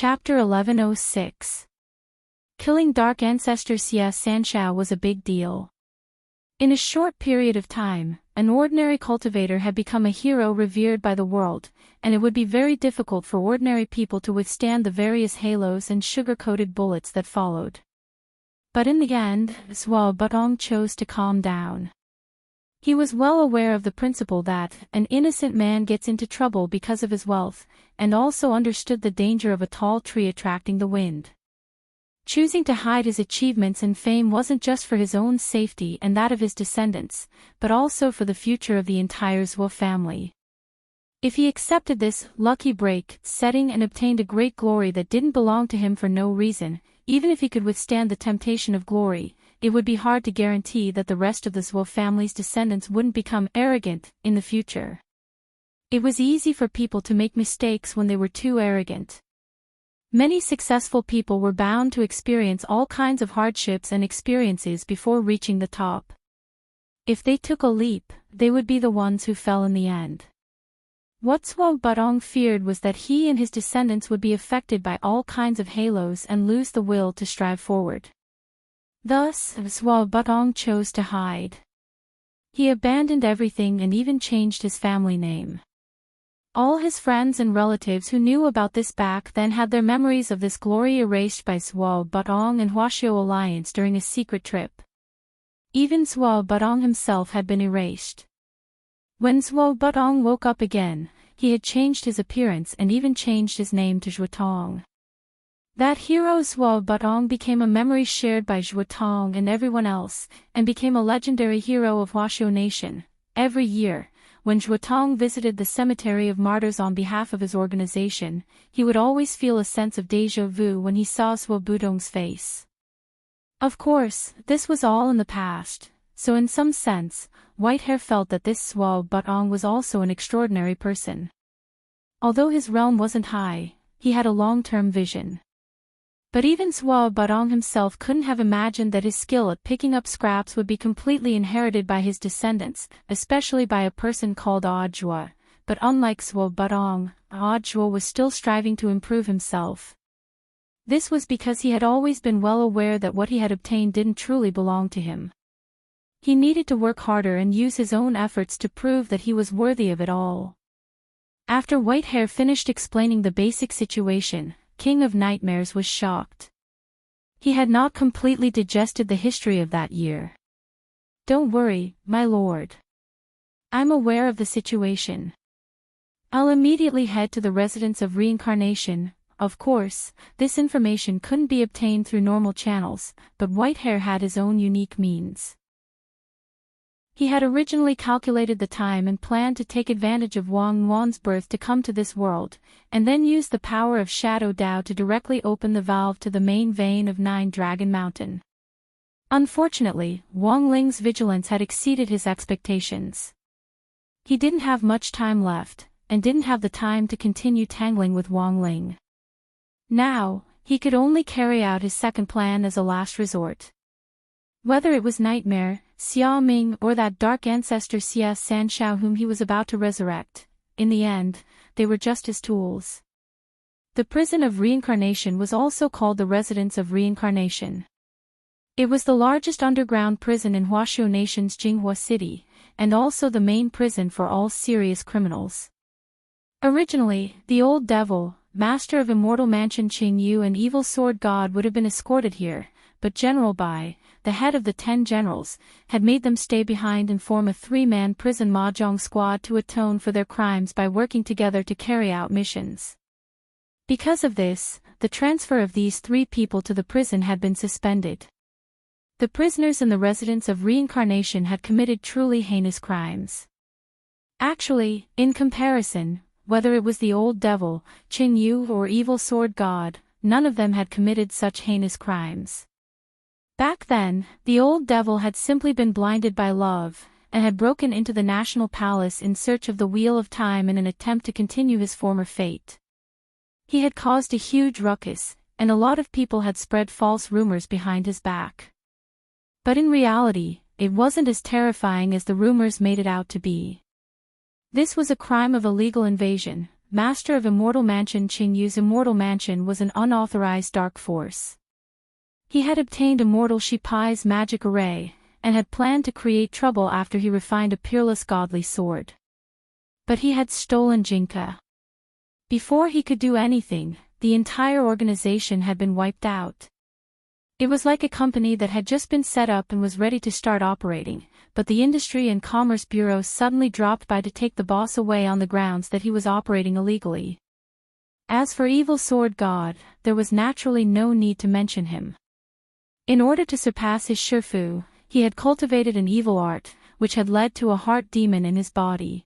Chapter 1106. Killing Dark Ancestor Xia Sanshao was a big deal. In a short period of time, an ordinary cultivator had become a hero revered by the world, and it would be very difficult for ordinary people to withstand the various halos and sugar-coated bullets that followed. But in the end, Zhuo Butong chose to calm down. He was well aware of the principle that an innocent man gets into trouble because of his wealth, and also understood the danger of a tall tree attracting the wind. Choosing to hide his achievements and fame wasn't just for his own safety and that of his descendants, but also for the future of the entire Zhuo family. If he accepted this lucky break setting and obtained a great glory that didn't belong to him for no reason, even if he could withstand the temptation of glory, it would be hard to guarantee that the rest of the Zhuo family's descendants wouldn't become arrogant in the future. It was easy for people to make mistakes when they were too arrogant. Many successful people were bound to experience all kinds of hardships and experiences before reaching the top. If they took a leap, they would be the ones who fell in the end. What Zhuo Butong feared was that he and his descendants would be affected by all kinds of halos and lose the will to strive forward. Thus, Zhuo Butong chose to hide. He abandoned everything and even changed his family name. All his friends and relatives who knew about this back then had their memories of this glory erased by Zhuo Butong and Huaxiao alliance during a secret trip. Even Zhuo Butong himself had been erased. When Zhuo Butong woke up again, he had changed his appearance and even changed his name to Zhuotong. That hero Zhuo Butong became a memory shared by Zhuotong and everyone else, and became a legendary hero of Huaxiao Nation. Every year, when Zhuotong visited the cemetery of martyrs on behalf of his organization, he would always feel a sense of déjà vu when he saw Zhuo Butong's face. Of course, this was all in the past, so in some sense, Whitehair felt that this Zhuo Butong was also an extraordinary person. Although his realm wasn't high, he had a long-term vision. But even Zhuo Butong himself couldn't have imagined that his skill at picking up scraps would be completely inherited by his descendants, especially by a person called Zhuo. But unlike Zhuo Butong, Zhuo was still striving to improve himself. This was because he had always been well aware that what he had obtained didn't truly belong to him. He needed to work harder and use his own efforts to prove that he was worthy of it all. After Whitehair finished explaining the basic situation, King of Nightmares was shocked. He had not completely digested the history of that year. "Don't worry, my lord. I'm aware of the situation. I'll immediately head to the residence of reincarnation." Of course, this information couldn't be obtained through normal channels, but Whitehair had his own unique means. He had originally calculated the time and planned to take advantage of Wang Yuan's birth to come to this world, and then use the power of Shadow Dao to directly open the valve to the main vein of Nine Dragon Mountain. Unfortunately, Wang Ling's vigilance had exceeded his expectations. He didn't have much time left, and didn't have the time to continue tangling with Wang Ling. Now, he could only carry out his second plan as a last resort. Whether it was Nightmare, Xia Ming or that dark ancestor Xia Sanshao whom he was about to resurrect, in the end, they were just his tools. The prison of reincarnation was also called the residence of reincarnation. It was the largest underground prison in Huaxiao Nation's Jinghua City, and also the main prison for all serious criminals. Originally, the old devil, master of Immortal Mansion Qing Yu and Evil Sword God would have been escorted here, but General Bai, the head of the 10 generals, had made them stay behind and form a 3-man prison mahjong squad to atone for their crimes by working together to carry out missions. Because of this, the transfer of these 3 people to the prison had been suspended. The prisoners in the residence of reincarnation had committed truly heinous crimes. Actually, in comparison, whether it was the old devil, Qing Yu or Evil Sword God, none of them had committed such heinous crimes. Back then, the old devil had simply been blinded by love, and had broken into the national palace in search of the Wheel of Time in an attempt to continue his former fate. He had caused a huge ruckus, and a lot of people had spread false rumors behind his back. But in reality, it wasn't as terrifying as the rumors made it out to be. This was a crime of illegal invasion, master of Immortal Mansion Qingyu's Immortal Mansion was an unauthorized dark force. He had obtained Immortal Shipai's magic array, and had planned to create trouble after he refined a peerless godly sword. But he had stolen Jinka. Before he could do anything, the entire organization had been wiped out. It was like a company that had just been set up and was ready to start operating, but the Industry and Commerce Bureau suddenly dropped by to take the boss away on the grounds that he was operating illegally. As for Evil Sword God, there was naturally no need to mention him. In order to surpass his Shifu, he had cultivated an evil art, which had led to a heart demon in his body.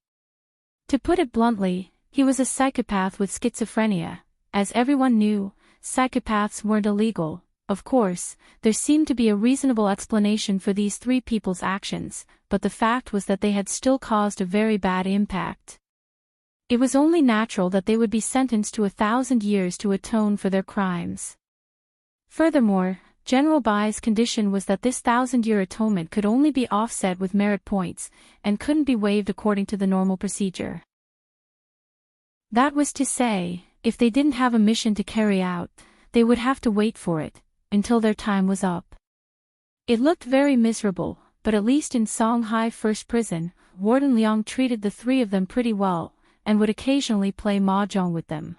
To put it bluntly, he was a psychopath with schizophrenia. As everyone knew, psychopaths weren't illegal. Of course, there seemed to be a reasonable explanation for these three people's actions, but the fact was that they had still caused a very bad impact. It was only natural that they would be sentenced to 1,000 years to atone for their crimes. Furthermore, General Bai's condition was that this 1,000-year atonement could only be offset with merit points, and couldn't be waived according to the normal procedure. That was to say, if they didn't have a mission to carry out, they would have to wait for it, until their time was up. It looked very miserable, but at least in Songhai First Prison, Warden Liang treated the three of them pretty well, and would occasionally play mahjong with them.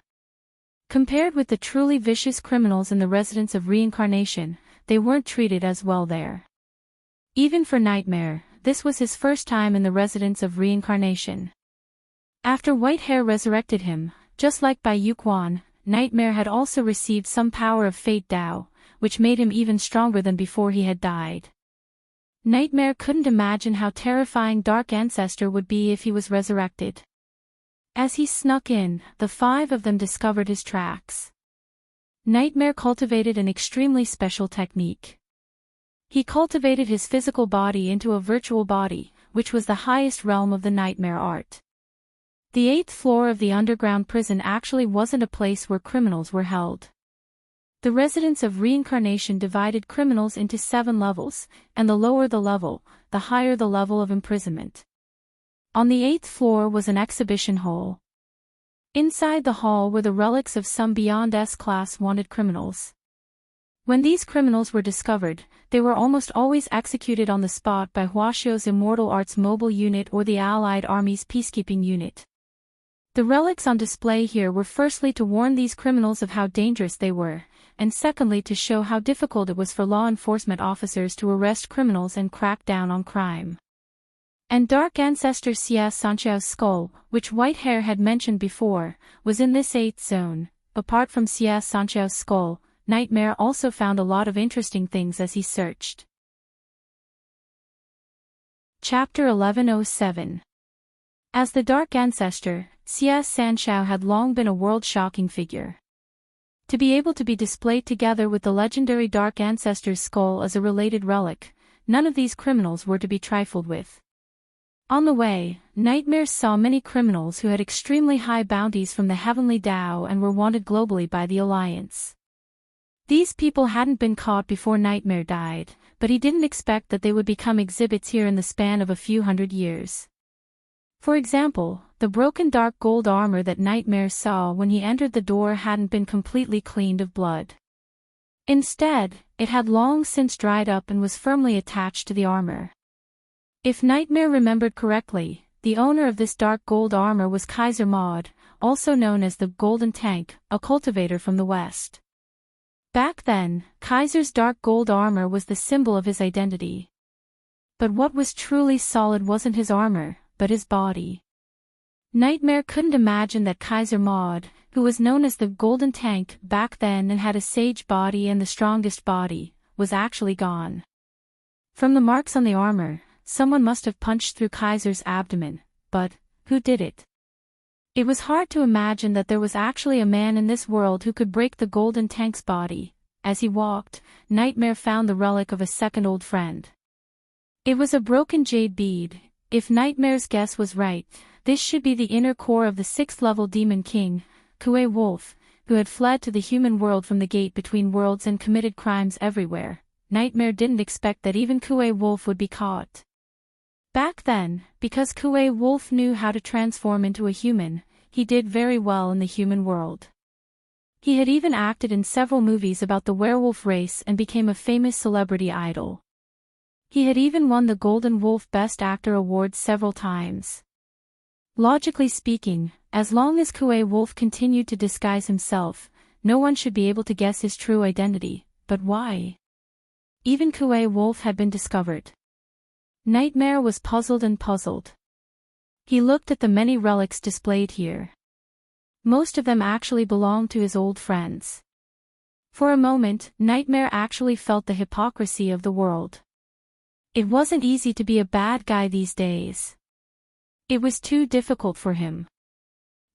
Compared with the truly vicious criminals in the Residence of Reincarnation, they weren't treated as well there. Even for Nightmare, this was his first time in the Residence of Reincarnation. After Whitehair resurrected him, just like Bai Yuquan, Nightmare had also received some power of Fate Dao, which made him even stronger than before he had died. Nightmare couldn't imagine how terrifying Dark Ancestor would be if he was resurrected. As he snuck in, the five of them discovered his tracks. Nightmare cultivated an extremely special technique. He cultivated his physical body into a virtual body, which was the highest realm of the Nightmare art. The 8th floor of the underground prison actually wasn't a place where criminals were held. The Residence of Reincarnation divided criminals into 7 levels, and the lower the level, the higher the level of imprisonment. On the 8th floor was an exhibition hall. Inside the hall were the relics of some beyond S-class wanted criminals. When these criminals were discovered, they were almost always executed on the spot by Huaxiao's Immortal Arts Mobile Unit or the Allied Army's Peacekeeping Unit. The relics on display here were firstly to warn these criminals of how dangerous they were, and secondly to show how difficult it was for law enforcement officers to arrest criminals and crack down on crime. And Dark Ancestor Xia Sanqiao's skull, which Whitehair had mentioned before, was in this 8th zone. Apart from Xia Sanqiao's skull, Nightmare also found a lot of interesting things as he searched. Chapter 1107. As the Dark Ancestor, Xia Sanqiao had long been a world-shocking figure. To be able to be displayed together with the legendary Dark Ancestor's skull as a related relic, none of these criminals were to be trifled with. On the way, Nightmare saw many criminals who had extremely high bounties from the Heavenly Dao and were wanted globally by the Alliance. These people hadn't been caught before Nightmare died, but he didn't expect that they would become exhibits here in the span of a few hundred years. For example, the broken dark gold armor that Nightmare saw when he entered the door hadn't been completely cleaned of blood. Instead, it had long since dried up and was firmly attached to the armor. If Nightmare remembered correctly, the owner of this dark gold armor was Kaiser Maud, also known as the Golden Tank, a cultivator from the West. Back then, Kaiser's dark gold armor was the symbol of his identity. But what was truly solid wasn't his armor, but his body. Nightmare couldn't imagine that Kaiser Maud, who was known as the Golden Tank back then and had a sage body and the strongest body, was actually gone. From the marks on the armor, someone must have punched through Kaiser's abdomen, but who did it? It was hard to imagine that there was actually a man in this world who could break the Golden Tank's body. As he walked, Nightmare found the relic of a second old friend. It was a broken jade bead. If Nightmare's guess was right, this should be the inner core of the 6th-level Demon King, Kue Wolf, who had fled to the human world from the gate between worlds and committed crimes everywhere. Nightmare didn't expect that even Kue Wolf would be caught. Back then, because Kue Wolf knew how to transform into a human, he did very well in the human world. He had even acted in several movies about the werewolf race and became a famous celebrity idol. He had even won the Golden Wolf Best Actor award several times. Logically speaking, as long as Kue Wolf continued to disguise himself, no one should be able to guess his true identity, but why? Even Kue Wolf had been discovered. Nightmare was puzzled and puzzled. He looked at the many relics displayed here. Most of them actually belonged to his old friends. For a moment, Nightmare actually felt the hypocrisy of the world. It wasn't easy to be a bad guy these days. It was too difficult for him.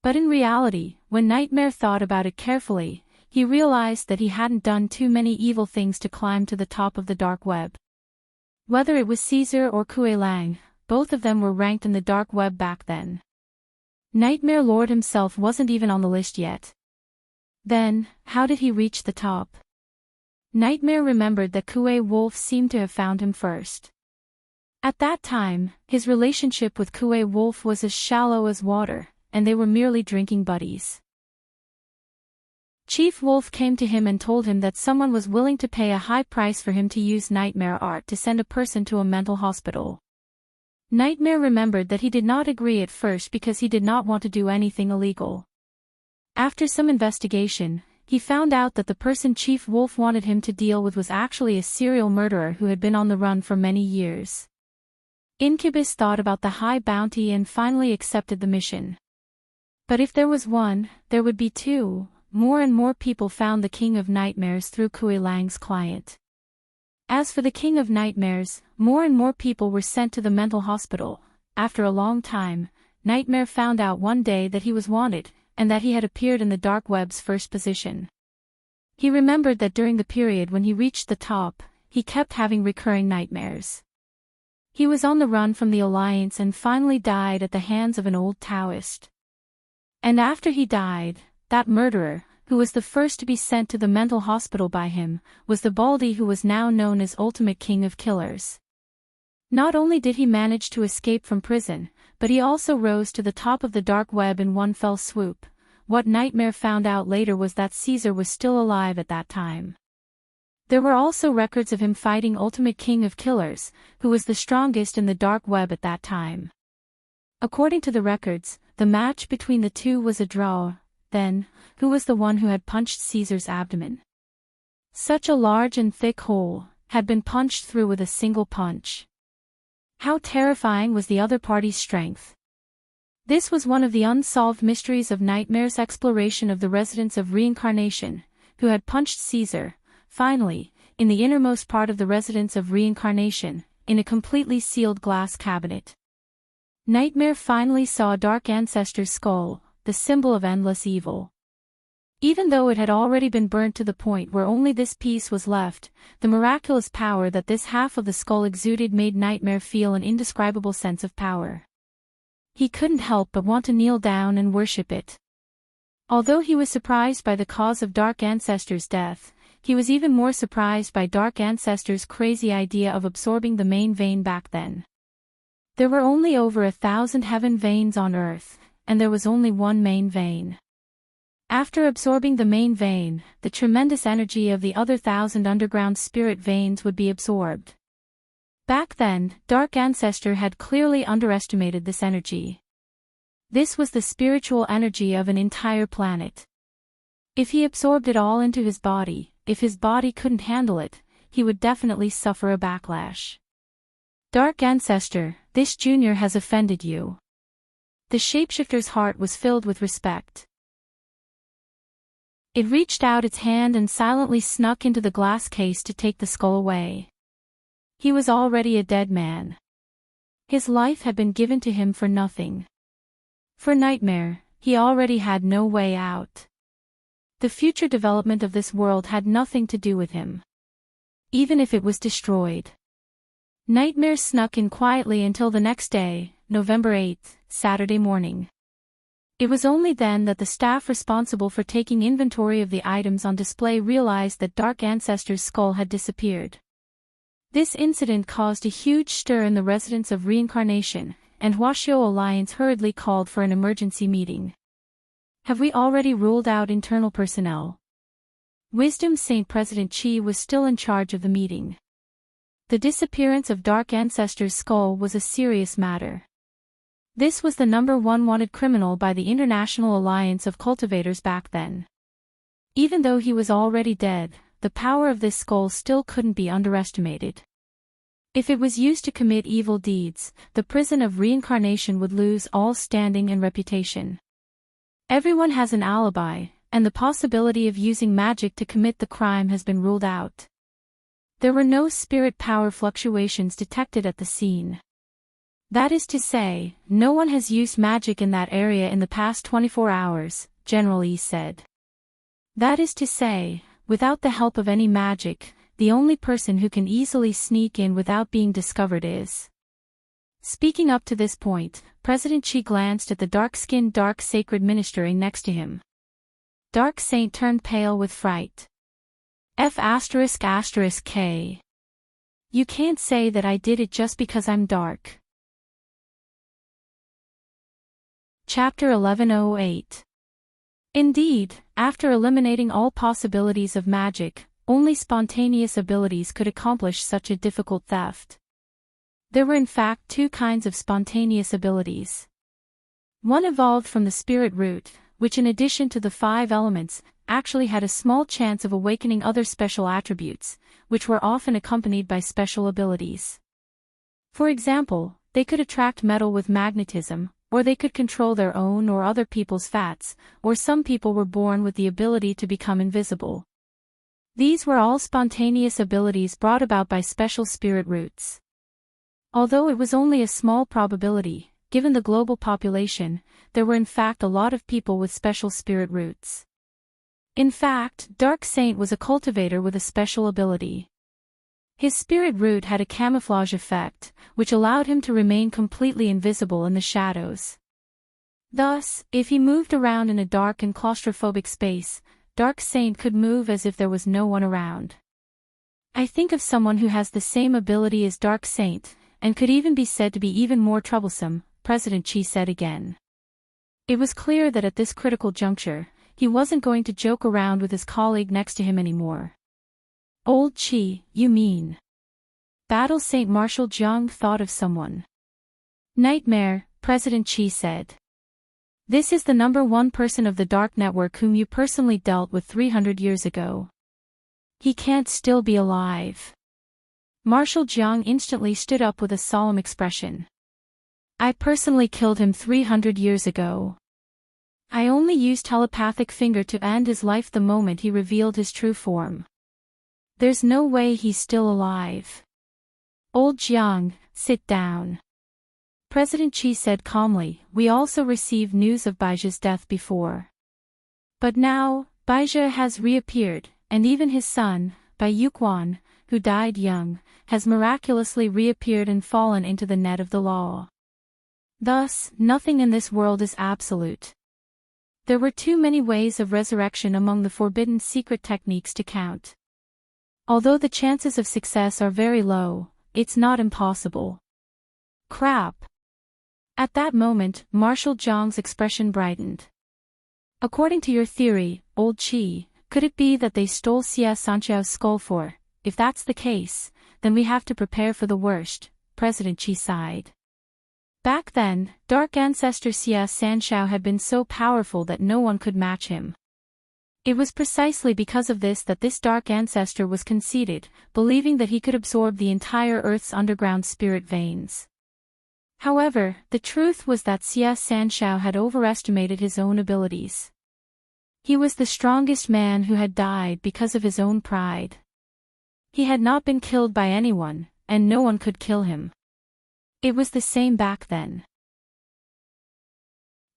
But in reality, when Nightmare thought about it carefully, he realized that he hadn't done too many evil things to climb to the top of the dark web. Whether it was Caesar or Kue Lang, both of them were ranked in the dark web back then. Nightmare Lord himself wasn't even on the list yet. Then, how did he reach the top? Nightmare remembered that Kue Wolf seemed to have found him first. At that time, his relationship with Kue Wolf was as shallow as water, and they were merely drinking buddies. Chief Wolf came to him and told him that someone was willing to pay a high price for him to use nightmare art to send a person to a mental hospital. Nightmare remembered that he did not agree at first because he did not want to do anything illegal. After some investigation, he found out that the person Chief Wolf wanted him to deal with was actually a serial murderer who had been on the run for many years. Incubus thought about the high bounty and finally accepted the mission. But if there was one, there would be two. More and more people found the King of Nightmares through Kue Lang's client. As for the King of Nightmares, more and more people were sent to the mental hospital. After a long time, Nightmare found out one day that he was wanted, and that he had appeared in the dark web's first position. He remembered that during the period when he reached the top, he kept having recurring nightmares. He was on the run from the Alliance and finally died at the hands of an old Taoist. And after he died, that murderer, who was the first to be sent to the mental hospital by him, was the Baldy who was now known as Ultimate King of Killers. Not only did he manage to escape from prison, but he also rose to the top of the dark web in one fell swoop. What Nightmare found out later was that Caesar was still alive at that time. There were also records of him fighting Ultimate King of Killers, who was the strongest in the dark web at that time. According to the records, the match between the two was a draw. Then, who was the one who had punched Caesar's abdomen? Such a large and thick hole had been punched through with a single punch. How terrifying was the other party's strength? This was one of the unsolved mysteries of Nightmare's exploration of the residents of reincarnation, who had punched Caesar. Finally, in the innermost part of the residence of reincarnation, in a completely sealed glass cabinet. Nightmare finally saw Dark Ancestor's skull, the symbol of endless evil. Even though it had already been burnt to the point where only this piece was left, the miraculous power that this half of the skull exuded made Nightmare feel an indescribable sense of power. He couldn't help but want to kneel down and worship it. Although he was surprised by the cause of Dark Ancestor's death, he was even more surprised by Dark Ancestor's crazy idea of absorbing the main vein back then. There were only over 1,000 heaven veins on Earth, and there was only one main vein. After absorbing the main vein, the tremendous energy of the other 1,000 underground spirit veins would be absorbed. Back then, Dark Ancestor had clearly underestimated this energy. This was the spiritual energy of an entire planet. If he absorbed it all into his body, if his body couldn't handle it, he would definitely suffer a backlash. Dark Ancestor, this junior has offended you. The shapeshifter's heart was filled with respect. It reached out its hand and silently snuck into the glass case to take the skull away. He was already a dead man. His life had been given to him for nothing. For Nightmare, he already had no way out. The future development of this world had nothing to do with him. Even if it was destroyed. Nightmare snuck in quietly until the next day, November 8th, Saturday morning. It was only then that the staff responsible for taking inventory of the items on display realized that Dark Ancestor's skull had disappeared. This incident caused a huge stir in the residents of reincarnation, and Washo Alliance hurriedly called for an emergency meeting. Have we already ruled out internal personnel? Wisdom Saint President Chi was still in charge of the meeting. The disappearance of Dark Ancestor's skull was a serious matter. This was the #1 wanted criminal by the International Alliance of Cultivators back then. Even though he was already dead, the power of this skull still couldn't be underestimated. If it was used to commit evil deeds, the prison of reincarnation would lose all standing and reputation. Everyone has an alibi, and the possibility of using magic to commit the crime has been ruled out. There were no spirit power fluctuations detected at the scene. That is to say, no one has used magic in that area in the past 24 hours, General Yi said. That is to say, without the help of any magic, the only person who can easily sneak in without being discovered is. Speaking up to this point, President Chi glanced at the dark-skinned dark sacred ministering next to him. Dark Saint turned pale with fright. F***K. You can't say that I did it just because I'm dark. Chapter 1108. Indeed, after eliminating all possibilities of magic, only spontaneous abilities could accomplish such a difficult theft. There were in fact two kinds of spontaneous abilities. One evolved from the spirit root, which in addition to the 5 elements, actually had a small chance of awakening other special attributes, which were often accompanied by special abilities. For example, they could attract metal with magnetism, or they could control their own or other people's fats, or some people were born with the ability to become invisible. These were all spontaneous abilities brought about by special spirit roots. Although it was only a small probability, given the global population, there were in fact a lot of people with special spirit roots. In fact, Dark Saint was a cultivator with a special ability. His spirit root had a camouflage effect, which allowed him to remain completely invisible in the shadows. Thus, if he moved around in a dark and claustrophobic space, Dark Saint could move as if there was no one around. I think of someone who has the same ability as Dark Saint, and could even be said to be even more troublesome, President Chi said again. It was clear that at this critical juncture, he wasn't going to joke around with his colleague next to him anymore. Old Chi, you mean? Battle Saint Marshal Jiang thought of someone. Nightmare, President Chi said. This is the #1 person of the Dark Network whom you personally dealt with 300 years ago. He can't still be alive. Marshal Jiang instantly stood up with a solemn expression. I personally killed him 300 years ago. I only used telepathic finger to end his life the moment he revealed his true form. There's no way he's still alive. Old Jiang, sit down. President Chi said calmly, we also received news of Baijia's death before. But now, Baijia has reappeared, and even his son, Bai Yuquan, who died young, has miraculously reappeared and fallen into the net of the law. Thus, nothing in this world is absolute. There were too many ways of resurrection among the forbidden secret techniques to count. Although the chances of success are very low, it's not impossible. Crap. At that moment, Marshal Jiang's expression brightened. According to your theory, Old Chi, could it be that they stole Xia Sanqiao's skull for? If that's the case, then we have to prepare for the worst, President Chi sighed. Back then, Dark Ancestor Xia Sanqiao had been so powerful that no one could match him. It was precisely because of this that this Dark Ancestor was conceited, believing that he could absorb the entire Earth's underground spirit veins. However, the truth was that Xia Sanqiao had overestimated his own abilities. He was the strongest man who had died because of his own pride. He had not been killed by anyone, and no one could kill him. It was the same back then.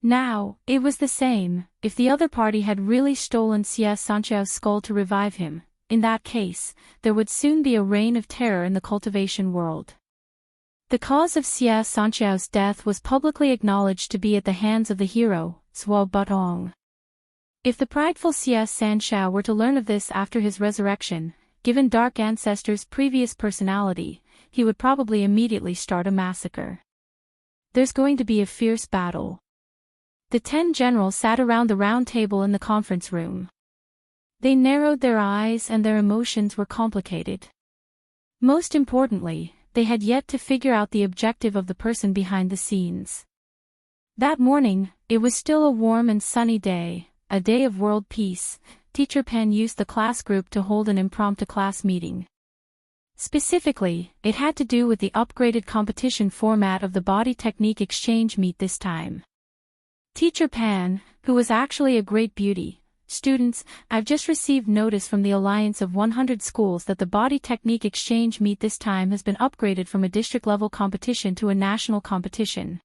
Now, it was the same, if the other party had really stolen Xia Sanqiao's skull to revive him, in that case, there would soon be a reign of terror in the cultivation world. The cause of Xia Sanqiao's death was publicly acknowledged to be at the hands of the hero, Zhuo Butong. If the prideful Xia Sanqiao were to learn of this after his resurrection, given Dark Ancestor's previous personality, he would probably immediately start a massacre. There's going to be a fierce battle. The 10 generals sat around the round table in the conference room. They narrowed their eyes and their emotions were complicated. Most importantly, they had yet to figure out the objective of the person behind the scenes. That morning, it was still a warm and sunny day, a day of world peace. Teacher Pan used the class group to hold an impromptu class meeting. Specifically, it had to do with the upgraded competition format of the body technique exchange meet this time. Teacher Pan, who was actually a great beauty, students, I've just received notice from the Alliance of 100 schools that the body technique exchange meet this time has been upgraded from a district-level competition to a national competition.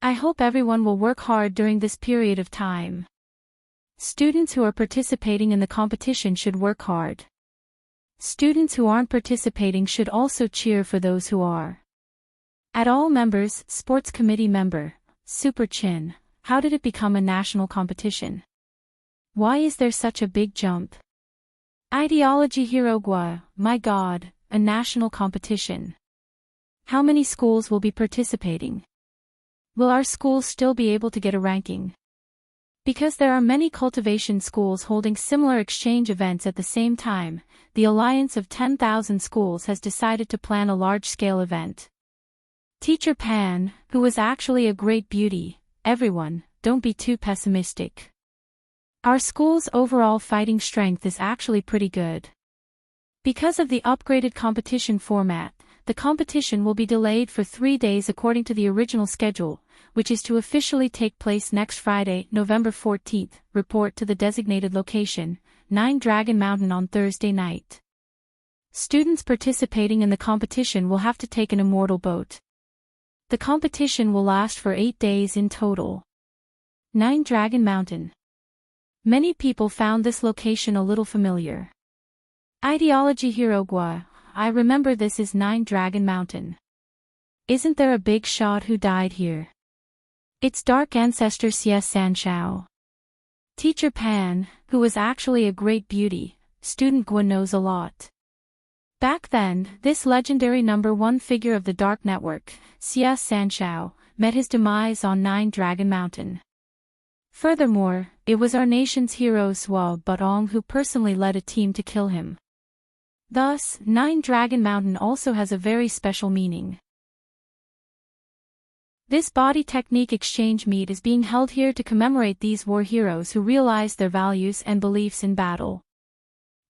I hope everyone will work hard during this period of time. Students who are participating in the competition should work hard. Students who aren't participating should also cheer for those who are. At all members, sports committee member, Super Chin, how did it become a national competition? Why is there such a big jump? Ideology Hirogwa, my God, a national competition. How many schools will be participating? Will our schools still be able to get a ranking? Because there are many cultivation schools holding similar exchange events at the same time, the Alliance of 10,000 schools has decided to plan a large-scale event. Teacher Pan, who was actually a great beauty, everyone, don't be too pessimistic. Our school's overall fighting strength is actually pretty good. Because of the upgraded competition format, the competition will be delayed for 3 days according to the original schedule, which is to officially take place next Friday, November 14th, report to the designated location, 9 Dragon Mountain on Thursday night. Students participating in the competition will have to take an immortal boat. The competition will last for 8 days in total. 9 Dragon Mountain. Many people found this location a little familiar. Ideology Hirogwa, I remember this is 9 Dragon Mountain. Isn't there a big shot who died here? It's Dark Ancestor Xie Sanshao. Teacher Pan, who was actually a great beauty, student Gua knows a lot. Back then, this legendary #1 figure of the Dark Network, Xie Sanshao, met his demise on 9 Dragon Mountain. Furthermore, it was our nation's hero Swa Butong who personally led a team to kill him. Thus, 9 Dragon Mountain also has a very special meaning. This body technique exchange meet is being held here to commemorate these war heroes who realized their values and beliefs in battle.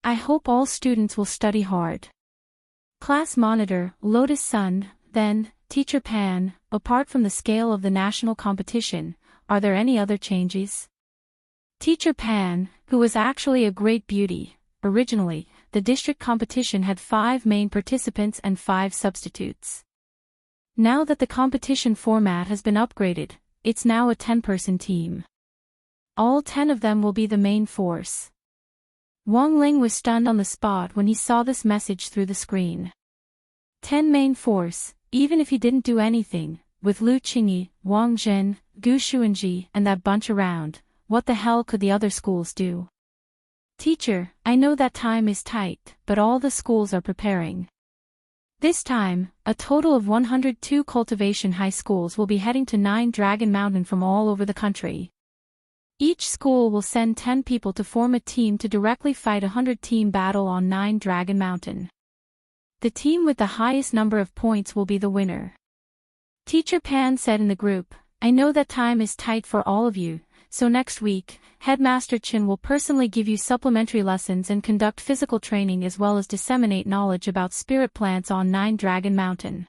I hope all students will study hard. Class Monitor, Lotus Sun, then, Teacher Pan, apart from the scale of the national competition, are there any other changes? Teacher Pan, who was actually a great beauty, originally, the district competition had 5 main participants and 5 substitutes. Now that the competition format has been upgraded, it's now a 10-person team. All 10 of them will be the main force. Wang Ling was stunned on the spot when he saw this message through the screen. 10 main force, even if he didn't do anything, with Lu Qingyi, Wang Zhen, Gu Xuanji and that bunch around, what the hell could the other schools do? Teacher, I know that time is tight, but all the schools are preparing. This time, a total of 102 cultivation high schools will be heading to 9 Dragon Mountain from all over the country. Each school will send 10 people to form a team to directly fight a 100-team battle on 9 Dragon Mountain. The team with the highest number of points will be the winner. Teacher Pan said in the group, I know that time is tight for all of you, so next week, Headmaster Chin will personally give you supplementary lessons and conduct physical training as well as disseminate knowledge about spirit plants on 9 Dragon Mountain.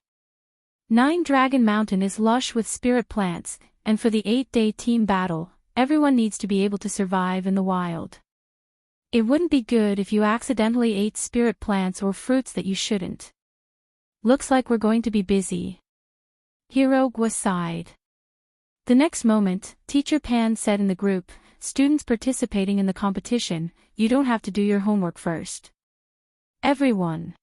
9 Dragon Mountain is lush with spirit plants, and for the 8-day team battle, everyone needs to be able to survive in the wild. It wouldn't be good if you accidentally ate spirit plants or fruits that you shouldn't. Looks like we're going to be busy. Hirogwa sighed. The next moment, Teacher Pan said in the group, students participating in the competition, you don't have to do your homework first. Everyone.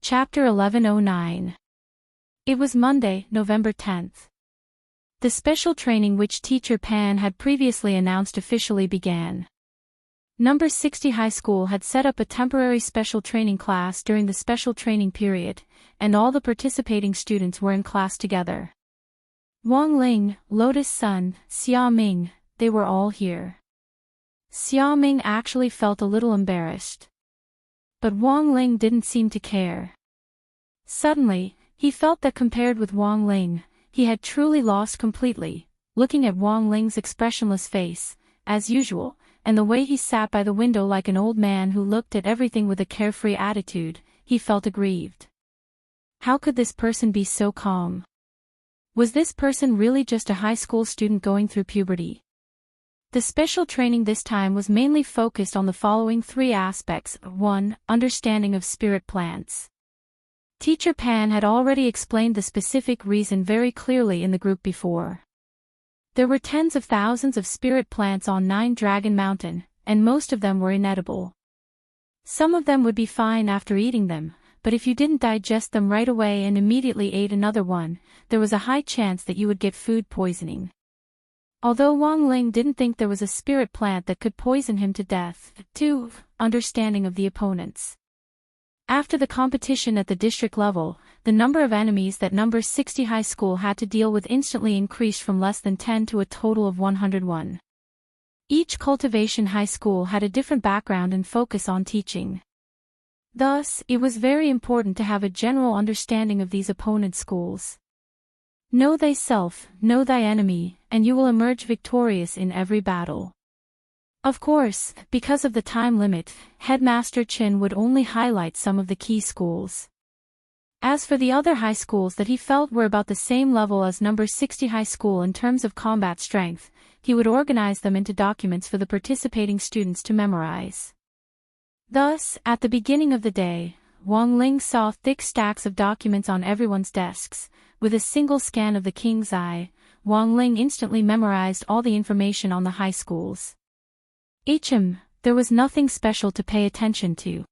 Chapter 1109. It was Monday, November 10th. The special training which Teacher Pan had previously announced officially began. Number 60 High School had set up a temporary special training class during the special training period, and all the participating students were in class together. Wang Ling, Lotus Sun, Xia Ming, they were all here. Xia Ming actually felt a little embarrassed. But Wang Ling didn't seem to care. Suddenly, he felt that compared with Wang Ling, he had truly lost completely. Looking at Wang Ling's expressionless face, as usual, and the way he sat by the window like an old man who looked at everything with a carefree attitude, he felt aggrieved. How could this person be so calm? Was this person really just a high school student going through puberty? The special training this time was mainly focused on the following three aspects. 1. Understanding of spirit plants. Teacher Pan had already explained the specific reason very clearly in the group before. There were tens of thousands of spirit plants on Nine Dragon Mountain, and most of them were inedible. Some of them would be fine after eating them, but if you didn't digest them right away and immediately ate another one, there was a high chance that you would get food poisoning. Although Wang Ling didn't think there was a spirit plant that could poison him to death. 2. Understanding of the opponents. After the competition at the district level, the number of enemies that number 60 high school had to deal with instantly increased from less than 10 to a total of 101. Each cultivation high school had a different background and focus on teaching. Thus, it was very important to have a general understanding of these opponent schools. Know thyself, know thy enemy, and you will emerge victorious in every battle. Of course, because of the time limit, Headmaster Chin would only highlight some of the key schools. As for the other high schools that he felt were about the same level as number 60 high school in terms of combat strength, he would organize them into documents for the participating students to memorize. Thus, at the beginning of the day, Wang Ling saw thick stacks of documents on everyone's desks. With a single scan of the king's eye, Wang Ling instantly memorized all the information on the high schools. There was nothing special to pay attention to.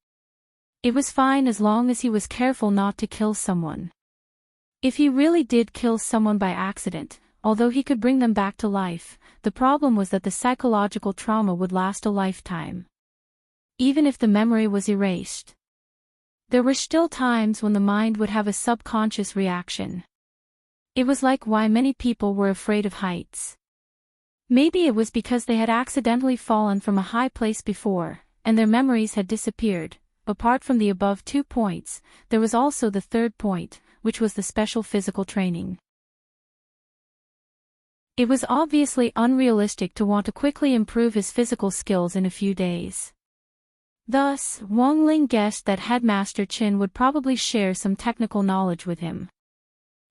It was fine as long as he was careful not to kill someone. If he really did kill someone by accident, although he could bring them back to life, the problem was that the psychological trauma would last a lifetime. Even if the memory was erased, there were still times when the mind would have a subconscious reaction. It was like why many people were afraid of heights. Maybe it was because they had accidentally fallen from a high place before, and their memories had disappeared. Apart from the above 2 points, there was also the third point, which was the special physical training. It was obviously unrealistic to want to quickly improve his physical skills in a few days. Thus, Wang Ling guessed that Headmaster Chin would probably share some technical knowledge with him.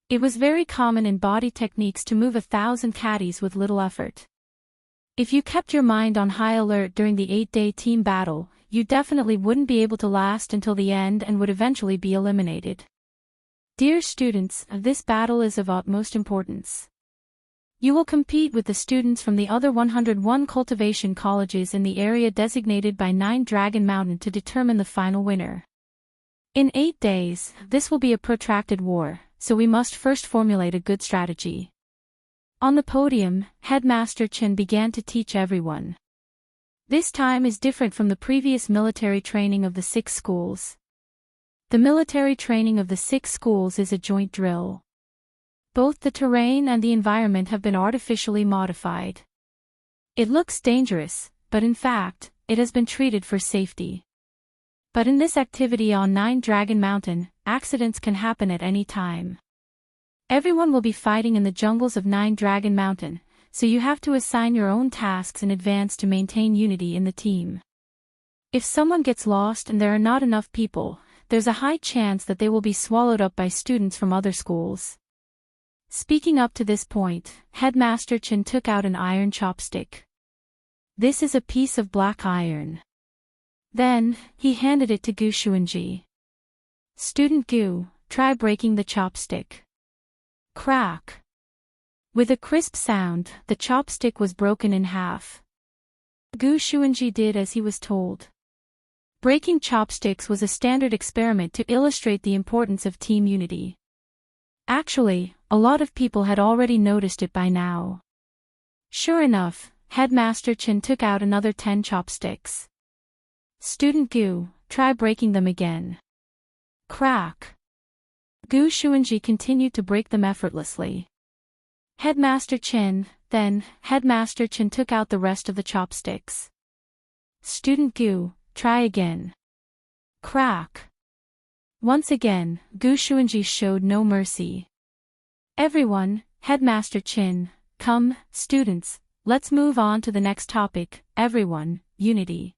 It was very common in body techniques to move 1,000 caddies with little effort. If you kept your mind on high alert during the 8-day team battle, you definitely wouldn't be able to last until the end and would eventually be eliminated. Dear students, this battle is of utmost importance. You will compete with the students from the other 101 cultivation colleges in the area designated by Nine Dragon Mountain to determine the final winner. In 8 days, this will be a protracted war, so we must first formulate a good strategy. On the podium, Headmaster Chen began to teach everyone. This time is different from the previous military training of the 6 schools. The military training of the 6 schools is a joint drill. Both the terrain and the environment have been artificially modified. It looks dangerous, but in fact, it has been treated for safety. But in this activity on Nine Dragon Mountain, accidents can happen at any time. Everyone will be fighting in the jungles of Nine Dragon Mountain, so you have to assign your own tasks in advance to maintain unity in the team. If someone gets lost and there are not enough people, there's a high chance that they will be swallowed up by students from other schools. Speaking up to this point, Headmaster Chen took out an iron chopstick. This is a piece of black iron. Then, he handed it to Gu Xuanji. Student Gu, try breaking the chopstick. Crack. With a crisp sound, the chopstick was broken in half. Gu Xuanji did as he was told. Breaking chopsticks was a standard experiment to illustrate the importance of team unity. Actually, a lot of people had already noticed it by now. Sure enough, Headmaster Chen took out another 10 chopsticks. Student Gu, try breaking them again. Crack. Gu Xuanji continued to break them effortlessly. Headmaster Chin, then, Headmaster Chin took out the rest of the chopsticks. Student Gu, try again. Crack. Once again, Gu Shuanji showed no mercy. Everyone, Headmaster Chin, come, students, let's move on to the next topic, everyone, unity.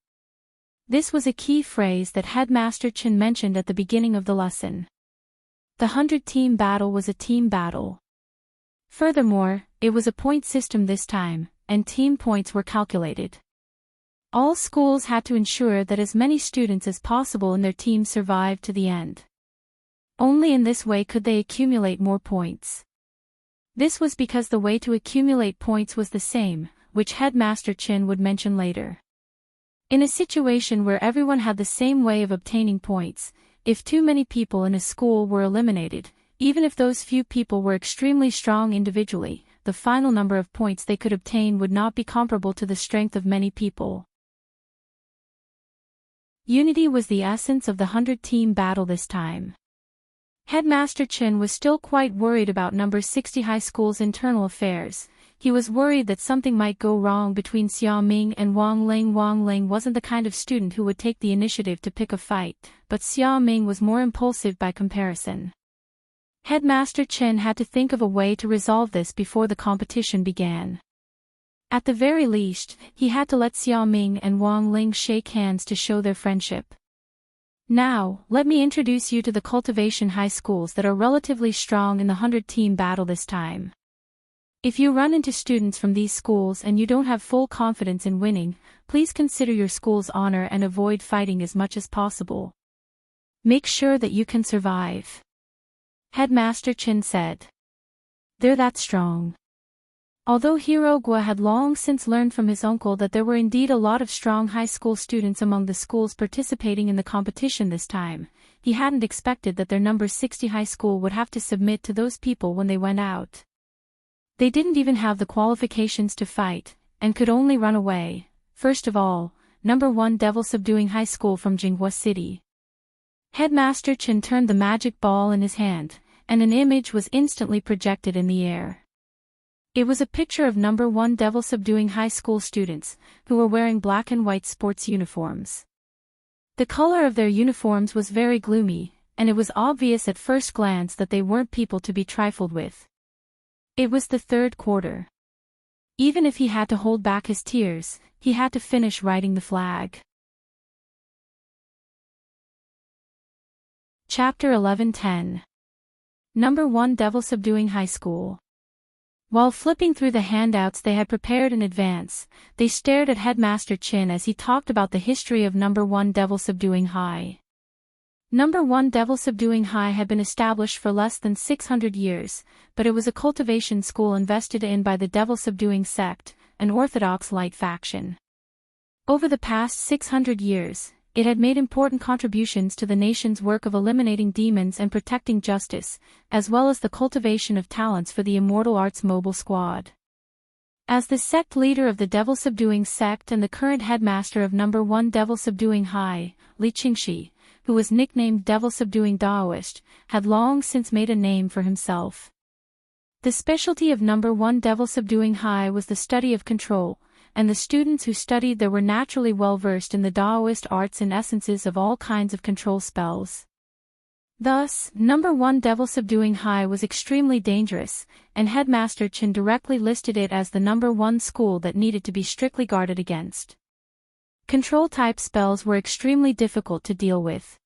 This was a key phrase that Headmaster Chin mentioned at the beginning of the lesson. The 100-team battle was a team battle. Furthermore, it was a point system this time, and team points were calculated. All schools had to ensure that as many students as possible in their team survived to the end. Only in this way could they accumulate more points. This was because the way to accumulate points was the same, which Headmaster Chin would mention later. In a situation where everyone had the same way of obtaining points, if too many people in a school were eliminated, even if those few people were extremely strong individually, the final number of points they could obtain would not be comparable to the strength of many people. Unity was the essence of the 100-team battle this time. Headmaster Chin was still quite worried about number 60 high school's internal affairs. He was worried that something might go wrong between Xia Ming and Wang Ling. Wang Ling wasn't the kind of student who would take the initiative to pick a fight, but Xia Ming was more impulsive by comparison. Headmaster Chin had to think of a way to resolve this before the competition began. At the very least, he had to let Xia Ming and Wang Ling shake hands to show their friendship. Now, let me introduce you to the cultivation high schools that are relatively strong in the 100-team battle this time. If you run into students from these schools and you don't have full confidence in winning, please consider your school's honor and avoid fighting as much as possible. Make sure that you can survive. Headmaster Chin said. They're that strong. Although Hero Gua had long since learned from his uncle that there were indeed a lot of strong high school students among the schools participating in the competition this time, he hadn't expected that their number 60 high school would have to submit to those people when they went out. They didn't even have the qualifications to fight, and could only run away. First of all, number 1 Devil Subduing High School from Jinghua City. Headmaster Chin turned the magic ball in his hand, and an image was instantly projected in the air. It was a picture of number 1 Devil Subduing High School students, who were wearing black and white sports uniforms. The color of their uniforms was very gloomy, and it was obvious at first glance that they weren't people to be trifled with. It was the third quarter. Even if he had to hold back his tears, he had to finish writing the flag. Chapter 11:10. Number 1 Devil Subduing High School. While flipping through the handouts they had prepared in advance, they stared at Headmaster Chin as he talked about the history of number 1 Devil Subduing High. Number 1 Devil Subduing High had been established for less than 600 years, but it was a cultivation school invested in by the Devil Subduing sect, an orthodox light faction. Over the past 600 years, it had made important contributions to the nation's work of eliminating demons and protecting justice, as well as the cultivation of talents for the Immortal Arts Mobile Squad. As the sect leader of the Devil Subduing sect and the current headmaster of number 1 Devil Subduing High, Li Qingxi, who was nicknamed Devil Subduing Daoist, had long since made a name for himself. The specialty of number 1 Devil Subduing High was the study of control, and the students who studied there were naturally well versed in the Daoist arts and essences of all kinds of control spells. Thus, number 1 Devil Subduing High was extremely dangerous, and Headmaster Chin directly listed it as the number 1 school that needed to be strictly guarded against. Control-type spells were extremely difficult to deal with.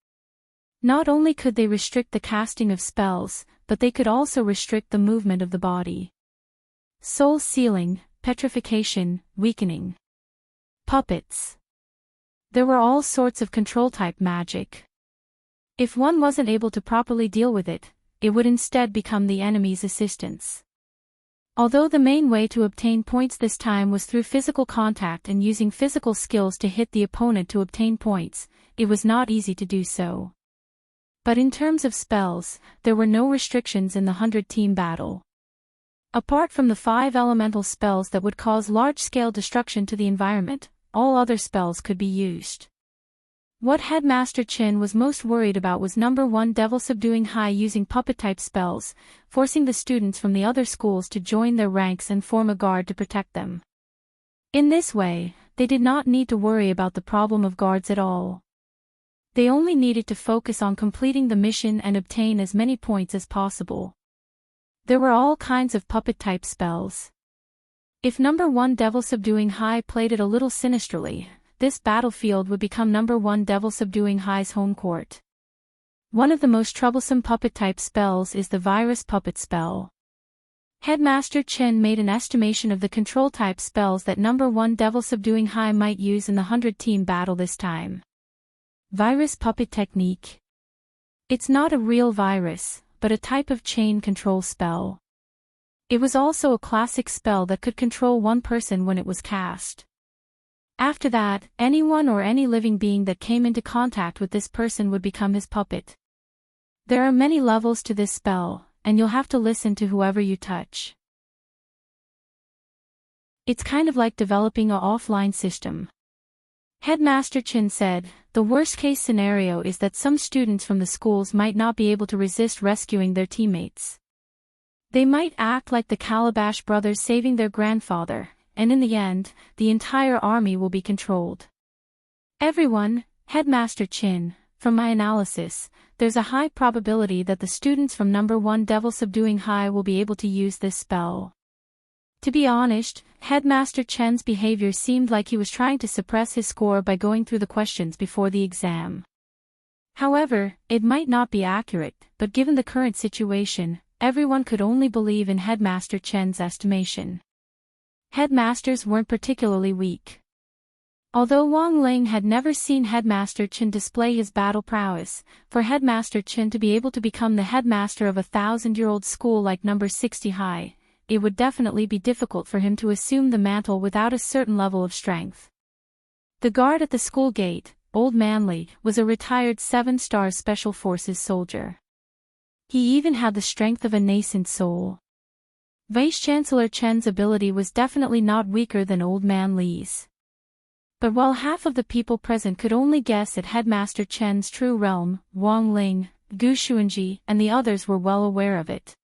Not only could they restrict the casting of spells, but they could also restrict the movement of the body. Soul sealing, petrification, weakening. Puppets. There were all sorts of control-type magic. If one wasn't able to properly deal with it, it would instead become the enemy's assistance. Although the main way to obtain points this time was through physical contact and using physical skills to hit the opponent to obtain points, it was not easy to do so. But in terms of spells, there were no restrictions in the 100-team battle. Apart from the 5 elemental spells that would cause large-scale destruction to the environment, all other spells could be used. What Headmaster Chin was most worried about was number 1 Devil Subduing High using puppet-type spells, forcing the students from the other schools to join their ranks and form a guard to protect them. In this way, they did not need to worry about the problem of guards at all. They only needed to focus on completing the mission and obtain as many points as possible. There were all kinds of puppet-type spells. If number 1 Devil Subduing High played it a little sinisterly, this battlefield would become number 1 Devil Subduing High's home court. One of the most troublesome puppet-type spells is the Virus Puppet spell. Headmaster Chen made an estimation of the control-type spells that number 1 Devil Subduing High might use in the 100-team battle this time. Virus Puppet Technique. It's not a real virus, but a type of chain control spell. It was also a classic spell that could control one person when it was cast. After that, anyone or any living being that came into contact with this person would become his puppet. There are many levels to this spell, and you'll have to listen to whoever you touch. It's kind of like developing an offline system. Headmaster Chin said, the worst-case scenario is that some students from the schools might not be able to resist rescuing their teammates. They might act like the Calabash brothers saving their grandfather, and in the end, the entire army will be controlled. Everyone, Headmaster Chin, from my analysis, there's a high probability that the students from number 1 Devil Subduing High will be able to use this spell. To be honest, Headmaster Chen's behavior seemed like he was trying to suppress his score by going through the questions before the exam. However, it might not be accurate, but given the current situation, everyone could only believe in Headmaster Chen's estimation. Headmasters weren't particularly weak. Although Wang Ling had never seen Headmaster Chen display his battle prowess, for Headmaster Chen to be able to become the headmaster of a 1,000-year-old school like number 60 high, it would definitely be difficult for him to assume the mantle without a certain level of strength. The guard at the school gate, Old Man Li, was a retired 7-star Special Forces soldier. He even had the strength of a nascent soul. Vice-Chancellor Chen's ability was definitely not weaker than Old Man Li's. But while half of the people present could only guess at Headmaster Chen's true realm, Wang Ling, Gu Xuanji, and the others were well aware of it.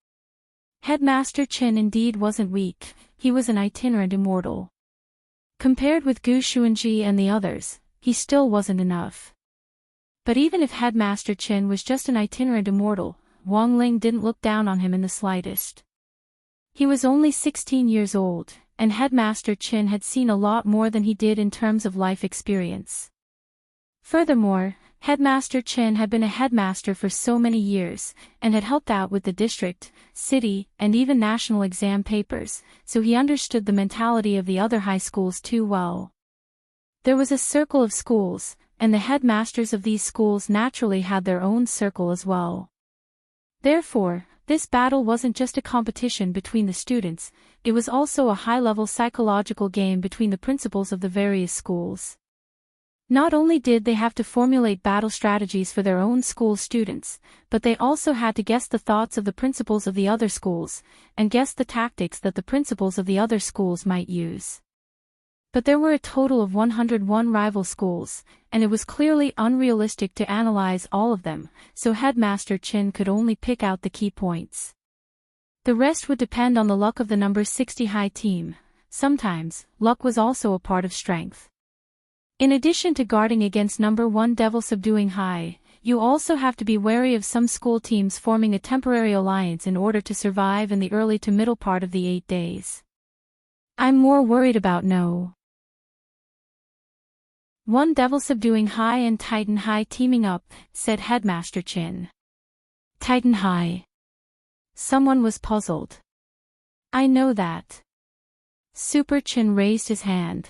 Headmaster Chen indeed wasn't weak, he was an itinerant immortal. Compared with Gu Xuanji and the others, he still wasn't enough. But even if Headmaster Chen was just an itinerant immortal, Wang Ling didn't look down on him in the slightest. He was only 16 years old, and Headmaster Chin had seen a lot more than he did in terms of life experience. Furthermore, Headmaster Chin had been a headmaster for so many years, and had helped out with the district, city, and even national exam papers, so he understood the mentality of the other high schools too well. There was a circle of schools, and the headmasters of these schools naturally had their own circle as well. Therefore, this battle wasn't just a competition between the students, it was also a high-level psychological game between the principals of the various schools. Not only did they have to formulate battle strategies for their own school students, but they also had to guess the thoughts of the principals of the other schools, and guess the tactics that the principals of the other schools might use. But there were a total of 101 rival schools, and it was clearly unrealistic to analyze all of them, so Headmaster Chin could only pick out the key points. The rest would depend on the luck of the number 60 high team. Sometimes, luck was also a part of strength. In addition to guarding against number 1 Devil Subduing High, you also have to be wary of some school teams forming a temporary alliance in order to survive in the early to middle part of the 8 days. I'm more worried about No. 1 Devil Subduing High and Titan High teaming up, said Headmaster Chin. Titan High. Someone was puzzled. I know that. Super Chin raised his hand.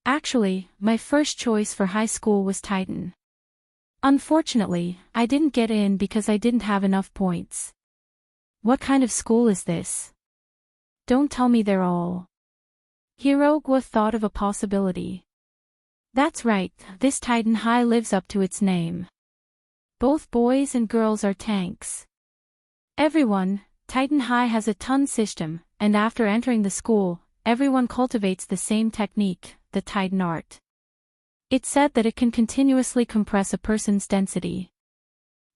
Actually, my first choice for high school was Titan. Unfortunately, I didn't get in because I didn't have enough points. What kind of school is this? Don't tell me they're all. Hirogwa thought of a possibility. That's right, this Titan High lives up to its name. Both boys and girls are tanks. Everyone, Titan High has a ton system, and after entering the school, everyone cultivates the same technique, the Titan art. It said that it can continuously compress a person's density.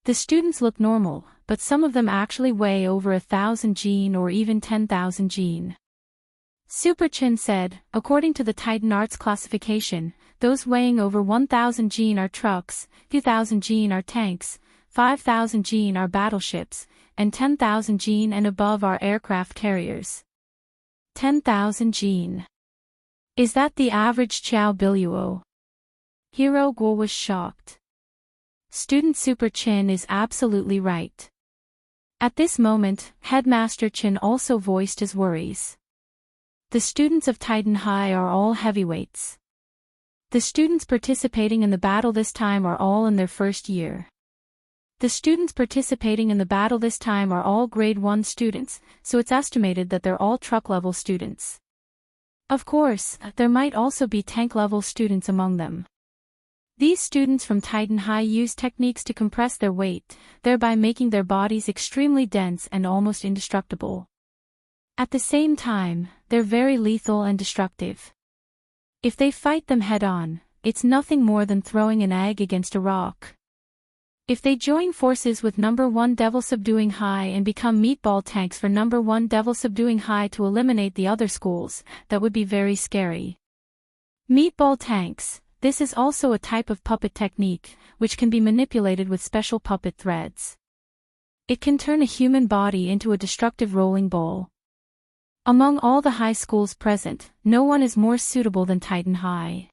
The students look normal, but some of them actually weigh over 1,000 gene or even 10,000 gene. Super Chin said, according to the Titan Arts classification, those weighing over 1,000 gene are trucks, 2,000 gene are tanks, 5,000 gene are battleships, and 10,000 gene and above are aircraft carriers. 10,000 gene. Is that the average Chow Biluo? Hero Guo was shocked. Student Super Chin is absolutely right. At this moment, Headmaster Chin also voiced his worries. The students of Titan High are all heavyweights. The students participating in the battle this time are all in their first year. The students participating in the battle this time are all grade 1 students, so it's estimated that they're all truck-level students. Of course, there might also be tank-level students among them. These students from Titan High use techniques to compress their weight, thereby making their bodies extremely dense and almost indestructible. At the same time, they're very lethal and destructive. If they fight them head-on, it's nothing more than throwing an egg against a rock. If they join forces with number 1 Devil Subduing High and become meatball tanks for number 1 Devil Subduing High to eliminate the other schools, that would be very scary. Meatball tanks. This is also a type of puppet technique, which can be manipulated with special puppet threads. It can turn a human body into a destructive rolling ball. Among all the high schools present, no one is more suitable than Titan High.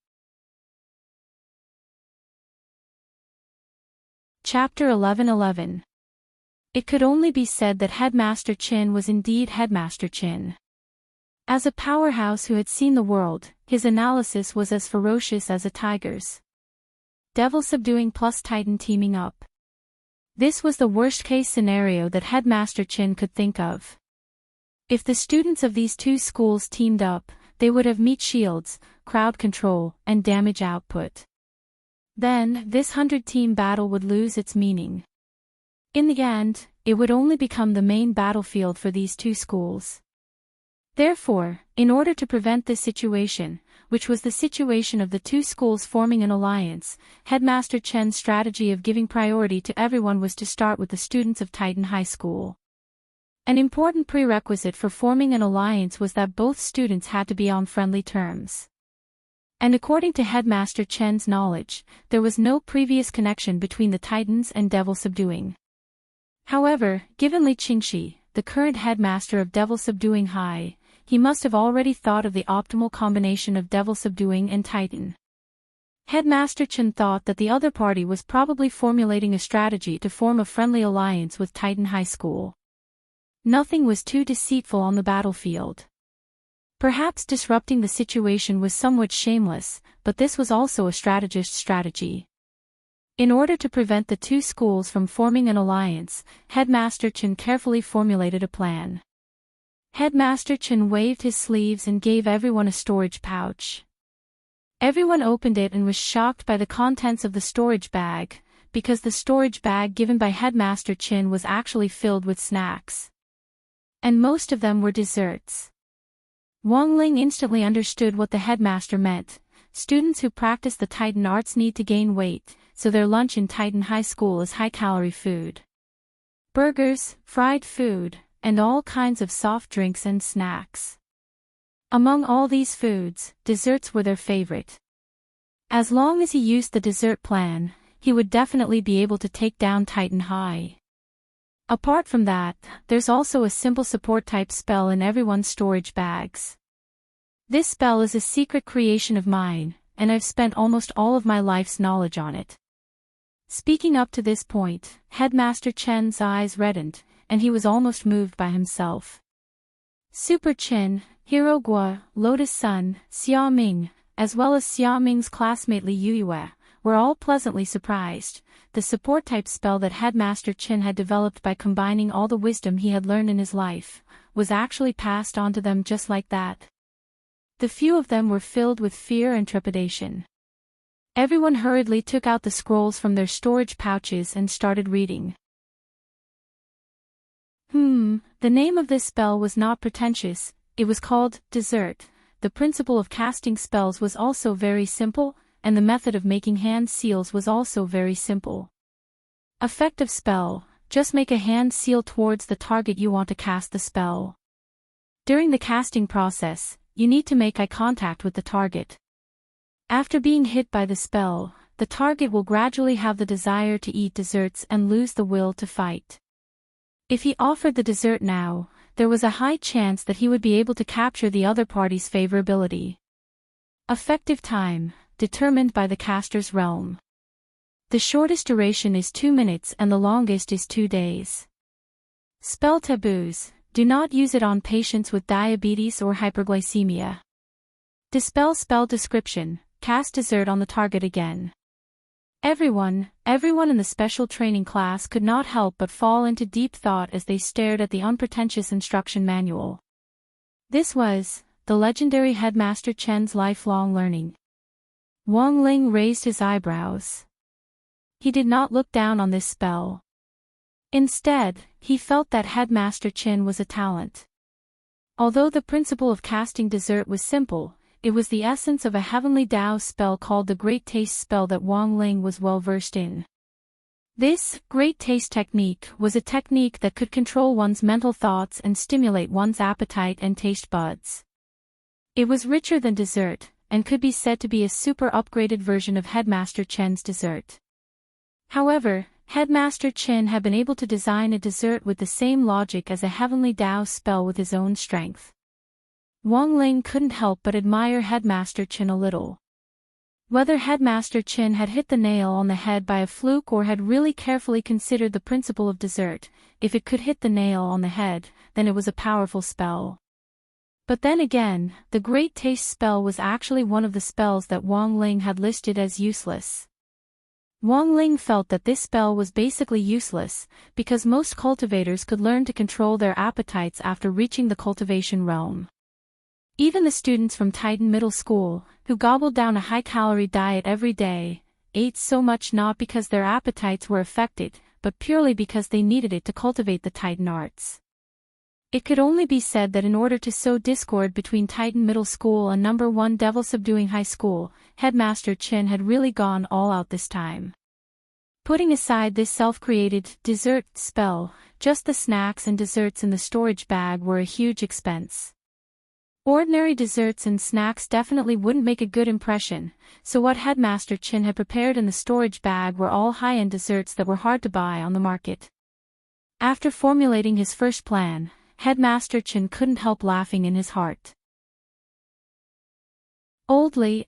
Chapter 11:11. It could only be said that Headmaster Chin was indeed Headmaster Chin. As a powerhouse who had seen the world, his analysis was as ferocious as a tiger's. Devil subduing plus Titan teaming up. This was the worst-case scenario that Headmaster Chin could think of. If the students of these two schools teamed up, they would have meat shields, crowd control, and damage output. Then, this 100-team battle would lose its meaning. In the end, it would only become the main battlefield for these two schools. Therefore, in order to prevent this situation, which was the situation of the two schools forming an alliance, Headmaster Chen's strategy of giving priority to everyone was to start with the students of Titan High School. An important prerequisite for forming an alliance was that both students had to be on friendly terms. And according to Headmaster Chen's knowledge, there was no previous connection between the Titans and Devil Subduing. However, given Li Qingxi, the current headmaster of Devil Subduing High, he must have already thought of the optimal combination of Devil Subduing and Titan. Headmaster Chen thought that the other party was probably formulating a strategy to form a friendly alliance with Titan High School. Nothing was too deceitful on the battlefield. Perhaps disrupting the situation was somewhat shameless, but this was also a strategist's strategy. In order to prevent the two schools from forming an alliance, Headmaster Chen carefully formulated a plan. Headmaster Chen waved his sleeves and gave everyone a storage pouch. Everyone opened it and was shocked by the contents of the storage bag, because the storage bag given by Headmaster Chen was actually filled with snacks. And most of them were desserts. Wang Ling instantly understood what the headmaster meant. Students who practice the Titan arts need to gain weight, so their lunch in Titan High School is high-calorie food. Burgers, fried food, and all kinds of soft drinks and snacks. Among all these foods, desserts were their favorite. As long as he used the dessert plan, he would definitely be able to take down Titan High. Apart from that, there's also a simple support type spell in everyone's storage bags. This spell is a secret creation of mine, and I've spent almost all of my life's knowledge on it. Speaking up to this point, Headmaster Chen's eyes reddened, and he was almost moved by himself. Super Chen, Hero Guo, Lotus Sun, Xia Ming, as well as Xia Ming's classmate Li Yuyue, were all pleasantly surprised. The support-type spell that Headmaster Chen had developed by combining all the wisdom he had learned in his life, was actually passed on to them just like that. The few of them were filled with fear and trepidation. Everyone hurriedly took out the scrolls from their storage pouches and started reading. The name of this spell was not pretentious, it was called Dessert. The principle of casting spells was also very simple. and the method of making hand seals was also very simple. Effective spell: just make a hand seal towards the target you want to cast the spell. During the casting process, you need to make eye contact with the target. After being hit by the spell, the target will gradually have the desire to eat desserts and lose the will to fight. If he offered the dessert now, there was a high chance that he would be able to capture the other party's favorability. Effective time, determined by the caster's realm. The shortest duration is 2 minutes and the longest is 2 days. Spell taboos: do not use it on patients with diabetes or hyperglycemia. Dispel spell description: cast dessert on the target again. Everyone in the special training class could not help but fall into deep thought as they stared at the unpretentious instruction manual. This was the legendary Headmaster Chen's lifelong learning. Wang Ling raised his eyebrows. He did not look down on this spell. Instead, he felt that Headmaster Chen was a talent. Although the principle of casting dessert was simple, it was the essence of a heavenly Dao spell called the Great Taste spell that Wang Ling was well versed in. This Great Taste technique was a technique that could control one's mental thoughts and stimulate one's appetite and taste buds. It was richer than dessert, and could be said to be a super upgraded version of Headmaster Chen's dessert. However, Headmaster Chen had been able to design a dessert with the same logic as a heavenly Dao spell with his own strength. Wang Ling couldn't help but admire Headmaster Chen a little. Whether Headmaster Chen had hit the nail on the head by a fluke or had really carefully considered the principle of dessert, if it could hit the nail on the head, then it was a powerful spell. But then again, the Great Taste spell was actually one of the spells that Wang Ling had listed as useless. Wang Ling felt that this spell was basically useless, because most cultivators could learn to control their appetites after reaching the cultivation realm. Even the students from Titan Middle School, who gobbled down a high-calorie diet every day, ate so much not because their appetites were affected, but purely because they needed it to cultivate the Titan arts. It could only be said that in order to sow discord between Titan Middle School and No. 1 Devil-Subduing High School, Headmaster Chen had really gone all out this time. Putting aside this self-created dessert spell, just the snacks and desserts in the storage bag were a huge expense. Ordinary desserts and snacks definitely wouldn't make a good impression, so what Headmaster Chen had prepared in the storage bag were all high-end desserts that were hard to buy on the market. After formulating his first plan, Headmaster Chen couldn't help laughing in his heart. Oldly,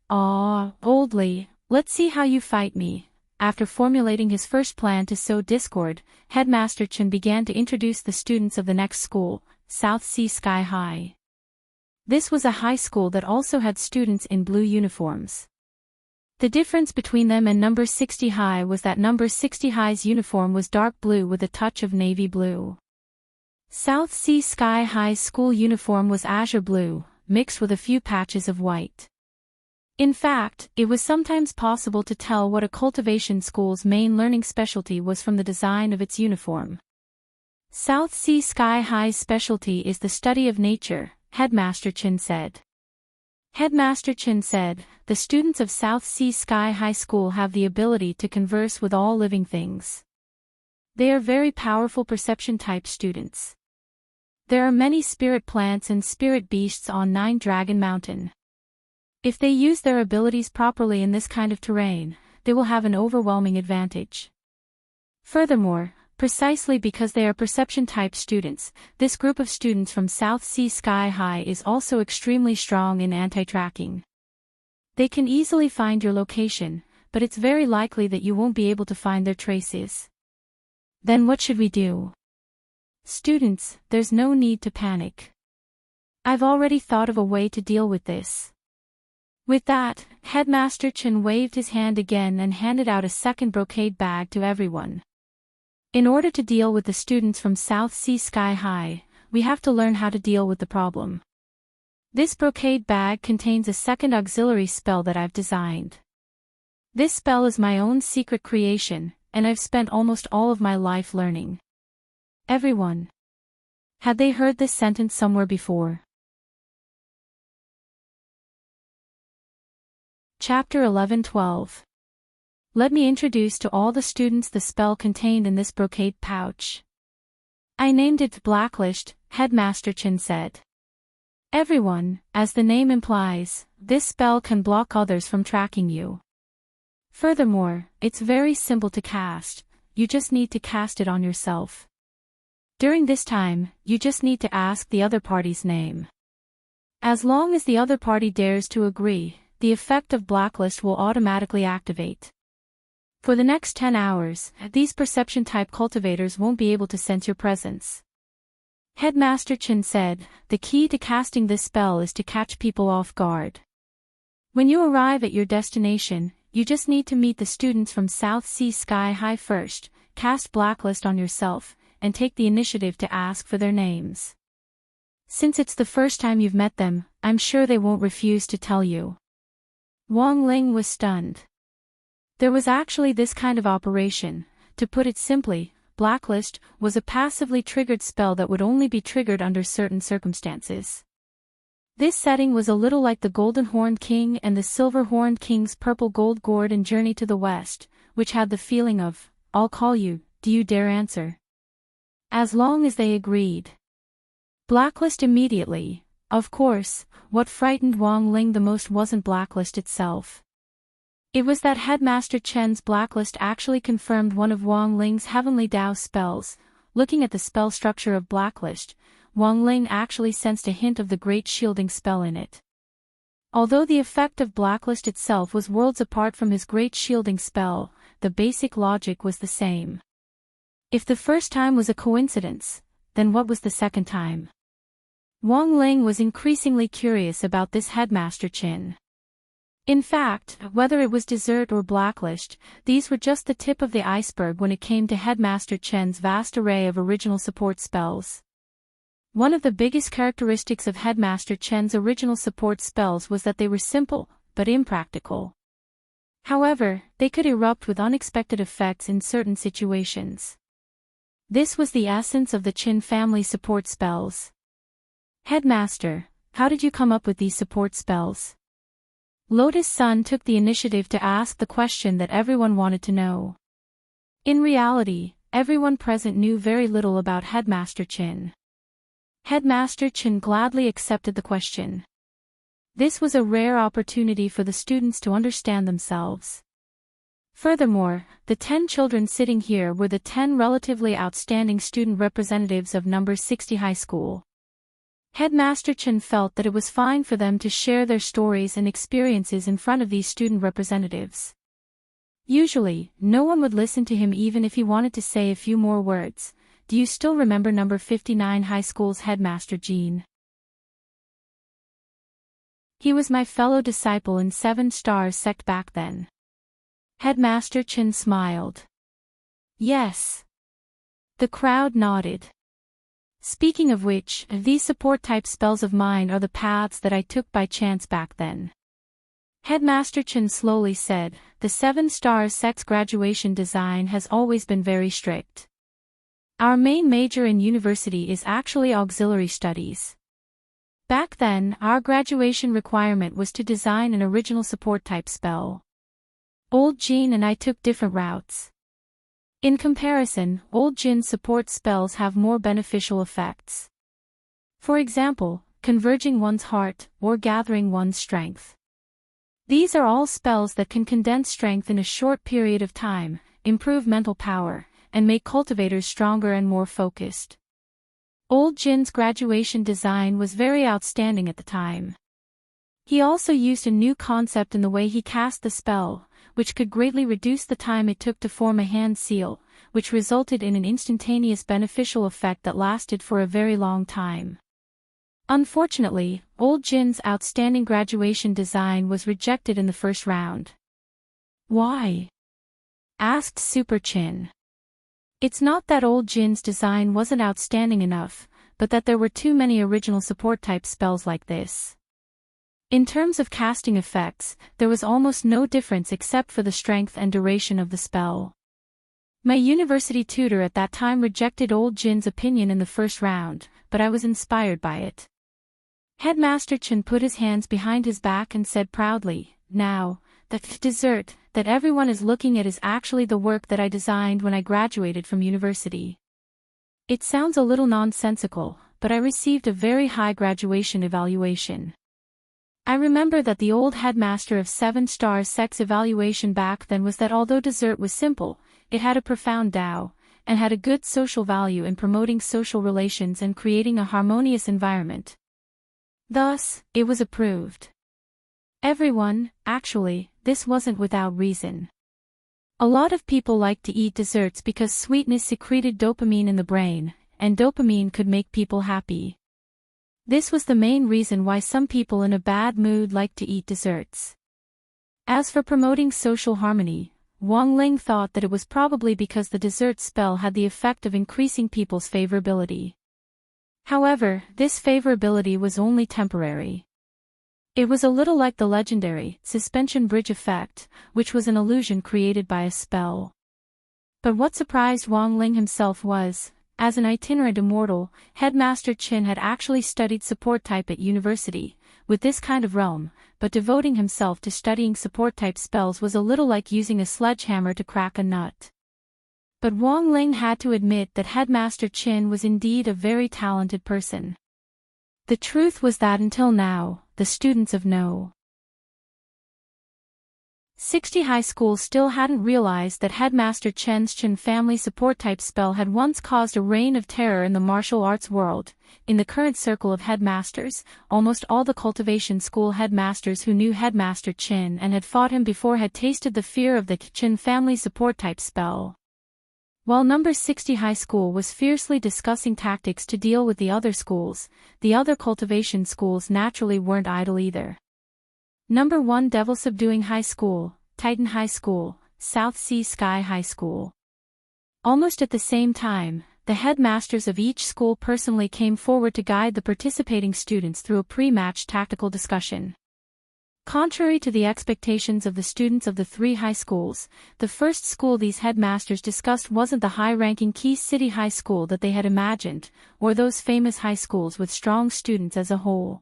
let's see how you fight me. After formulating his first plan to sow discord, Headmaster Chen began to introduce the students of the next school, South Sea Sky High. This was a high school that also had students in blue uniforms. The difference between them and No. 60 High was that No. 60 High's uniform was dark blue with a touch of navy blue. South Sea Sky High's school uniform was azure blue, mixed with a few patches of white. In fact, it was sometimes possible to tell what a cultivation school's main learning specialty was from the design of its uniform. South Sea Sky High's specialty is the study of nature, Headmaster Chen said. Headmaster Chen said, the students of South Sea Sky High School have the ability to converse with all living things. They are very powerful perception-type students. There are many spirit plants and spirit beasts on Nine Dragon Mountain. If they use their abilities properly in this kind of terrain, they will have an overwhelming advantage. Furthermore, precisely because they are perception-type students, this group of students from South Sea Sky High is also extremely strong in anti-tracking. They can easily find your location, but it's very likely that you won't be able to find their traces. Then what should we do? Students, there's no need to panic. I've already thought of a way to deal with this. With that, Headmaster Chen waved his hand again and handed out a second brocade bag to everyone. In order to deal with the students from South Sea Sky High, we have to learn how to deal with the problem. This brocade bag contains a second auxiliary spell that I've designed. This spell is my own secret creation, and I've spent almost all of my life learning. Everyone. Had they heard this sentence somewhere before? Chapter 11-12. Let me introduce to all the students the spell contained in this brocade pouch. I named it Blacklist, Headmaster Chin said. Everyone, as the name implies, this spell can block others from tracking you. Furthermore, it's very simple to cast, you just need to cast it on yourself. During this time, you just need to ask the other party's name. As long as the other party dares to agree, the effect of Blacklist will automatically activate. For the next 10 hours, these perception-type cultivators won't be able to sense your presence. Headmaster Chin said, the key to casting this spell is to catch people off guard. When you arrive at your destination, you just need to meet the students from South Sea Sky High first, cast Blacklist on yourself, and take the initiative to ask for their names. Since it's the first time you've met them, I'm sure they won't refuse to tell you. Wang Ling was stunned. There was actually this kind of operation. To put it simply, Blacklist was a passively triggered spell that would only be triggered under certain circumstances. This setting was a little like the Golden Horned King and the Silver Horned King's Purple Gold Gourd in Journey to the West, which had the feeling of, I'll call you, do you dare answer? As long as they agreed. Blacklist immediately. Of course, what frightened Wang Ling the most wasn't Blacklist itself. It was that Headmaster Chen's Blacklist actually confirmed one of Wang Ling's Heavenly Dao spells. Looking at the spell structure of Blacklist, Wang Ling actually sensed a hint of the Great Shielding spell in it. Although the effect of Blacklist itself was worlds apart from his Great Shielding spell, the basic logic was the same. If the first time was a coincidence, then what was the second time? Wang Ling was increasingly curious about this Headmaster Chin. In fact, whether it was dessert or Blacklist, these were just the tip of the iceberg when it came to Headmaster Chen's vast array of original support spells. One of the biggest characteristics of Headmaster Chen's original support spells was that they were simple, but impractical. However, they could erupt with unexpected effects in certain situations. This was the essence of the Chin family support spells. Headmaster, how did you come up with these support spells? Lotus Sun took the initiative to ask the question that everyone wanted to know. In reality, everyone present knew very little about Headmaster Chin. Headmaster Chin gladly accepted the question. This was a rare opportunity for the students to understand themselves. Furthermore, the 10 children sitting here were the 10 relatively outstanding student representatives of number 60 high school. Headmaster Chin felt that it was fine for them to share their stories and experiences in front of these student representatives. Usually, no one would listen to him even if he wanted to say a few more words. Do you still remember number 59 high school's headmaster Jean? He was my fellow disciple in 7 Stars sect back then. Headmaster Chin smiled. Yes. The crowd nodded. Speaking of which, these support-type spells of mine are the paths that I took by chance back then. Headmaster Chin slowly said, the 7 Stars sect's graduation design has always been very strict. Our main major in university is actually auxiliary studies. Back then, our graduation requirement was to design an original support-type spell. Old Jean and I took different routes. In comparison, Old Jin's support spells have more beneficial effects. For example, converging one's heart, or gathering one's strength. These are all spells that can condense strength in a short period of time, improve mental power, and make cultivators stronger and more focused. Old Jin's graduation design was very outstanding at the time. He also used a new concept in the way he cast the spell, which could greatly reduce the time it took to form a hand seal, which resulted in an instantaneous beneficial effect that lasted for a very long time. Unfortunately, Old Jin's outstanding graduation design was rejected in the first round. Why? Asked Super Chin. It's not that Old Jin's design wasn't outstanding enough, but that there were too many original support-type spells like this. In terms of casting effects, there was almost no difference except for the strength and duration of the spell. My university tutor at that time rejected Old Jin's opinion in the first round, but I was inspired by it. Headmaster Chin put his hands behind his back and said proudly, now, The dessert that everyone is looking at is actually the work that I designed when I graduated from university. It sounds a little nonsensical, but I received a very high graduation evaluation. I remember that the old headmaster of 7-star sex evaluation back then was that although dessert was simple, it had a profound Tao, and had a good social value in promoting social relations and creating a harmonious environment. Thus, it was approved. Everyone, actually, this wasn't without reason. A lot of people liked to eat desserts because sweetness secreted dopamine in the brain, and dopamine could make people happy. This was the main reason why some people in a bad mood liked to eat desserts. As for promoting social harmony, Wang Ling thought that it was probably because the dessert spell had the effect of increasing people's favorability. However, this favorability was only temporary. It was a little like the legendary suspension bridge effect, which was an illusion created by a spell. But what surprised Wang Ling himself was, as an itinerant immortal, Headmaster Qin had actually studied support type at university, with this kind of realm, but devoting himself to studying support type spells was a little like using a sledgehammer to crack a nut. But Wang Ling had to admit that Headmaster Qin was indeed a very talented person. The truth was that until now, the students of No. 60 High School still hadn't realized that Headmaster Chen's Qin family support type spell had once caused a reign of terror in the martial arts world. In the current circle of headmasters, almost all the cultivation school headmasters who knew Headmaster Qin and had fought him before had tasted the fear of the Qin family support type spell. While number 60 High School was fiercely discussing tactics to deal with the other schools, the other cultivation schools naturally weren't idle either. Number 1 Devil Subduing High School, Titan High School, South Sea Sky High School. Almost at the same time, the headmasters of each school personally came forward to guide the participating students through a pre-match tactical discussion. Contrary to the expectations of the students of the 3 high schools, the first school these headmasters discussed wasn't the high-ranking Key City High School that they had imagined, or those famous high schools with strong students as a whole.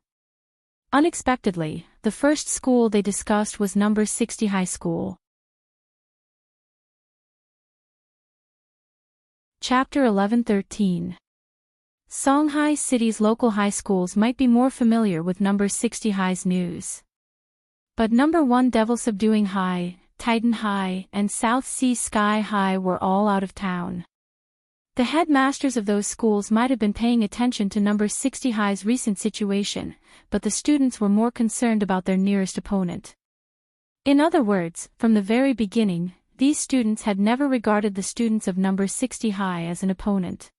Unexpectedly, the first school they discussed was number 60 High School. Chapter 11-13. Songhai City's local high schools might be more familiar with number 60 High's news. But number 1 Devil Subduing High, Titan High, and South Sea Sky High were all out of town. The headmasters of those schools might have been paying attention to number 60 High's recent situation, but the students were more concerned about their nearest opponent. In other words, from the very beginning, these students had never regarded the students of number 60 High as an opponent.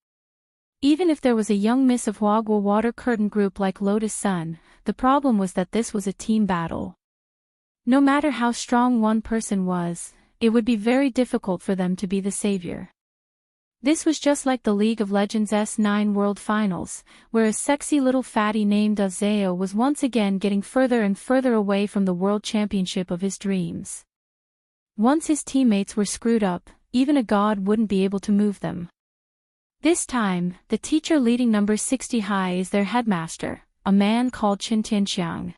Even if there was a young Miss of Huagua Water Curtain group like Lotus Sun, the problem was that this was a team battle. No matter how strong one person was, it would be very difficult for them to be the savior. This was just like the League of Legends S9 World Finals, where a sexy little fatty named Azeo was once again getting further and further away from the world championship of his dreams. Once his teammates were screwed up, even a god wouldn't be able to move them. This time, the teacher leading number 60 High is their headmaster, a man called Qin Tianxiang.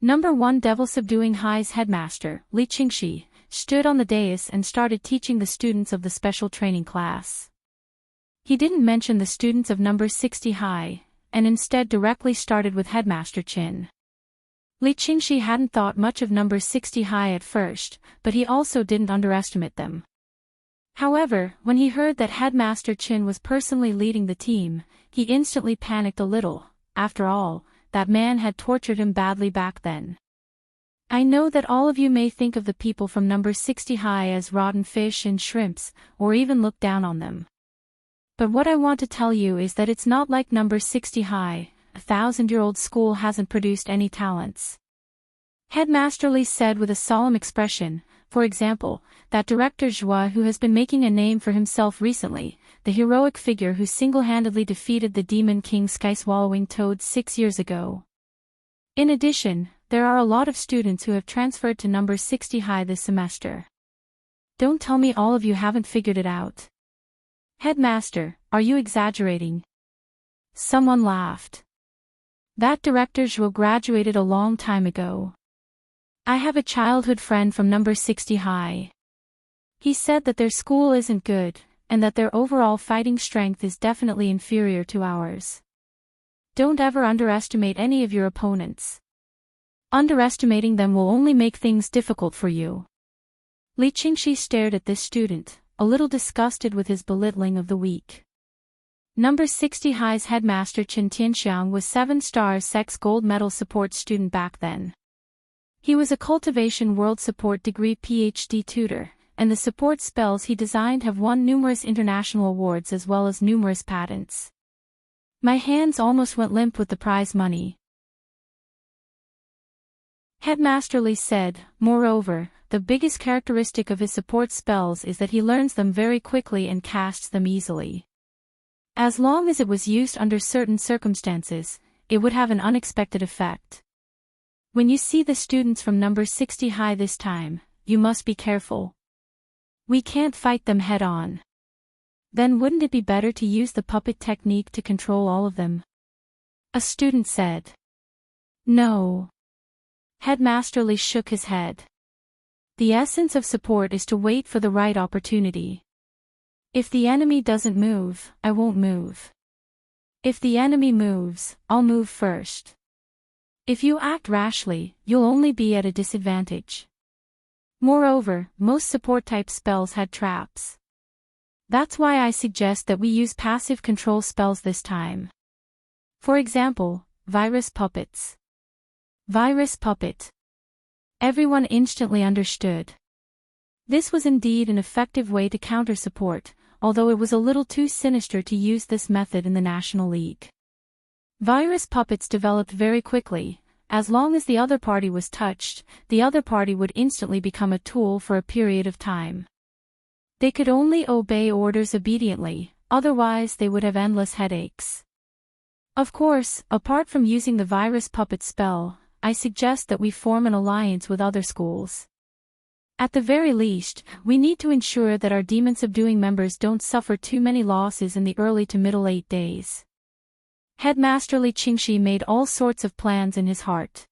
Number 1 Devil Subduing High's headmaster, Li Qingxi, stood on the dais and started teaching the students of the special training class. He didn't mention the students of number 60 High, and instead directly started with Headmaster Qin. Li Qingxi hadn't thought much of number 60 High at first, but he also didn't underestimate them. However, when he heard that Headmaster Qin was personally leading the team, he instantly panicked a little. After all, that man had tortured him badly back then. I know that all of you may think of the people from number 60 High as rotten fish and shrimps, or even look down on them. But what I want to tell you is that it's not like number 60 High, a 1,000-year-old school hasn't produced any talents. Headmaster Li said with a solemn expression, for example, that director Zhua who has been making a name for himself recently, the heroic figure who single-handedly defeated the Demon King Sky-Swallowing Toad 6 years ago. In addition, there are a lot of students who have transferred to number 60 High this semester. Don't tell me all of you haven't figured it out. Headmaster, are you exaggerating? Someone laughed. That director Zhou graduated a long time ago. I have a childhood friend from number 60 high. He said that their school isn't good, and that their overall fighting strength is definitely inferior to ours. Don't ever underestimate any of your opponents. Underestimating them will only make things difficult for you. Li Qingxi stared at this student, a little disgusted with his belittling of the weak. Number 60 high's headmaster Chen Tianxiang was 7 stars sex gold medal support student back then. He was a Cultivation World Support Degree PhD tutor, and the support spells he designed have won numerous international awards as well as numerous patents. My hands almost went limp with the prize money. Headmaster Li said, moreover, the biggest characteristic of his support spells is that he learns them very quickly and casts them easily. As long as it was used under certain circumstances, it would have an unexpected effect. When you see the students from number 60 high this time, you must be careful. We can't fight them head-on. Then wouldn't it be better to use the puppet technique to control all of them? A student said. No. Headmaster Li shook his head. The essence of support is to wait for the right opportunity. If the enemy doesn't move, I won't move. If the enemy moves, I'll move first. If you act rashly, you'll only be at a disadvantage. Moreover, most support-type spells had traps. That's why I suggest that we use passive control spells this time. For example, Virus Puppets. Virus Puppet. Everyone instantly understood. This was indeed an effective way to counter support, although it was a little too sinister to use this method in the National League. Virus puppets developed very quickly. As long as the other party was touched, the other party would instantly become a tool for a period of time. They could only obey orders obediently, otherwise they would have endless headaches. Of course, apart from using the virus puppet spell, I suggest that we form an alliance with other schools. At the very least, we need to ensure that our demon subduing members don't suffer too many losses in the early to middle 8 days. Headmaster Li Qingxi made all sorts of plans in his heart.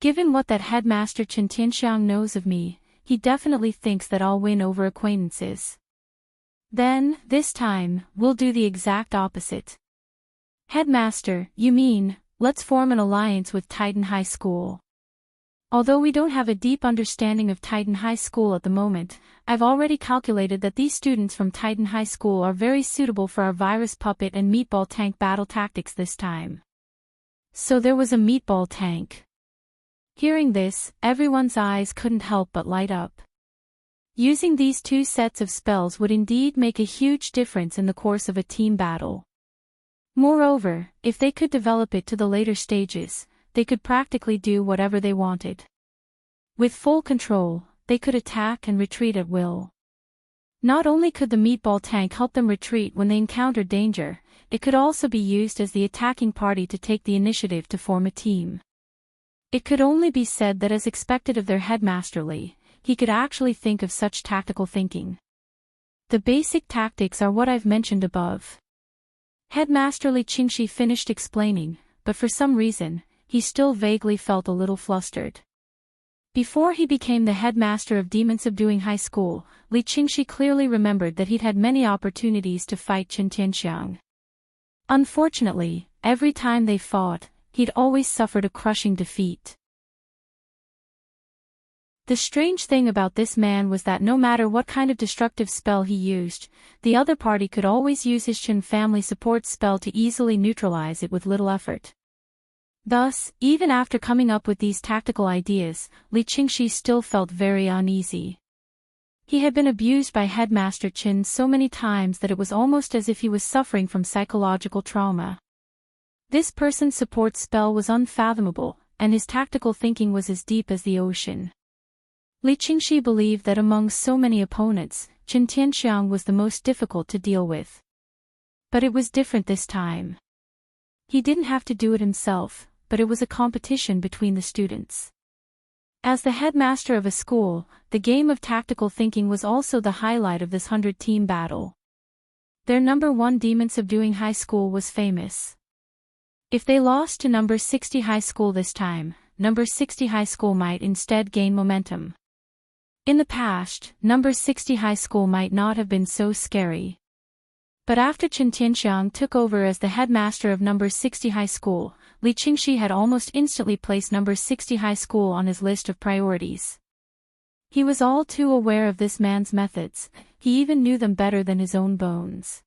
Given what that headmaster Chen Tianxiang knows of me, he definitely thinks that I'll win over acquaintances. Then, this time, we'll do the exact opposite. Headmaster, you mean, let's form an alliance with Titan High School. Although we don't have a deep understanding of Titan High School at the moment, I've already calculated that these students from Titan High School are very suitable for our virus puppet and meatball tank battle tactics this time. So there was a meatball tank. Hearing this, everyone's eyes couldn't help but light up. Using these 2 sets of spells would indeed make a huge difference in the course of a team battle. Moreover, if they could develop it to the later stages, they could practically do whatever they wanted. With full control, they could attack and retreat at will. Not only could the meatball tank help them retreat when they encountered danger, it could also be used as the attacking party to take the initiative to form a team. It could only be said that as expected of their headmaster Li, he could actually think of such tactical thinking. The basic tactics are what I've mentioned above. Headmaster Li Qingxi finished explaining, but for some reason, he still vaguely felt a little flustered. Before he became the headmaster of Demon Subduing High School, Li Qingxi clearly remembered that he'd had many opportunities to fight Chen Tianxiang. Unfortunately, every time they fought, he'd always suffered a crushing defeat. The strange thing about this man was that no matter what kind of destructive spell he used, the other party could always use his Chen family support spell to easily neutralize it with little effort. Thus, even after coming up with these tactical ideas, Li Qingxi still felt very uneasy. He had been abused by Headmaster Chen so many times that it was almost as if he was suffering from psychological trauma. This person's support spell was unfathomable, and his tactical thinking was as deep as the ocean. Li Qingxi believed that among so many opponents, Chen Tianxiang was the most difficult to deal with. But it was different this time. He didn't have to do it himself, but it was a competition between the students. As the headmaster of a school, the game of tactical thinking was also the highlight of this 100-team battle. Their number 1 Demon Subduing High School was famous. If they lost to number 60 High School this time, number 60 high school might instead gain momentum. In the past, number 60 high school might not have been so scary. But after Chen Tianxiang took over as the headmaster of number 60 high school, Li Qingxi had almost instantly placed number 60 high school on his list of priorities. He was all too aware of this man's methods, he even knew them better than his own bones.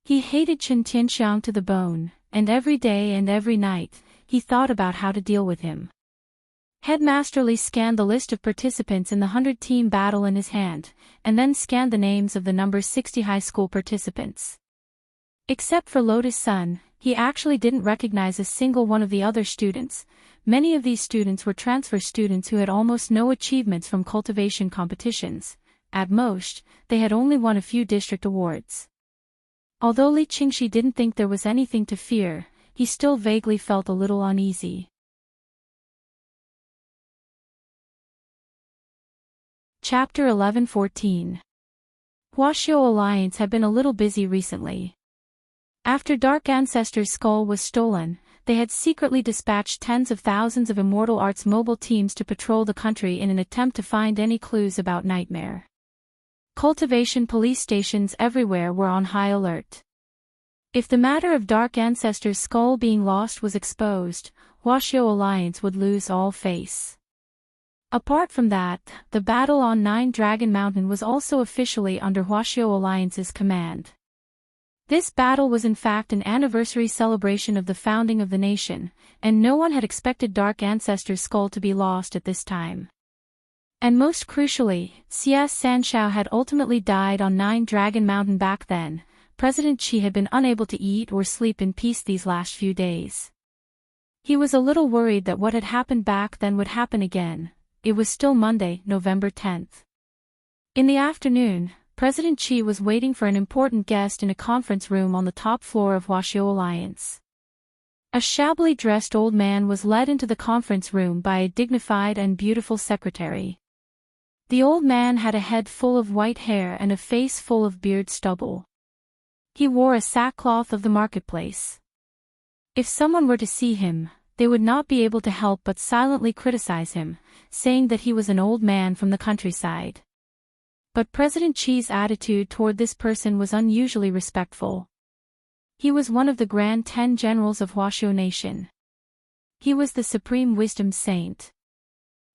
He hated Chen Tianxiang to the bone, and every day and every night, he thought about how to deal with him. Headmaster Li scanned the list of participants in the 100-team battle in his hand, and then scanned the names of the number 60 high school participants. Except for Lotus Sun, he actually didn't recognize a single one of the other students. Many of these students were transfer students who had almost no achievements from cultivation competitions. At most, they had only won a few district awards. Although Li Qingxi didn't think there was anything to fear, he still vaguely felt a little uneasy. Chapter 11-14. Huaxiu Alliance had been a little busy recently. After Dark Ancestor's skull was stolen, they had secretly dispatched tens of thousands of Immortal Arts mobile teams to patrol the country in an attempt to find any clues about Nightmare. Cultivation police stations everywhere were on high alert. If the matter of Dark Ancestor's skull being lost was exposed, Huaxiu Alliance would lose all face. Apart from that, the battle on 9 Dragon Mountain was also officially under Huaxiu Alliance's command. This battle was in fact an anniversary celebration of the founding of the nation, and no one had expected Dark Ancestor's skull to be lost at this time. And most crucially, Xia Sanshao had ultimately died on 9 Dragon Mountain back then. President Qi had been unable to eat or sleep in peace these last few days. He was a little worried that what had happened back then would happen again. It was still Monday, November 10th. In the afternoon, President Qi was waiting for an important guest in a conference room on the top floor of Huaxiu Alliance. A shabbily dressed old man was led into the conference room by a dignified and beautiful secretary. The old man had a head full of white hair and a face full of beard stubble. He wore a sackcloth of the marketplace. If someone were to see him, they would not be able to help but silently criticize him, saying that he was an old man from the countryside. But President Qi's attitude toward this person was unusually respectful. He was one of the Grand 10 Generals of Huaxiu Nation. He was the Supreme Wisdom Saint.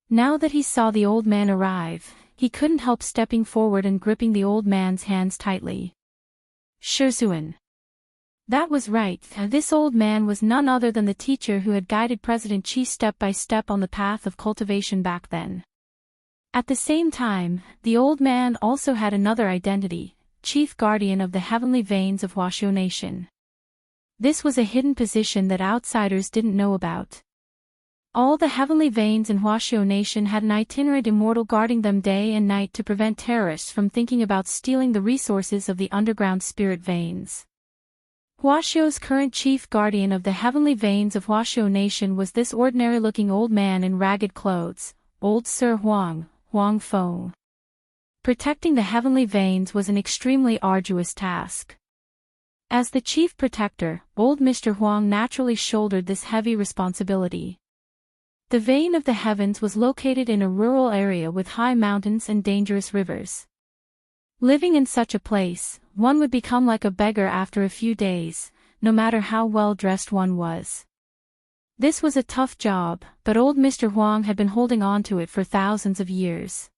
Now that he saw the old man arrive, he couldn't help stepping forward and gripping the old man's hands tightly. Shizhuan. That was right, this old man was none other than the teacher who had guided President Qi step by step on the path of cultivation back then. At the same time, the old man also had another identity, Chief Guardian of the Heavenly Veins of Huaxiu Nation. This was a hidden position that outsiders didn't know about. All the Heavenly Veins in Huaxiu Nation had an itinerant immortal guarding them day and night to prevent terrorists from thinking about stealing the resources of the underground spirit veins. Huaxiu's current chief guardian of the Heavenly Veins of Huaxiu Nation was this ordinary-looking old man in ragged clothes, old Sir Huang Feng. Protecting the Heavenly Veins was an extremely arduous task. As the chief protector, old Mr. Huang naturally shouldered this heavy responsibility. The Vein of the Heavens was located in a rural area with high mountains and dangerous rivers. Living in such a place, one would become like a beggar after a few days, no matter how well dressed one was. This was a tough job, but old Mr. Huang had been holding on to it for thousands of years.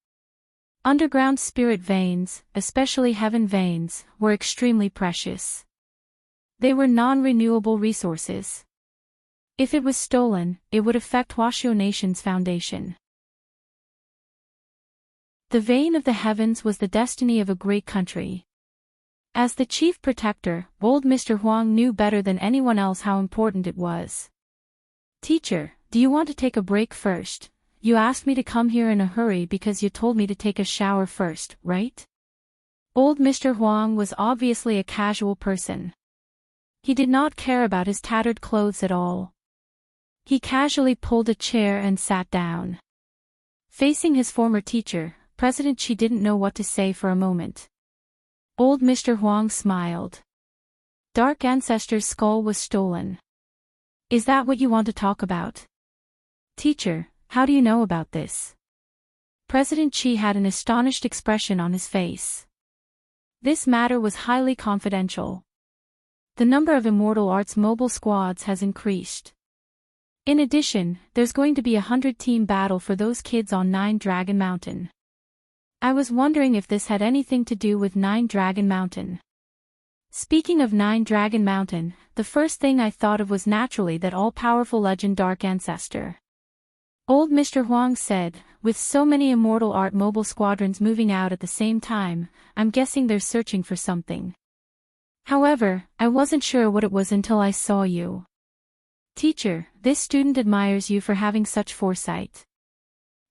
Underground spirit veins, especially heaven veins, were extremely precious. They were non-renewable resources. If it was stolen, it would affect Huaxiu Nation's foundation. The Vein of the Heavens was the destiny of a great country. As the chief protector, old Mr. Huang knew better than anyone else how important it was. Teacher, do you want to take a break first? You asked me to come here in a hurry because you told me to take a shower first, right? Old Mr. Huang was obviously a casual person. He did not care about his tattered clothes at all. He casually pulled a chair and sat down. Facing his former teacher, President Qi didn't know what to say for a moment. Old Mr. Huang smiled. Dark Ancestor's skull was stolen. Is that what you want to talk about? Teacher, how do you know about this? President Chi had an astonished expression on his face. This matter was highly confidential. The number of Immortal Arts mobile squads has increased. In addition, there's going to be a 100-team battle for those kids on 9 Dragon Mountain. I was wondering if this had anything to do with 9 Dragon Mountain. Speaking of 9 Dragon Mountain, the first thing I thought of was naturally that all-powerful legend Dark Ancestor. Old Mr. Huang said, with so many Immortal Art mobile squadrons moving out at the same time, I'm guessing they're searching for something. However, I wasn't sure what it was until I saw you. Teacher, this student admires you for having such foresight.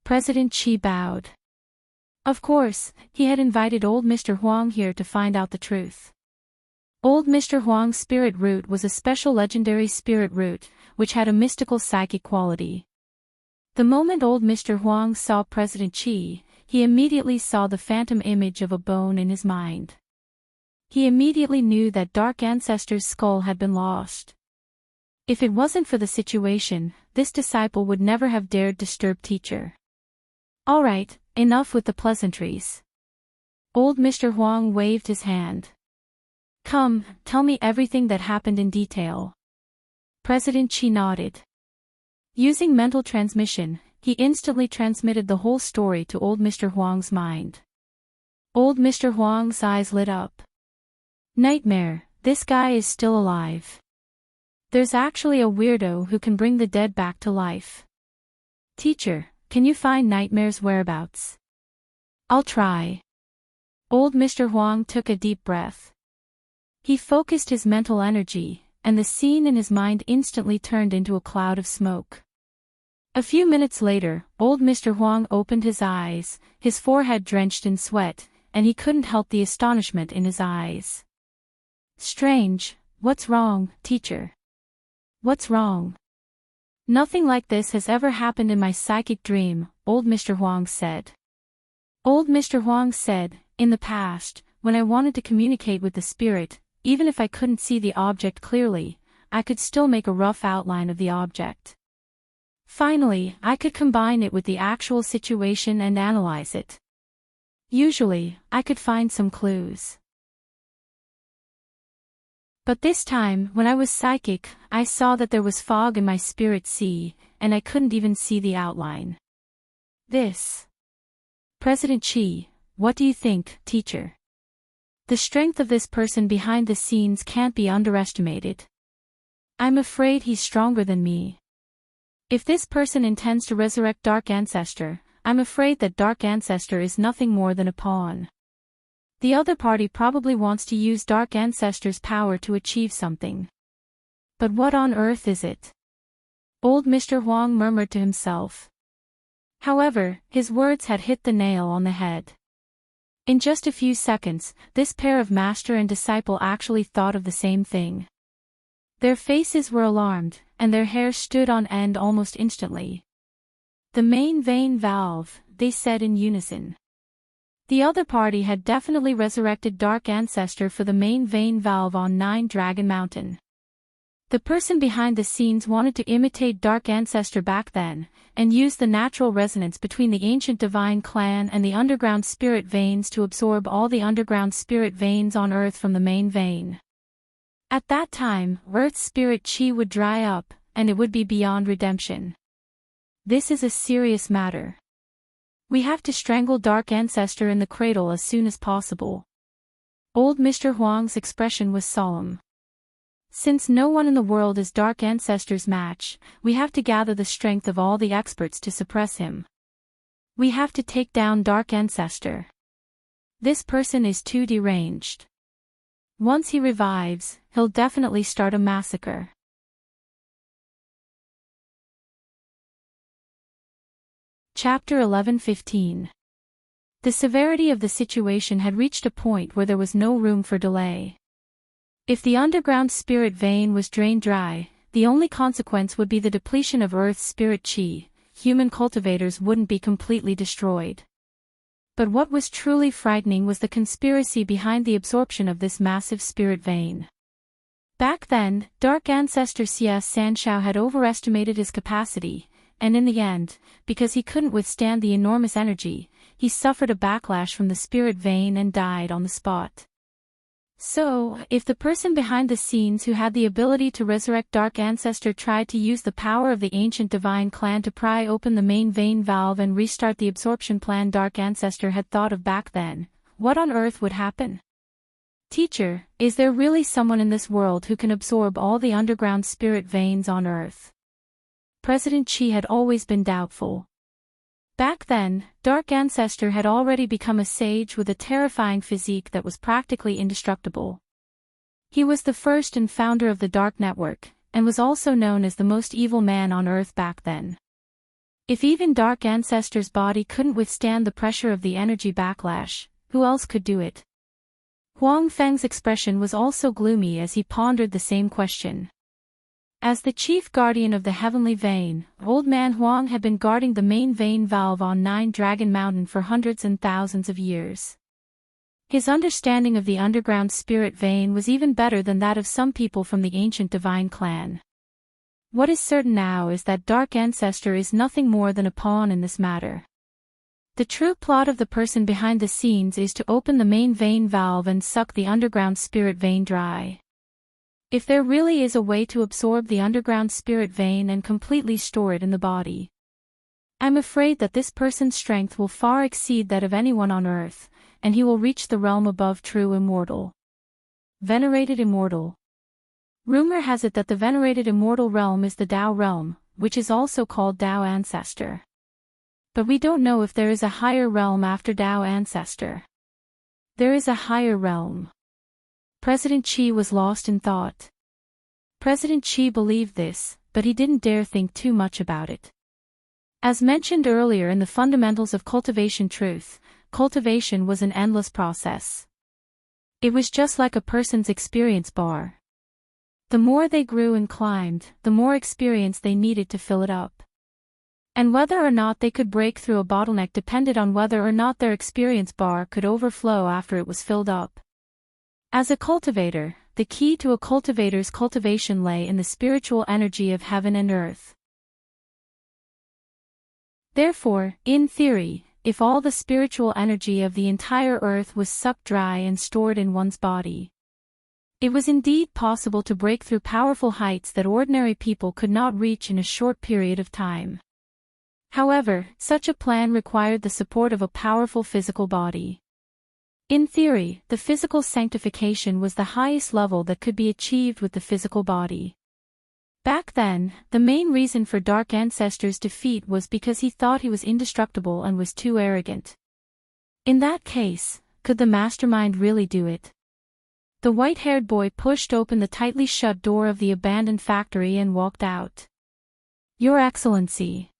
President Chi bowed. Of course, he had invited old Mr. Huang here to find out the truth. Old Mr. Huang's spirit root was a special legendary spirit root, which had a mystical psychic quality. The moment old Mr. Huang saw President Chi, he immediately saw the phantom image of a bone in his mind. He immediately knew that Dark Ancestor's skull had been lost. If it wasn't for the situation, this disciple would never have dared disturb teacher. All right, enough with the pleasantries. Old Mr. Huang waved his hand. Come, tell me everything that happened in detail. President Chi nodded. Using mental transmission, he instantly transmitted the whole story to old Mr. Huang's mind. Old Mr. Huang's eyes lit up. Nightmare, this guy is still alive. There's actually a weirdo who can bring the dead back to life. Teacher, can you find Nightmare's whereabouts? I'll try. Old Mr. Huang took a deep breath. He focused his mental energy, and the scene in his mind instantly turned into a cloud of smoke. A few minutes later, old Mr. Huang opened his eyes, his forehead drenched in sweat, and he couldn't help the astonishment in his eyes. Strange, what's wrong, teacher? What's wrong? Nothing like this has ever happened in my psychic dream, old Mr. Huang said. Old Mr. Huang said, in the past, when I wanted to communicate with the spirit, even if I couldn't see the object clearly, I could still make a rough outline of the object. Finally, I could combine it with the actual situation and analyze it. Usually, I could find some clues. But this time, when I was psychic, I saw that there was fog in my spirit sea, and I couldn't even see the outline. This. President Chi, what do you think, teacher? The strength of this person behind the scenes can't be underestimated. I'm afraid he's stronger than me. If this person intends to resurrect Dark Ancestor, I'm afraid that Dark Ancestor is nothing more than a pawn. The other party probably wants to use Dark Ancestor's power to achieve something. But what on earth is it? Old Mr. Huang murmured to himself. However, his words had hit the nail on the head. In just a few seconds, this pair of master and disciple actually thought of the same thing. Their faces were alarmed, and their hair stood on end almost instantly. The main vein valve, they said in unison. The other party had definitely resurrected Dark Ancestor for the main vein valve on 9 Dragon Mountain. The person behind the scenes wanted to imitate Dark Ancestor back then, and use the natural resonance between the ancient divine clan and the underground spirit veins to absorb all the underground spirit veins on Earth from the main vein. At that time, Earth's spirit chi would dry up, and it would be beyond redemption. This is a serious matter. We have to strangle Dark Ancestor in the cradle as soon as possible. Old Mr. Huang's expression was solemn. Since no one in the world is Dark Ancestor's match, we have to gather the strength of all the experts to suppress him. We have to take down Dark Ancestor. This person is too deranged. Once he revives, he'll definitely start a massacre. Chapter 11:15. The severity of the situation had reached a point where there was no room for delay. If the underground spirit vein was drained dry, the only consequence would be the depletion of Earth's spirit chi. Human cultivators wouldn't be completely destroyed. But what was truly frightening was the conspiracy behind the absorption of this massive spirit vein. Back then, Dark Ancestor Xia Sanshao had overestimated his capacity, and in the end, because he couldn't withstand the enormous energy, he suffered a backlash from the spirit vein and died on the spot. So, if the person behind the scenes who had the ability to resurrect Dark Ancestor tried to use the power of the ancient divine clan to pry open the main vein valve and restart the absorption plan Dark Ancestor had thought of back then, what on earth would happen? Teacher, is there really someone in this world who can absorb all the underground spirit veins on Earth? President Chi had always been doubtful. Back then, Dark Ancestor had already become a sage with a terrifying physique that was practically indestructible. He was the first and founder of the Dark Network, and was also known as the most evil man on Earth back then. If even Dark Ancestor's body couldn't withstand the pressure of the energy backlash, who else could do it? Huang Feng's expression was also gloomy as he pondered the same question. As the chief guardian of the heavenly vein, Old Man Huang had been guarding the main vein valve on Nine Dragon Mountain for hundreds and thousands of years. His understanding of the underground spirit vein was even better than that of some people from the ancient divine clan. What is certain now is that Dark Ancestor is nothing more than a pawn in this matter. The true plot of the person behind the scenes is to open the main vein valve and suck the underground spirit vein dry. If there really is a way to absorb the underground spirit vein and completely store it in the body, I'm afraid that this person's strength will far exceed that of anyone on Earth, and he will reach the realm above true immortal. Venerated Immortal. Rumor has it that the venerated immortal realm is the Tao realm, which is also called Tao Ancestor. But we don't know if there is a higher realm after Tao Ancestor. There is a higher realm. President Chi was lost in thought. President Chi believed this, but he didn't dare think too much about it. As mentioned earlier in the Fundamentals of Cultivation Truth, cultivation was an endless process. It was just like a person's experience bar. The more they grew and climbed, the more experience they needed to fill it up. And whether or not they could break through a bottleneck depended on whether or not their experience bar could overflow after it was filled up. As a cultivator, the key to a cultivator's cultivation lay in the spiritual energy of heaven and earth. Therefore, in theory, if all the spiritual energy of the entire earth was sucked dry and stored in one's body, it was indeed possible to break through powerful heights that ordinary people could not reach in a short period of time. However, such a plan required the support of a powerful physical body. In theory, the physical sanctification was the highest level that could be achieved with the physical body. Back then, the main reason for Dark Ancestor's defeat was because he thought he was indestructible and was too arrogant. In that case, could the mastermind really do it? The white-haired boy pushed open the tightly shut door of the abandoned factory and walked out. Your Excellency.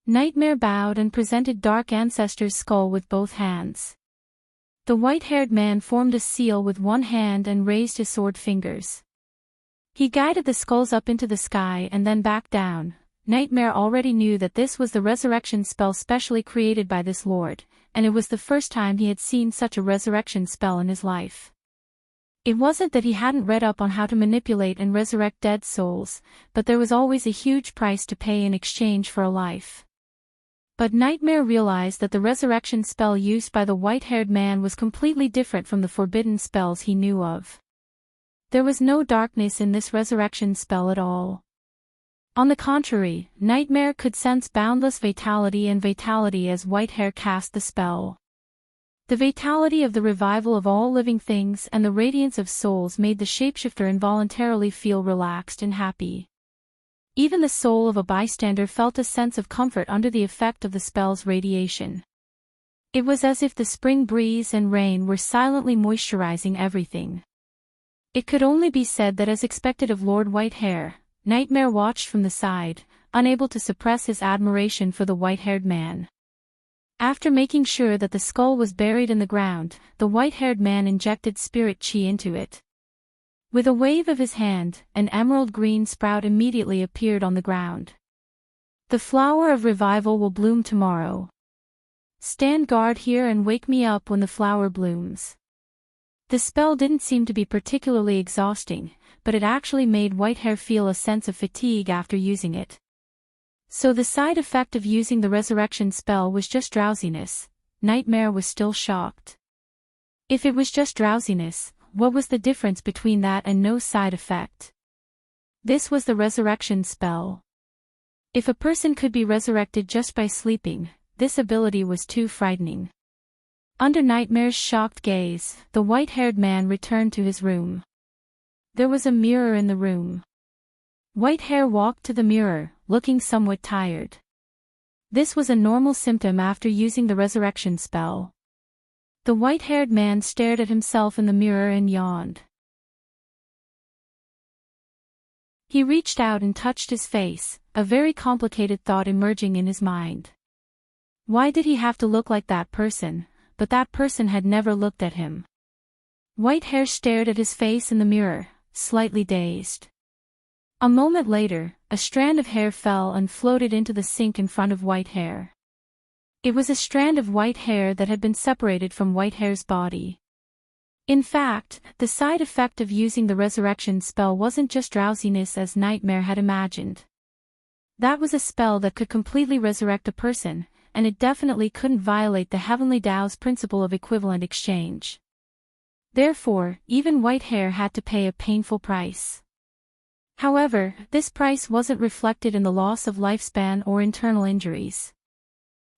Nightmare bowed and presented Dark Ancestor's skull with both hands. The white-haired man formed a seal with one hand and raised his sword fingers. He guided the skulls up into the sky and then back down. Nightmare already knew that this was the resurrection spell specially created by this lord, and it was the first time he had seen such a resurrection spell in his life. It wasn't that he hadn't read up on how to manipulate and resurrect dead souls, but there was always a huge price to pay in exchange for a life. But Nightmare realized that the resurrection spell used by the white-haired man was completely different from the forbidden spells he knew of. There was no darkness in this resurrection spell at all. On the contrary, Nightmare could sense boundless vitality as Whitehair cast the spell. The vitality of the revival of all living things and the radiance of souls made the shapeshifter involuntarily feel relaxed and happy. Even the soul of a bystander felt a sense of comfort under the effect of the spell's radiation. It was as if the spring breeze and rain were silently moisturizing everything. It could only be said that as expected of Lord Whitehair, Nightmare watched from the side, unable to suppress his admiration for the white-haired man. After making sure that the skull was buried in the ground, the white-haired man injected spirit chi into it. With a wave of his hand, an emerald green sprout immediately appeared on the ground. The flower of revival will bloom tomorrow. Stand guard here and wake me up when the flower blooms. The spell didn't seem to be particularly exhausting, but it actually made Whitehair feel a sense of fatigue after using it. So the side effect of using the resurrection spell was just drowsiness. Nightmare was still shocked. If it was just drowsiness, what was the difference between that and no side effect? This was the resurrection spell. If a person could be resurrected just by sleeping, this ability was too frightening. Under Nightmare's shocked gaze, the white-haired man returned to his room. There was a mirror in the room. Whitehair walked to the mirror, looking somewhat tired. This was a normal symptom after using the resurrection spell. The white-haired man stared at himself in the mirror and yawned. He reached out and touched his face, a very complicated thought emerging in his mind. Why did he have to look like that person? But that person had never looked at him. Whitehair stared at his face in the mirror, slightly dazed. A moment later, a strand of hair fell and floated into the sink in front of Whitehair. It was a strand of white hair that had been separated from Whitehair's body. In fact, the side effect of using the resurrection spell wasn't just drowsiness as Nightmare had imagined. That was a spell that could completely resurrect a person, and it definitely couldn't violate the Heavenly Tao's principle of equivalent exchange. Therefore, even Whitehair had to pay a painful price. However, this price wasn't reflected in the loss of lifespan or internal injuries.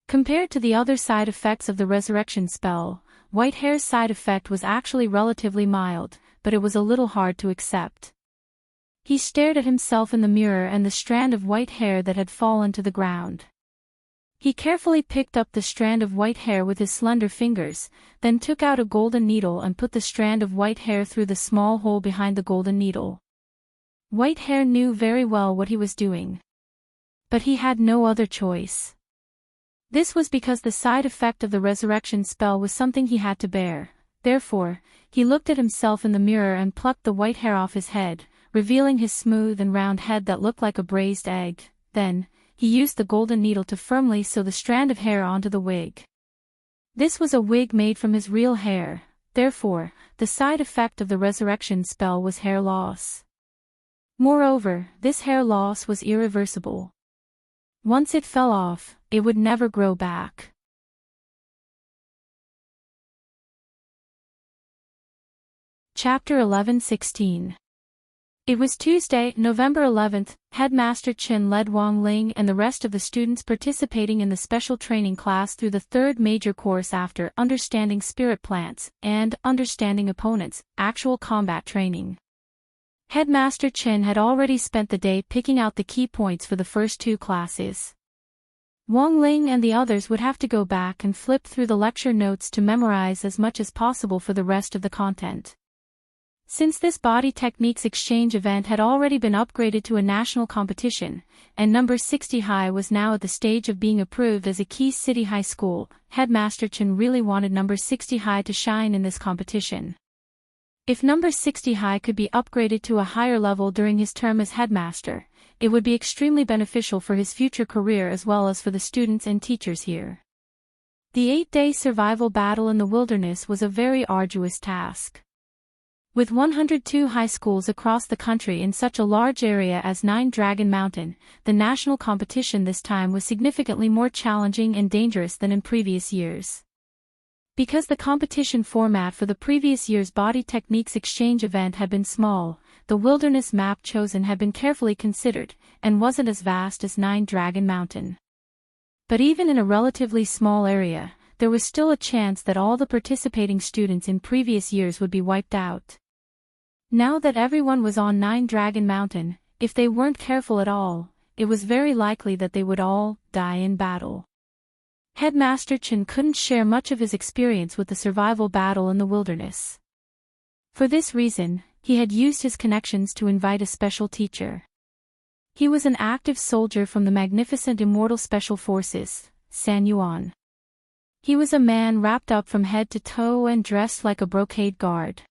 Compared to the other side effects of the resurrection spell, Whitehair's side effect was actually relatively mild, but it was a little hard to accept. He stared at himself in the mirror and the strand of white hair that had fallen to the ground. He carefully picked up the strand of white hair with his slender fingers, then took out a golden needle and put the strand of white hair through the small hole behind the golden needle. Whitehair knew very well what he was doing. But he had no other choice. This was because the side effect of the resurrection spell was something he had to bear. Therefore, he looked at himself in the mirror and plucked the white hair off his head, revealing his smooth and round head that looked like a braised egg. Then, he used the golden needle to firmly sew the strand of hair onto the wig. This was a wig made from his real hair. Therefore, the side effect of the resurrection spell was hair loss. Moreover, this hair loss was irreversible. Once it fell off, it would never grow back. Chapter 11:16. It was Tuesday, November 11th. Headmaster Chin led Wang Ling and the rest of the students participating in the special training class through the third major course after Understanding Spirit Plants and Understanding Opponents, actual combat training. Headmaster Chin had already spent the day picking out the key points for the first two classes. Wang Ling and the others would have to go back and flip through the lecture notes to memorize as much as possible for the rest of the content. Since this body techniques exchange event had already been upgraded to a national competition, and number 60 High was now at the stage of being approved as a key city high school, Headmaster Chen really wanted number 60 High to shine in this competition. If number 60 High could be upgraded to a higher level during his term as headmaster, it would be extremely beneficial for his future career as well as for the students and teachers here. The 8-day survival battle in the wilderness was a very arduous task. With 102 high schools across the country in such a large area as 9 Dragon Mountain, the national competition this time was significantly more challenging and dangerous than in previous years. Because the competition format for the previous year's Body Techniques Exchange event had been small, the wilderness map chosen had been carefully considered, and wasn't as vast as 9 Dragon Mountain. But even in a relatively small area, there was still a chance that all the participating students in previous years would be wiped out. Now that everyone was on 9 Dragon Mountain, if they weren't careful at all, it was very likely that they would all die in battle. Headmaster Chen couldn't share much of his experience with the survival battle in the wilderness. For this reason, he had used his connections to invite a special teacher. He was an active soldier from the magnificent Immortal Special Forces, San Yuan. He was a man wrapped up from head to toe and dressed like a brocade guard.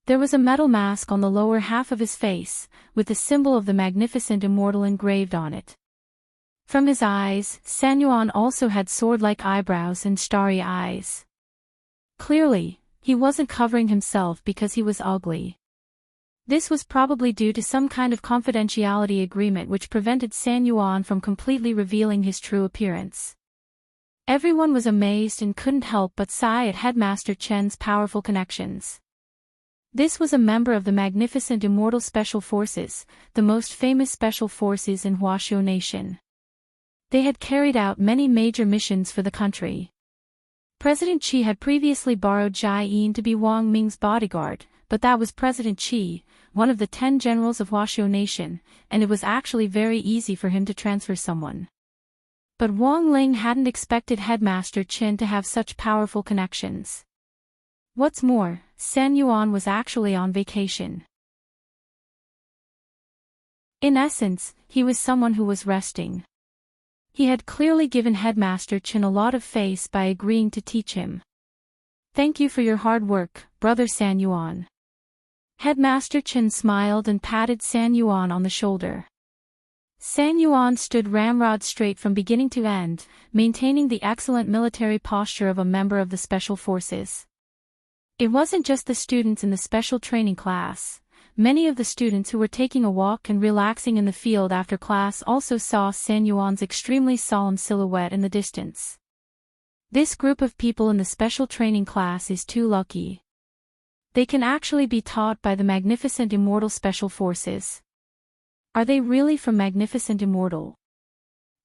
There was a metal mask on the lower half of his face, with the symbol of the magnificent immortal engraved on it. From his eyes, San Yuan also had sword-like eyebrows and starry eyes. Clearly, he wasn't covering himself because he was ugly. This was probably due to some kind of confidentiality agreement which prevented San Yuan from completely revealing his true appearance. Everyone was amazed and couldn't help but sigh at Headmaster Chen's powerful connections. This was a member of the magnificent Immortal Special Forces, the most famous special forces in Huaxiu Nation. They had carried out many major missions for the country. President Qi had previously borrowed Jai Yin to be Wang Ming's bodyguard, but that was President Qi, one of the 10 generals of Huaxiu Nation, and it was actually very easy for him to transfer someone. But Wang Ling hadn't expected Headmaster Chen to have such powerful connections. What's more, San Yuan was actually on vacation. In essence, he was someone who was resting. He had clearly given Headmaster Chen a lot of face by agreeing to teach him. Thank you for your hard work, Brother San Yuan. Headmaster Chen smiled and patted San Yuan on the shoulder. San Yuan stood ramrod straight from beginning to end, maintaining the excellent military posture of a member of the Special Forces. It wasn't just the students in the special training class. Many of the students who were taking a walk and relaxing in the field after class also saw San Yuan's extremely solemn silhouette in the distance. This group of people in the special training class is too lucky. They can actually be taught by the magnificent Immortal Special Forces. Are they really from Magnificent Immortal?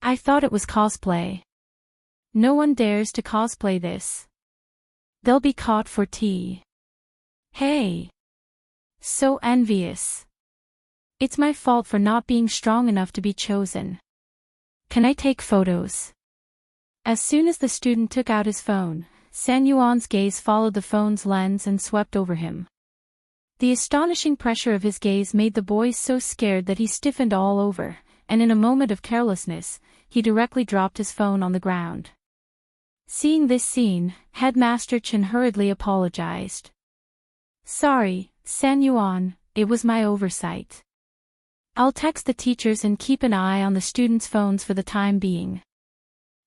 I thought it was cosplay. No one dares to cosplay this. They'll be caught for tea. Hey! So envious. It's my fault for not being strong enough to be chosen. Can I take photos? As soon as the student took out his phone, San Yuan's gaze followed the phone's lens and swept over him. The astonishing pressure of his gaze made the boy so scared that he stiffened all over, and in a moment of carelessness, he directly dropped his phone on the ground. Seeing this scene, Headmaster Chen hurriedly apologized. Sorry, San Yuan, it was my oversight. I'll text the teachers and keep an eye on the students' phones for the time being.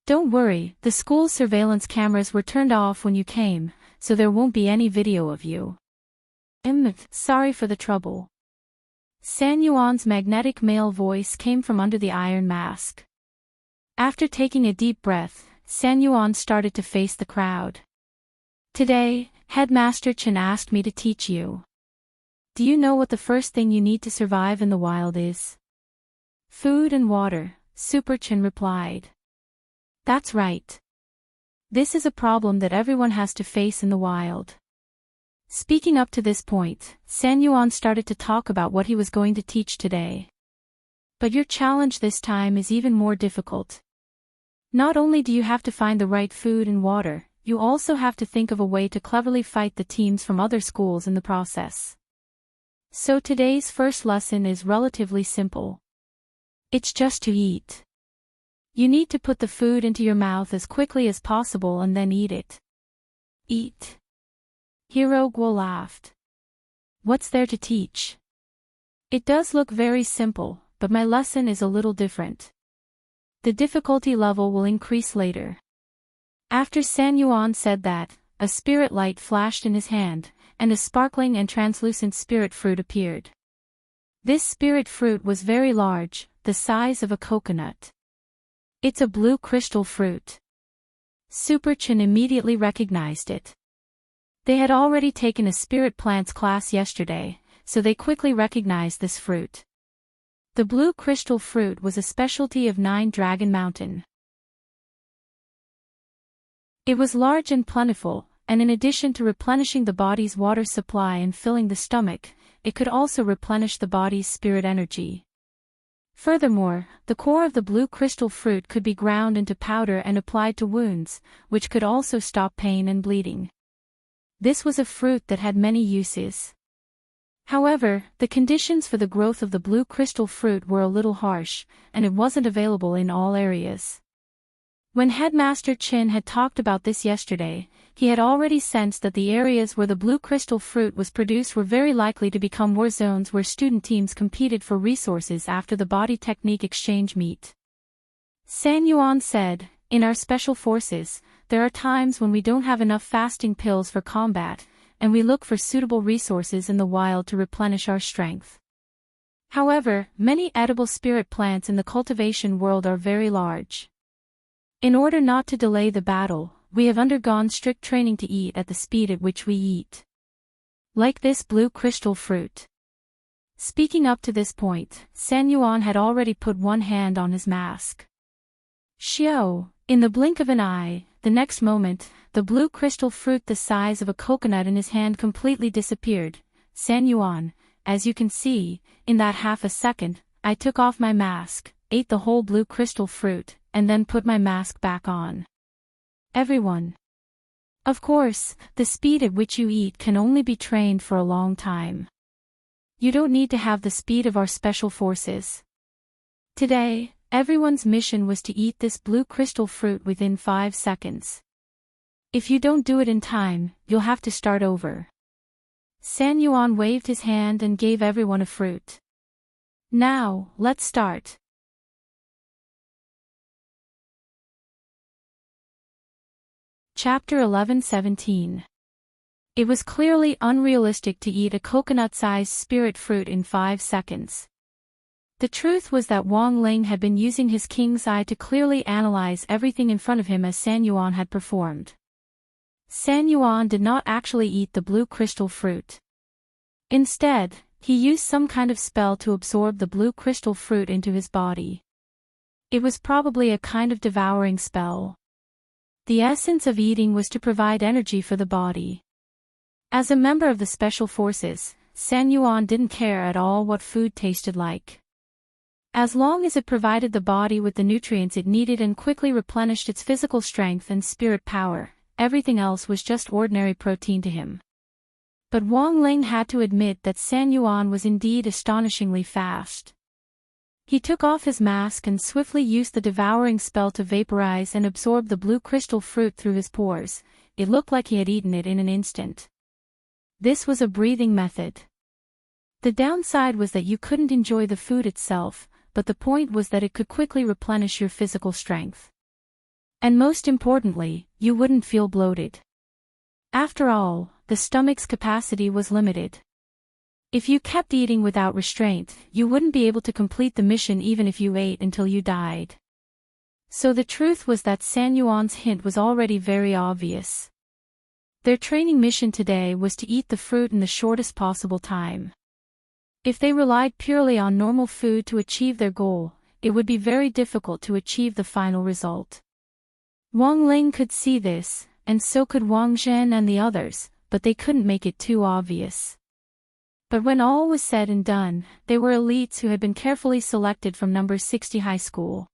Don't worry, the school's surveillance cameras were turned off when you came, so there won't be any video of you. Sorry for the trouble. San Yuan's magnetic male voice came from under the iron mask. After taking a deep breath, San Yuan started to face the crowd. Today, Headmaster Chen asked me to teach you. Do you know what the first thing you need to survive in the wild is? Food and water, Super Chen replied. That's right. This is a problem that everyone has to face in the wild. Speaking up to this point, San Yuan started to talk about what he was going to teach today. But your challenge this time is even more difficult. Not only do you have to find the right food and water, you also have to think of a way to cleverly fight the teams from other schools in the process. So today's first lesson is relatively simple. It's just to eat. You need to put the food into your mouth as quickly as possible and then eat it. Eat. Hero Guo laughed. What's there to teach? It does look very simple, but my lesson is a little different. The difficulty level will increase later. After San Yuan said that, a spirit light flashed in his hand, and a sparkling and translucent spirit fruit appeared. This spirit fruit was very large, the size of a coconut. It's a blue crystal fruit. Super Chen immediately recognized it. They had already taken a spirit plants class yesterday, so they quickly recognized this fruit. The blue crystal fruit was a specialty of 9 Dragon Mountain. It was large and plentiful, and in addition to replenishing the body's water supply and filling the stomach, it could also replenish the body's spirit energy. Furthermore, the core of the blue crystal fruit could be ground into powder and applied to wounds, which could also stop pain and bleeding. This was a fruit that had many uses. However, the conditions for the growth of the blue crystal fruit were a little harsh, and it wasn't available in all areas. When Headmaster Chen had talked about this yesterday, he had already sensed that the areas where the blue crystal fruit was produced were very likely to become war zones where student teams competed for resources after the body technique exchange meet. San Yuan said, in our special forces, there are times when we don't have enough fasting pills for combat, and we look for suitable resources in the wild to replenish our strength. However, many edible spirit plants in the cultivation world are very large. In order not to delay the battle, we have undergone strict training to eat at the speed at which we eat. Like this blue crystal fruit. Speaking up to this point, San Yuan had already put one hand on his mask. Xiao, in the blink of an eye, the next moment, the blue crystal fruit the size of a coconut in his hand completely disappeared. San Yuan, as you can see, in that half a second, I took off my mask, ate the whole blue crystal fruit, and then put my mask back on. Everyone. Of course, the speed at which you eat can only be trained for a long time. You don't need to have the speed of our special forces. Today, everyone's mission was to eat this blue crystal fruit within 5 seconds. If you don't do it in time, you'll have to start over. San Yuan waved his hand and gave everyone a fruit. Now, let's start. Chapter 11-17. It was clearly unrealistic to eat a coconut-sized spirit fruit in 5 seconds. The truth was that Wang Ling had been using his king's eye to clearly analyze everything in front of him as San Yuan had performed. San Yuan did not actually eat the blue crystal fruit. Instead, he used some kind of spell to absorb the blue crystal fruit into his body. It was probably a kind of devouring spell. The essence of eating was to provide energy for the body. As a member of the Special Forces, San Yuan didn't care at all what food tasted like. As long as it provided the body with the nutrients it needed and quickly replenished its physical strength and spirit power, everything else was just ordinary protein to him. But Wang Ling had to admit that San Yuan was indeed astonishingly fast. He took off his mask and swiftly used the devouring spell to vaporize and absorb the blue crystal fruit through his pores. It looked like he had eaten it in an instant. This was a breathing method. The downside was that you couldn't enjoy the food itself, but the point was that it could quickly replenish your physical strength. And most importantly, you wouldn't feel bloated. After all, the stomach's capacity was limited. If you kept eating without restraint, you wouldn't be able to complete the mission even if you ate until you died. So the truth was that San Yuan's hint was already very obvious. Their training mission today was to eat the fruit in the shortest possible time. If they relied purely on normal food to achieve their goal, it would be very difficult to achieve the final result. Wang Ling could see this, and so could Wang Zhen and the others, but they couldn't make it too obvious. But when all was said and done, they were elites who had been carefully selected from number 60 high school.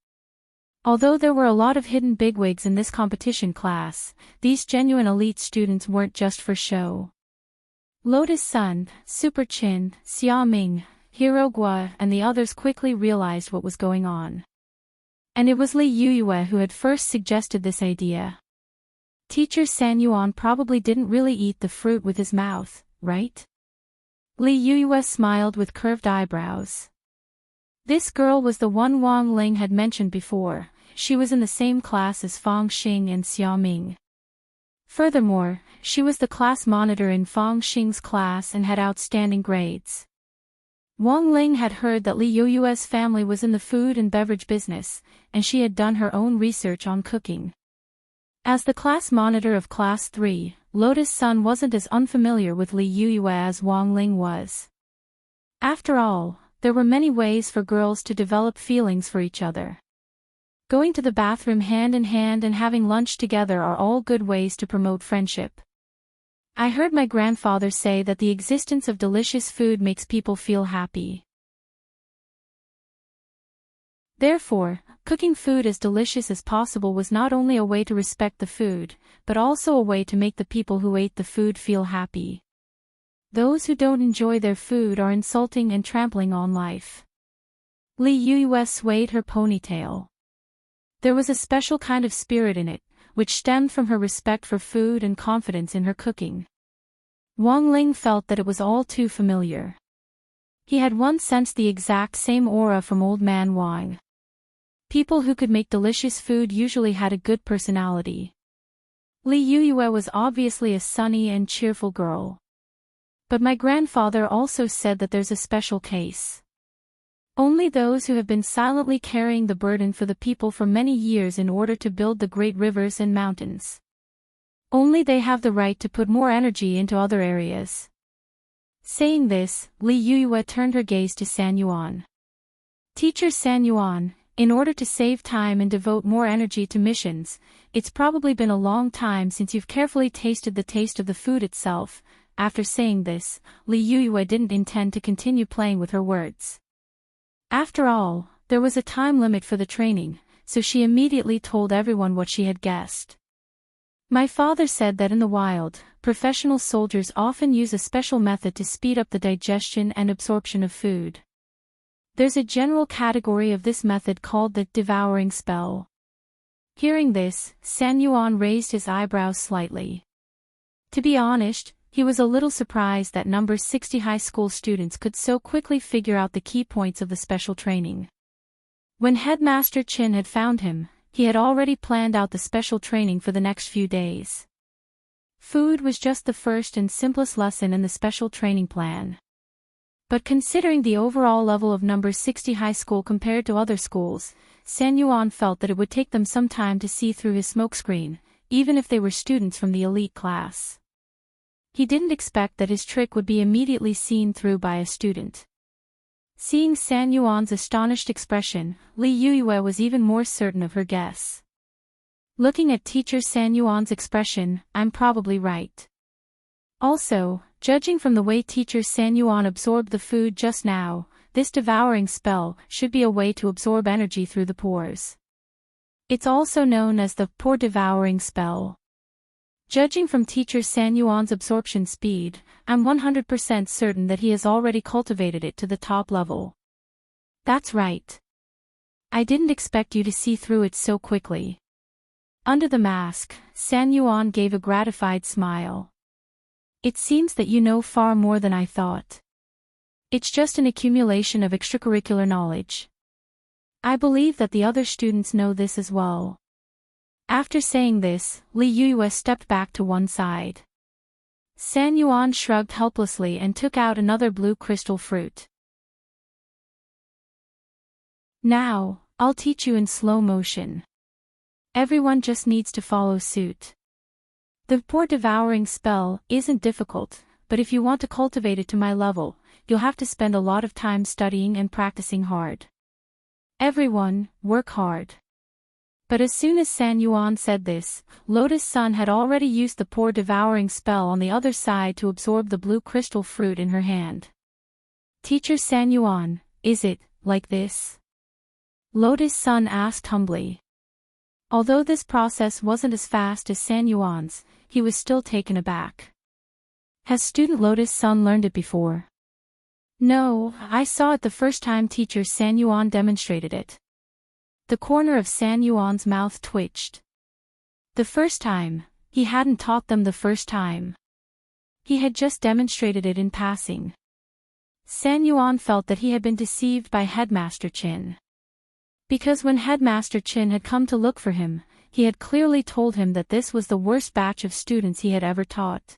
Although there were a lot of hidden bigwigs in this competition class, these genuine elite students weren't just for show. Lotus Sun, Super Chin, Xia Ming, Hero Gua and the others quickly realized what was going on. And it was Li Yuyue who had first suggested this idea. Teacher San Yuan probably didn't really eat the fruit with his mouth, right? Li Yuyue smiled with curved eyebrows. This girl was the one Wang Ling had mentioned before. She was in the same class as Fang Xing and Xia Ming. Furthermore, she was the class monitor in Fang Xing's class and had outstanding grades. Wang Ling had heard that Li Yuyue's family was in the food and beverage business, and she had done her own research on cooking. As the class monitor of Class 3, Lotus Sun wasn't as unfamiliar with Li Yuyue as Wang Ling was. After all, there were many ways for girls to develop feelings for each other. Going to the bathroom hand in hand and having lunch together are all good ways to promote friendship. I heard my grandfather say that the existence of delicious food makes people feel happy. Therefore, cooking food as delicious as possible was not only a way to respect the food, but also a way to make the people who ate the food feel happy. Those who don't enjoy their food are insulting and trampling on life. Li Yuyue swayed her ponytail. There was a special kind of spirit in it, which stemmed from her respect for food and confidence in her cooking. Wang Ling felt that it was all too familiar. He had once sensed the exact same aura from Old Man Wang. People who could make delicious food usually had a good personality. Li Yuyue was obviously a sunny and cheerful girl. But my grandfather also said that there's a special case. Only those who have been silently carrying the burden for the people for many years in order to build the great rivers and mountains. Only they have the right to put more energy into other areas. Saying this, Li Yuyue turned her gaze to San Yuan. Teacher San Yuan, in order to save time and devote more energy to missions, it's probably been a long time since you've carefully tasted the taste of the food itself. After saying this, Li Yuyue didn't intend to continue playing with her words. After all, there was a time limit for the training, so she immediately told everyone what she had guessed. My father said that in the wild, professional soldiers often use a special method to speed up the digestion and absorption of food. There's a general category of this method called the devouring spell. Hearing this, San Yuan raised his eyebrows slightly. To be honest, he was a little surprised that number 60 high school students could so quickly figure out the key points of the special training. When Headmaster Chin had found him, he had already planned out the special training for the next few days. Food was just the first and simplest lesson in the special training plan. But considering the overall level of number 60 high school compared to other schools, San Yuan felt that it would take them some time to see through his smokescreen, even if they were students from the elite class. He didn't expect that his trick would be immediately seen through by a student. Seeing San Yuan's astonished expression, Li Yuyue was even more certain of her guess. Looking at teacher San Yuan's expression, I'm probably right. Also, judging from the way teacher San Yuan absorbed the food just now, this devouring spell should be a way to absorb energy through the pores. It's also known as the pore devouring spell. Judging from teacher San Yuan's absorption speed, I'm 100% certain that he has already cultivated it to the top level. That's right. I didn't expect you to see through it so quickly. Under the mask, San Yuan gave a gratified smile. It seems that you know far more than I thought. It's just an accumulation of extracurricular knowledge. I believe that the other students know this as well. After saying this, Li Yuyue stepped back to one side. San Yuan shrugged helplessly and took out another blue crystal fruit. Now, I'll teach you in slow motion. Everyone just needs to follow suit. The pore devouring spell isn't difficult, but if you want to cultivate it to my level, you'll have to spend a lot of time studying and practicing hard. Everyone, work hard. But as soon as San Yuan said this, Lotus Sun had already used the pore devouring spell on the other side to absorb the blue crystal fruit in her hand. Teacher San Yuan, is it like this? Lotus Sun asked humbly. Although this process wasn't as fast as San Yuan's, he was still taken aback. Has student Lotus Sun learned it before? No, I saw it the first time teacher San Yuan demonstrated it. The corner of San Yuan's mouth twitched. The first time, he hadn't taught them the first time. He had just demonstrated it in passing. San Yuan felt that he had been deceived by Headmaster Chin. Because when Headmaster Chin had come to look for him, he had clearly told him that this was the worst batch of students he had ever taught.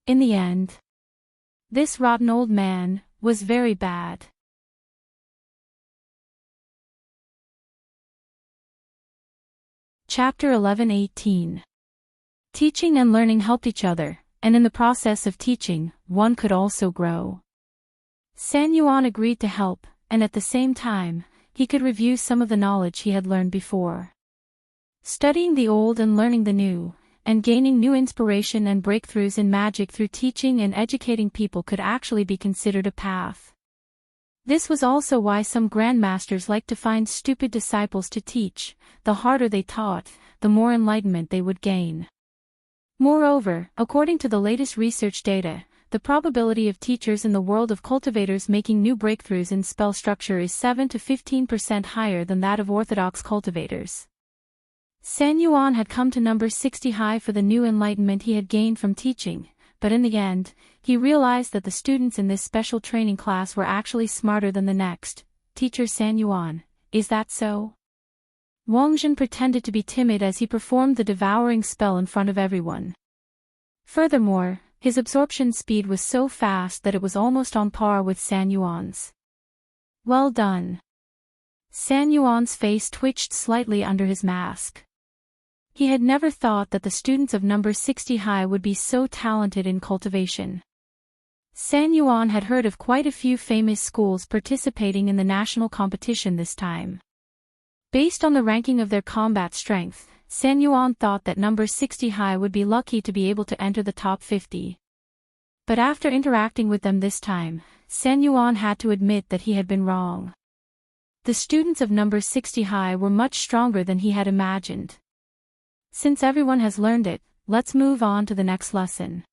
In the end, this rotten old man was very bad. Chapter 11:18. Teaching and learning helped each other, and in the process of teaching, one could also grow. San Yuan agreed to help, and at the same time, he could review some of the knowledge he had learned before. Studying the old and learning the new, and gaining new inspiration and breakthroughs in magic through teaching and educating people could actually be considered a path. This was also why some grandmasters liked to find stupid disciples to teach. The harder they taught, the more enlightenment they would gain. Moreover, according to the latest research data, the probability of teachers in the world of cultivators making new breakthroughs in spell structure is 7 to 15% higher than that of orthodox cultivators. San Yuan had come to number 60 high for the new enlightenment he had gained from teaching, but in the end, he realized that the students in this special training class were actually smarter than the next. Teacher San Yuan, is that so? Wang Jin pretended to be timid as he performed the devouring spell in front of everyone. Furthermore, his absorption speed was so fast that it was almost on par with San Yuan's. Well done. San Yuan's face twitched slightly under his mask. He had never thought that the students of number 60 high would be so talented in cultivation. San Yuan had heard of quite a few famous schools participating in the national competition this time. Based on the ranking of their combat strength, San Yuan thought that number 60 high would be lucky to be able to enter the top 50. But after interacting with them this time, San Yuan had to admit that he had been wrong. The students of number 60 high were much stronger than he had imagined. Since everyone has learned it, let's move on to the next lesson.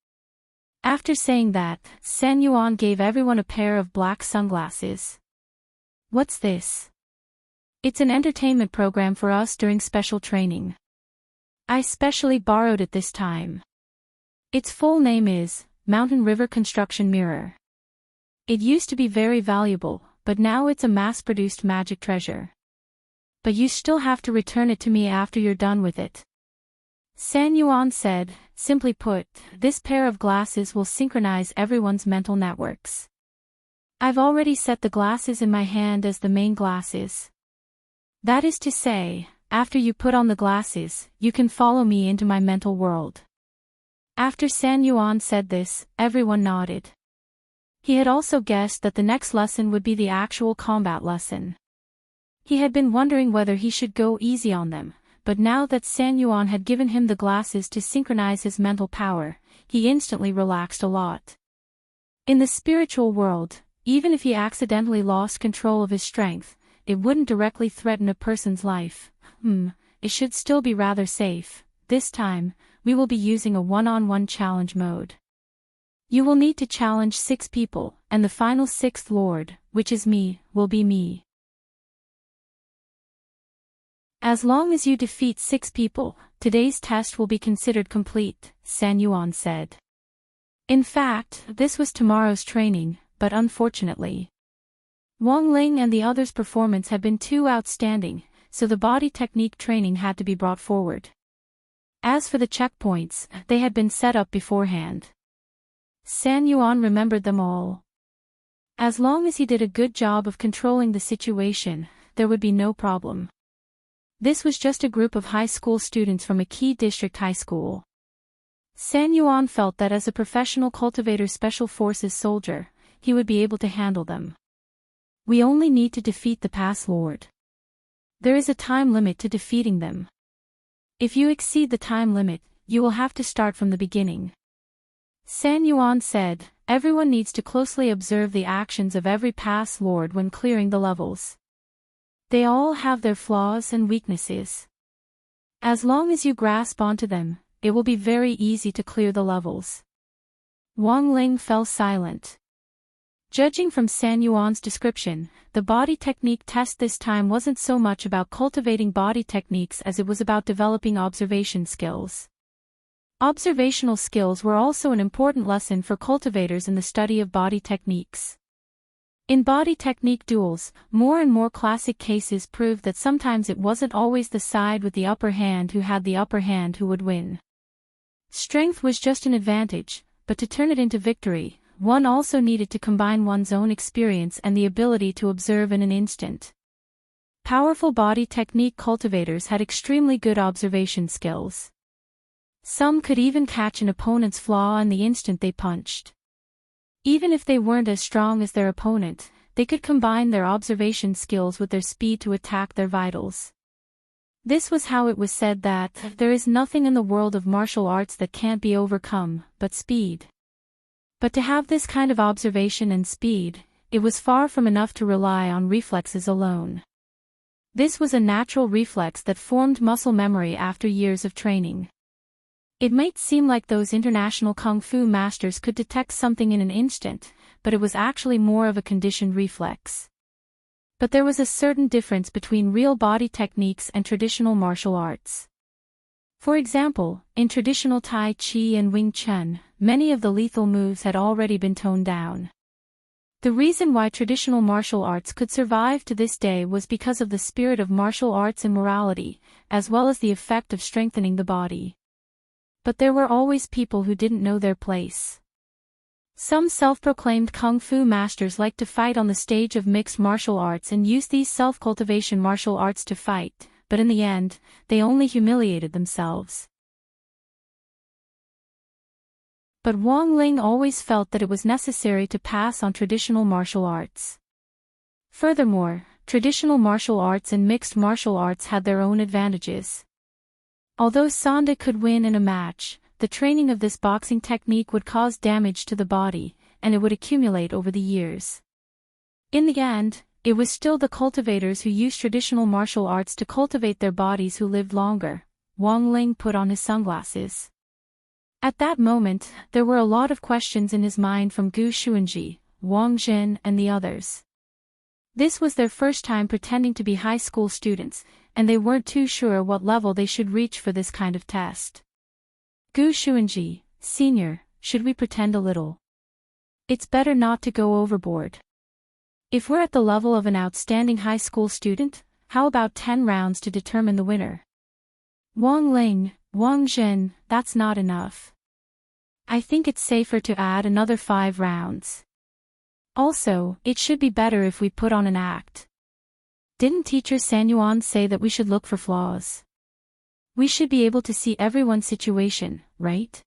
After saying that, San Yuan gave everyone a pair of black sunglasses. What's this? It's an entertainment program for us during special training. I specially borrowed it this time. Its full name is Mountain River Construction Mirror. It used to be very valuable, but now it's a mass-produced magic treasure. But you still have to return it to me after you're done with it. San Yuan said, simply put, this pair of glasses will synchronize everyone's mental networks. I've already set the glasses in my hand as the main glasses. That is to say, after you put on the glasses, you can follow me into my mental world. After San Yuan said this, everyone nodded. He had also guessed that the next lesson would be the actual combat lesson. He had been wondering whether he should go easy on them, but now that San Yuan had given him the glasses to synchronize his mental power, he instantly relaxed a lot. In the spiritual world, even if he accidentally lost control of his strength, it wouldn't directly threaten a person's life. It should still be rather safe. This time, we will be using a one-on-one challenge mode. You will need to challenge 6 people, and the final 6th lord, which is me, will be me. As long as you defeat 6 people, today's test will be considered complete, San Yuan said. In fact, this was tomorrow's training, but unfortunately, Wang Ling and the others' performance had been too outstanding, so the body technique training had to be brought forward. As for the checkpoints, they had been set up beforehand. San Yuan remembered them all. As long as he did a good job of controlling the situation, there would be no problem. This was just a group of high school students from a key district high school. San Yuan felt that as a professional cultivator special forces soldier, he would be able to handle them. We only need to defeat the Pass Lord. There is a time limit to defeating them. If you exceed the time limit, you will have to start from the beginning. San Yuan said, everyone needs to closely observe the actions of every Pass Lord when clearing the levels. They all have their flaws and weaknesses. As long as you grasp onto them, it will be very easy to clear the levels. Wang Ling fell silent. Judging from San Yuan's description, the body technique test this time wasn't so much about cultivating body techniques as it was about developing observation skills. Observational skills were also an important lesson for cultivators in the study of body techniques. In body technique duels, more and more classic cases proved that sometimes it wasn't always the side with the upper hand who had the upper hand who would win. Strength was just an advantage, but to turn it into victory, one also needed to combine one's own experience and the ability to observe in an instant. Powerful body technique cultivators had extremely good observation skills. Some could even catch an opponent's flaw in the instant they punched. Even if they weren't as strong as their opponent, they could combine their observation skills with their speed to attack their vitals. This was how it was said that there is nothing in the world of martial arts that can't be overcome, but speed. But to have this kind of observation and speed, it was far from enough to rely on reflexes alone. This was a natural reflex that formed muscle memory after years of training. It might seem like those international kung fu masters could detect something in an instant, but it was actually more of a conditioned reflex. But there was a certain difference between real body techniques and traditional martial arts. For example, in traditional Tai Chi and Wing Chun, many of the lethal moves had already been toned down. The reason why traditional martial arts could survive to this day was because of the spirit of martial arts and morality, as well as the effect of strengthening the body. But there were always people who didn't know their place. Some self-proclaimed kung fu masters liked to fight on the stage of mixed martial arts and used these self-cultivation martial arts to fight, but in the end, they only humiliated themselves. But Wang Ling always felt that it was necessary to pass on traditional martial arts. Furthermore, traditional martial arts and mixed martial arts had their own advantages. Although Sonda could win in a match, the training of this boxing technique would cause damage to the body, and it would accumulate over the years. In the end, it was still the cultivators who used traditional martial arts to cultivate their bodies who lived longer. Wang Ling put on his sunglasses. At that moment, there were a lot of questions in his mind from Gu Xuanji, Wang Jin and the others. This was their first time pretending to be high school students, and they weren't too sure what level they should reach for this kind of test. Gu Xuanji, Senior, should we pretend a little? It's better not to go overboard. If we're at the level of an outstanding high school student, how about 10 rounds to determine the winner? Wang Ling, Wang Jin, that's not enough. I think it's safer to add another 5 rounds. Also, it should be better if we put on an act. Didn't teacher Sanyuan say that we should look for flaws? We should be able to see everyone's situation, right?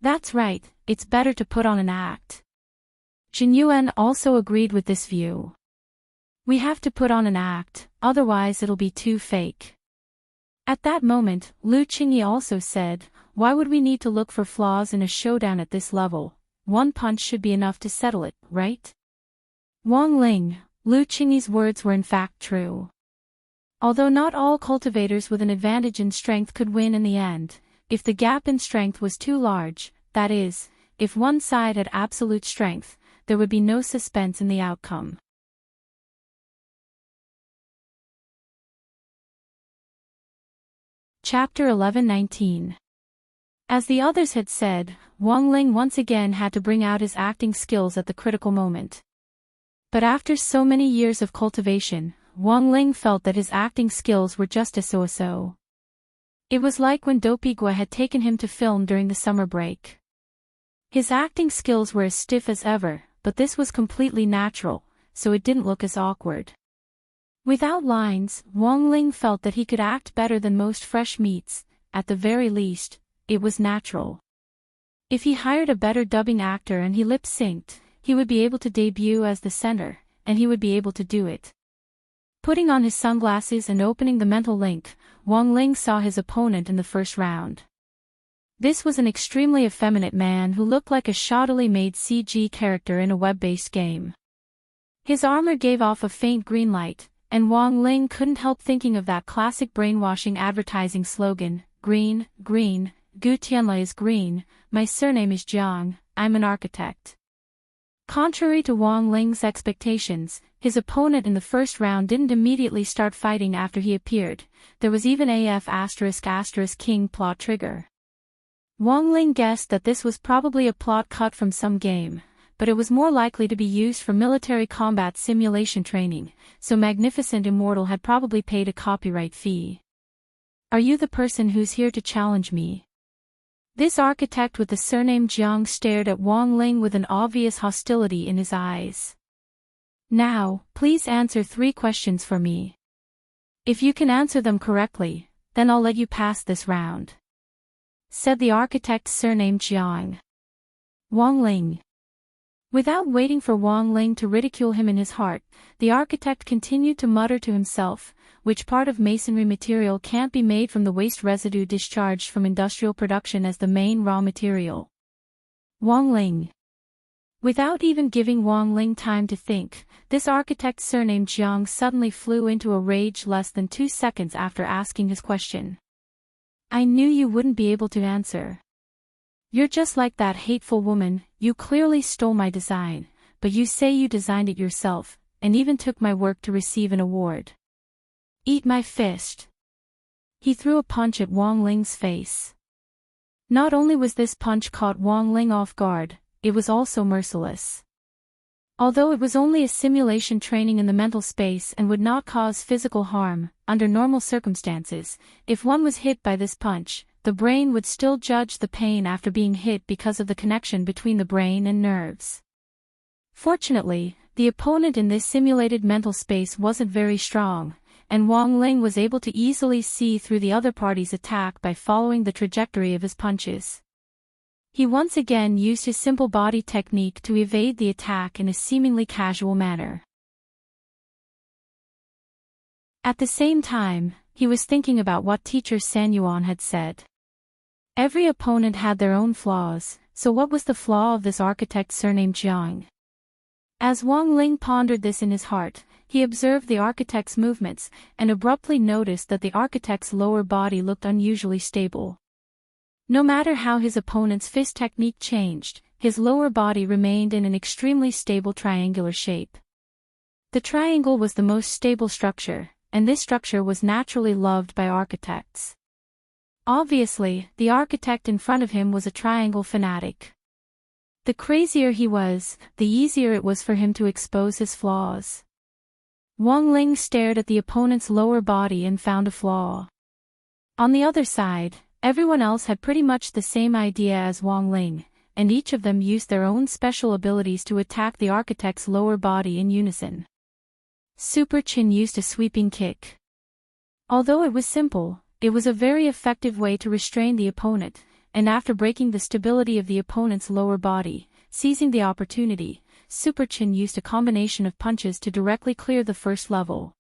That's right, it's better to put on an act. Jin Yuan also agreed with this view. We have to put on an act, otherwise it'll be too fake. At that moment, Lu Qingyi also said, why would we need to look for flaws in a showdown at this level? One punch should be enough to settle it, right? Wang Ling, Lu Qingyi's words were in fact true. Although not all cultivators with an advantage in strength could win in the end, if the gap in strength was too large, that is, if one side had absolute strength, there would be no suspense in the outcome. Chapter 11-19. As the others had said, Wang Ling once again had to bring out his acting skills at the critical moment. But after so many years of cultivation, Wang Ling felt that his acting skills were just a so-so. It was like when Dopigua had taken him to film during the summer break. His acting skills were as stiff as ever, but this was completely natural, so it didn't look as awkward. Without lines, Wang Ling felt that he could act better than most fresh meats. At the very least, it was natural. If he hired a better dubbing actor and he lip-synced, he would be able to debut as the center, and he would be able to do it. Putting on his sunglasses and opening the mental link, Wang Ling saw his opponent in the first round. This was an extremely effeminate man who looked like a shoddily made CG character in a web-based game. His armor gave off a faint green light, and Wang Ling couldn't help thinking of that classic brainwashing advertising slogan, green, green, Gu Tianlai is green, my surname is Jiang, I'm an architect. Contrary to Wang Ling's expectations, his opponent in the first round didn't immediately start fighting after he appeared. There was even AF*** king plot trigger. Wang Ling guessed that this was probably a plot cut from some game, but it was more likely to be used for military combat simulation training, so Magnificent Immortal had probably paid a copyright fee. Are you the person who's here to challenge me? This architect with the surname Jiang stared at Wang Ling with an obvious hostility in his eyes. Now, please answer 3 questions for me. If you can answer them correctly, then I'll let you pass this round, said the architect surnamed Jiang. Wang Ling. Without waiting for Wang Ling to ridicule him in his heart, the architect continued to mutter to himself, which part of masonry material can't be made from the waste residue discharged from industrial production as the main raw material? Wang Ling. Without even giving Wang Ling time to think, this architect surnamed Jiang suddenly flew into a rage less than 2 seconds after asking his question. I knew you wouldn't be able to answer. You're just like that hateful woman, you clearly stole my design, but you say you designed it yourself, and even took my work to receive an award. Eat my fist. He threw a punch at Wang Ling's face. Not only was this punch caught Wang Ling off guard, it was also merciless. Although it was only a simulation training in the mental space and would not cause physical harm, under normal circumstances, if one was hit by this punch, the brain would still judge the pain after being hit because of the connection between the brain and nerves. Fortunately, the opponent in this simulated mental space wasn't very strong, and Wang Ling was able to easily see through the other party's attack by following the trajectory of his punches. He once again used his simple body technique to evade the attack in a seemingly casual manner. At the same time, he was thinking about what teacher San Yuan had said. Every opponent had their own flaws, so what was the flaw of this architect surnamed Jiang? As Wang Ling pondered this in his heart, he observed the architect's movements, and abruptly noticed that the architect's lower body looked unusually stable. No matter how his opponent's fist technique changed, his lower body remained in an extremely stable triangular shape. The triangle was the most stable structure, and this structure was naturally loved by architects. Obviously, the architect in front of him was a triangle fanatic. The crazier he was, the easier it was for him to expose his flaws. Wang Ling stared at the opponent's lower body and found a flaw. On the other side, everyone else had pretty much the same idea as Wang Ling, and each of them used their own special abilities to attack the architect's lower body in unison. Super Chin used a sweeping kick. Although it was simple, it was a very effective way to restrain the opponent, and after breaking the stability of the opponent's lower body, seizing the opportunity, Super Chin used a combination of punches to directly clear the first level.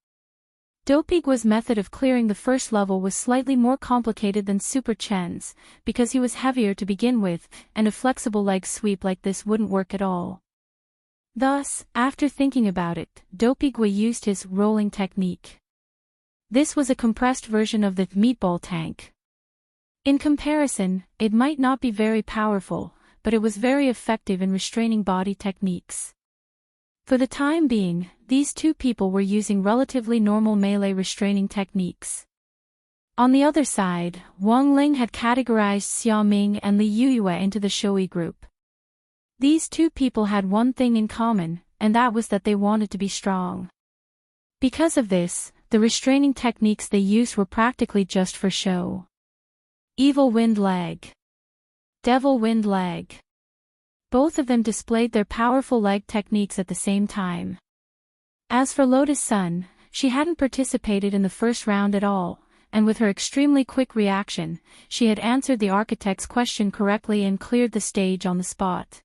Dopigwa's method of clearing the first level was slightly more complicated than Super Chen's, because he was heavier to begin with, and a flexible leg sweep like this wouldn't work at all. Thus, after thinking about it, Dopigwa used his rolling technique. This was a compressed version of the meatball tank. In comparison, it might not be very powerful, but it was very effective in restraining body techniques. For the time being, these two people were using relatively normal melee restraining techniques. On the other side, Wang Ling had categorized Xia Ming and Li Yuyue into the Shoei group. These two people had one thing in common, and that was that they wanted to be strong. Because of this, the restraining techniques they used were practically just for show. Evil Wind Leg. Devil Wind Leg. Both of them displayed their powerful leg techniques at the same time. As for Lotus Sun, she hadn't participated in the first round at all, and with her extremely quick reaction, she had answered the architect's question correctly and cleared the stage on the spot.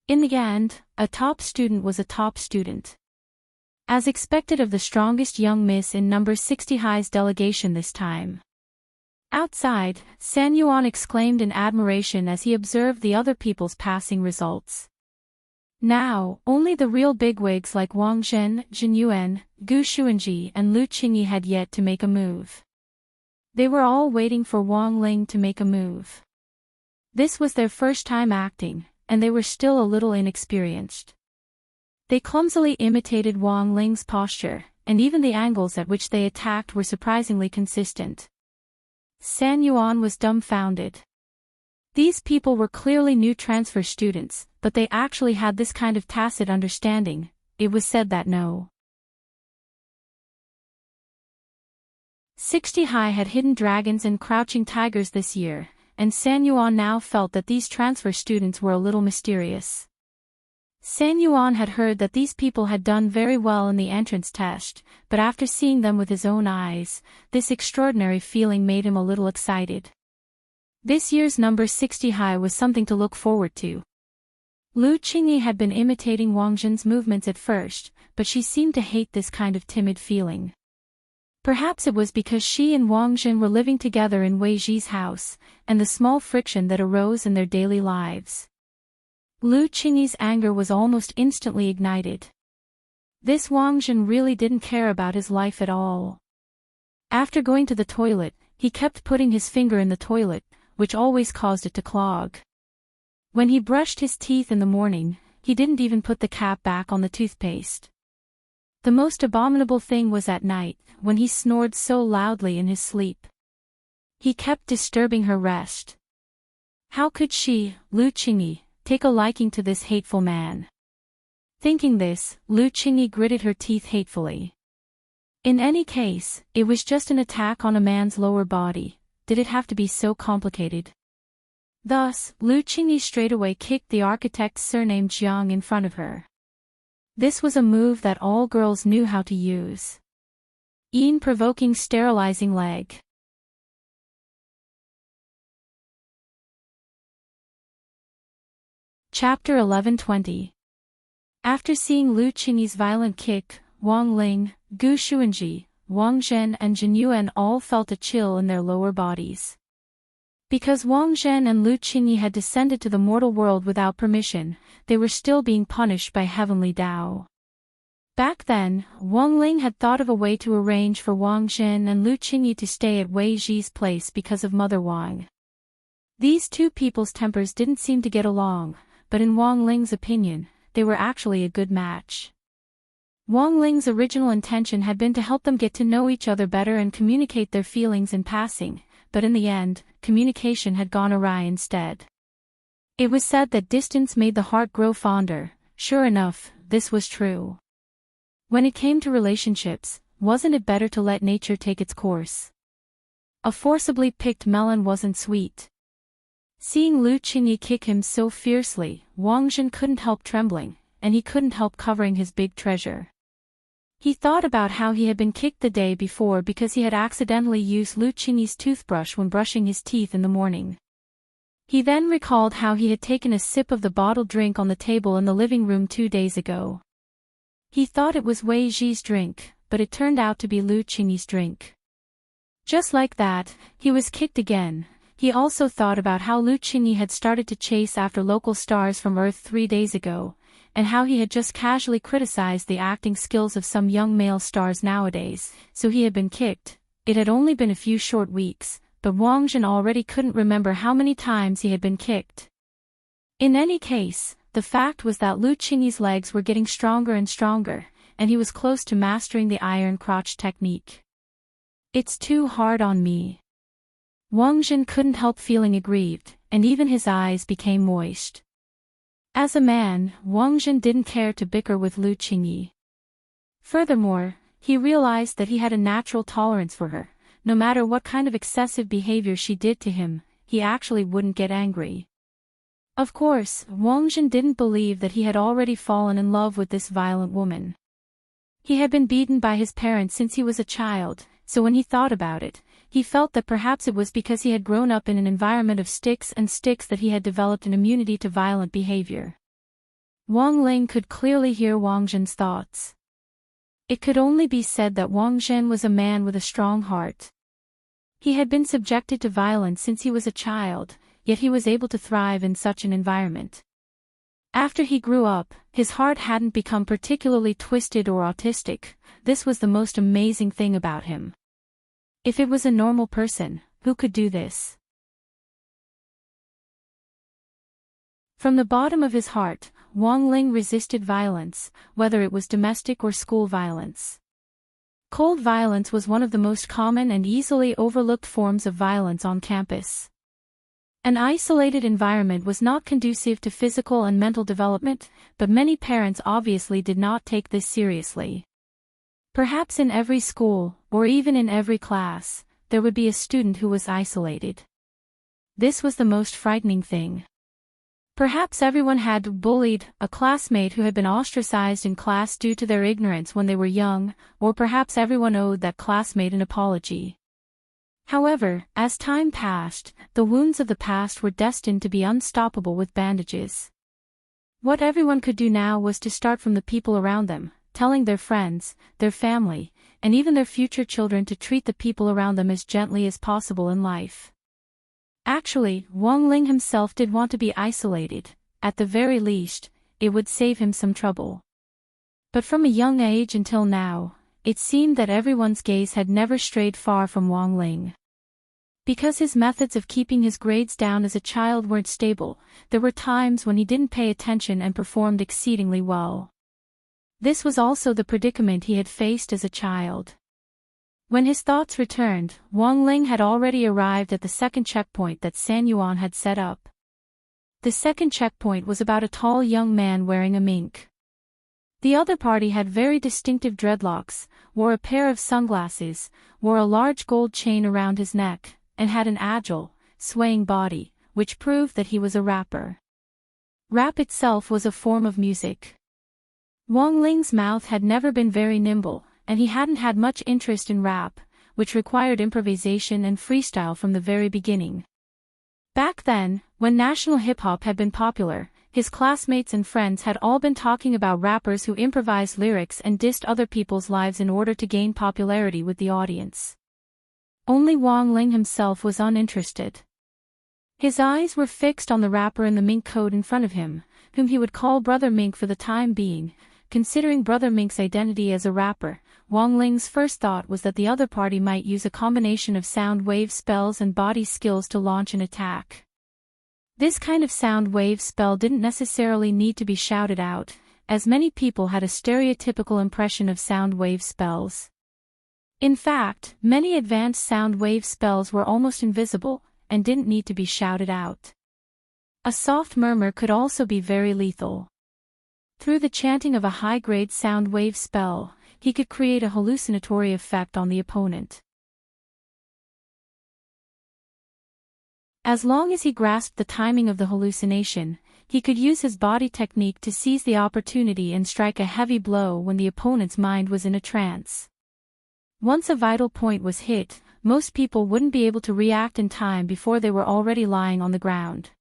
In the end, a top student was a top student. As expected of the strongest young miss in number 60 High's delegation this time. Outside, San Yuan exclaimed in admiration as he observed the other people's passing results. Now, only the real bigwigs like Wang Zhen, Jin Yuan, Gu Xuanji and Lu Qingyi had yet to make a move. They were all waiting for Wang Ling to make a move. This was their first time acting, and they were still a little inexperienced. They clumsily imitated Wang Ling's posture, and even the angles at which they attacked were surprisingly consistent. San Yuan was dumbfounded. These people were clearly new transfer students, but they actually had this kind of tacit understanding. It was said that no 60 High had hidden dragons and crouching tigers this year, and San Yuan now felt that these transfer students were a little mysterious. San Yuan had heard that these people had done very well in the entrance test, but after seeing them with his own eyes, this extraordinary feeling made him a little excited. This year's number 60 High was something to look forward to. Lu Qingyi had been imitating Wang Zhen's movements at first, but she seemed to hate this kind of timid feeling. Perhaps it was because she and Wang Zhen were living together in Wei Ji's house, and the small friction that arose in their daily lives. Lu Qingyi's anger was almost instantly ignited. This Wang Zhen really didn't care about his life at all. After going to the toilet, he kept putting his finger in the toilet, which always caused it to clog. When he brushed his teeth in the morning, he didn't even put the cap back on the toothpaste. The most abominable thing was at night, when he snored so loudly in his sleep. He kept disturbing her rest. How could she, Lu Qingyi, take a liking to this hateful man? Thinking this, Lu Qingyi gritted her teeth hatefully. In any case, it was just an attack on a man's lower body. Did it have to be so complicated? Thus, Lu Qingyi straightaway kicked the architect's surname Jiang in front of her. This was a move that all girls knew how to use. Provoking sterilizing leg. Chapter 11:20. After seeing Lu Qingyi's violent kick, Wang Ling, Gu Xuanji, Wang Zhen and Jin Yuan all felt a chill in their lower bodies. Because Wang Zhen and Lu Qingyi had descended to the mortal world without permission, they were still being punished by heavenly Tao. Back then, Wang Ling had thought of a way to arrange for Wang Zhen and Lu Qingyi to stay at Wei Ji's place because of Mother Wang. These two people's tempers didn't seem to get along, but in Wang Ling's opinion, they were actually a good match. Wang Ling's original intention had been to help them get to know each other better and communicate their feelings in passing, but in the end, communication had gone awry instead. It was said that distance made the heart grow fonder. Sure enough, this was true. When it came to relationships, wasn't it better to let nature take its course? A forcibly picked melon wasn't sweet. Seeing Lu Qingyi kick him so fiercely, Wang Zhen couldn't help trembling, and he couldn't help covering his big treasure. He thought about how he had been kicked the day before because he had accidentally used Lu Qingyi's toothbrush when brushing his teeth in the morning. He then recalled how he had taken a sip of the bottled drink on the table in the living room 2 days ago. He thought it was Wei Ji's drink, but it turned out to be Lu Qingyi's drink. Just like that, he was kicked again. He also thought about how Lu Qingyi had started to chase after local stars from Earth 3 days ago, and how he had just casually criticized the acting skills of some young male stars nowadays, so he had been kicked. It had only been a few short weeks, but Wang Zhen already couldn't remember how many times he had been kicked. In any case, the fact was that Lu Qingyi's legs were getting stronger and stronger, and he was close to mastering the iron crotch technique. It's too hard on me. Wang Zhen couldn't help feeling aggrieved, and even his eyes became moist. As a man, Wang Zhen didn't care to bicker with Lu Qingyi. Furthermore, he realized that he had a natural tolerance for her. No matter what kind of excessive behavior she did to him, he actually wouldn't get angry. Of course, Wang Zhen didn't believe that he had already fallen in love with this violent woman. He had been beaten by his parents since he was a child, so when he thought about it, he felt that perhaps it was because he had grown up in an environment of sticks that he had developed an immunity to violent behavior. Wang Ling could clearly hear Wang Zhen's thoughts. It could only be said that Wang Zhen was a man with a strong heart. He had been subjected to violence since he was a child, yet he was able to thrive in such an environment. After he grew up, his heart hadn't become particularly twisted or autistic. This was the most amazing thing about him. If it was a normal person, who could do this? From the bottom of his heart, Wang Ling resisted violence, whether it was domestic or school violence. Cold violence was one of the most common and easily overlooked forms of violence on campus. An isolated environment was not conducive to physical and mental development, but many parents obviously did not take this seriously. Perhaps in every school, or even in every class, there would be a student who was isolated. This was the most frightening thing. Perhaps everyone had bullied a classmate who had been ostracized in class due to their ignorance when they were young, or perhaps everyone owed that classmate an apology. However, as time passed, the wounds of the past were destined to be unstoppable with bandages. What everyone could do now was to start from the people around them, telling their friends, their family, and even their future children to treat the people around them as gently as possible in life. Actually, Wang Ling himself did want to be isolated. At the very least, it would save him some trouble. But from a young age until now, it seemed that everyone's gaze had never strayed far from Wang Ling. Because his methods of keeping his grades down as a child weren't stable, there were times when he didn't pay attention and performed exceedingly well. This was also the predicament he had faced as a child. When his thoughts returned, Wang Ling had already arrived at the second checkpoint that San Yuan had set up. The second checkpoint was about a tall young man wearing a mink. The other party had very distinctive dreadlocks, wore a pair of sunglasses, wore a large gold chain around his neck, and had an agile, swaying body, which proved that he was a rapper. Rap itself was a form of music. Wong Ling's mouth had never been very nimble, and he hadn't had much interest in rap, which required improvisation and freestyle from the very beginning. Back then, when national hip-hop had been popular, his classmates and friends had all been talking about rappers who improvised lyrics and dissed other people's lives in order to gain popularity with the audience. Only Wong Ling himself was uninterested. His eyes were fixed on the rapper in the mink coat in front of him, whom he would call Brother Mink for the time being. Considering Brother Mink's identity as a rapper, Wong Ling's first thought was that the other party might use a combination of sound wave spells and body skills to launch an attack. This kind of sound wave spell didn't necessarily need to be shouted out, as many people had a stereotypical impression of sound wave spells. In fact, many advanced sound wave spells were almost invisible, and didn't need to be shouted out. A soft murmur could also be very lethal. Through the chanting of a high-grade sound wave spell, he could create a hallucinatory effect on the opponent. As long as he grasped the timing of the hallucination, he could use his body technique to seize the opportunity and strike a heavy blow when the opponent's mind was in a trance. Once a vital point was hit, most people wouldn't be able to react in time before they were already lying on the ground.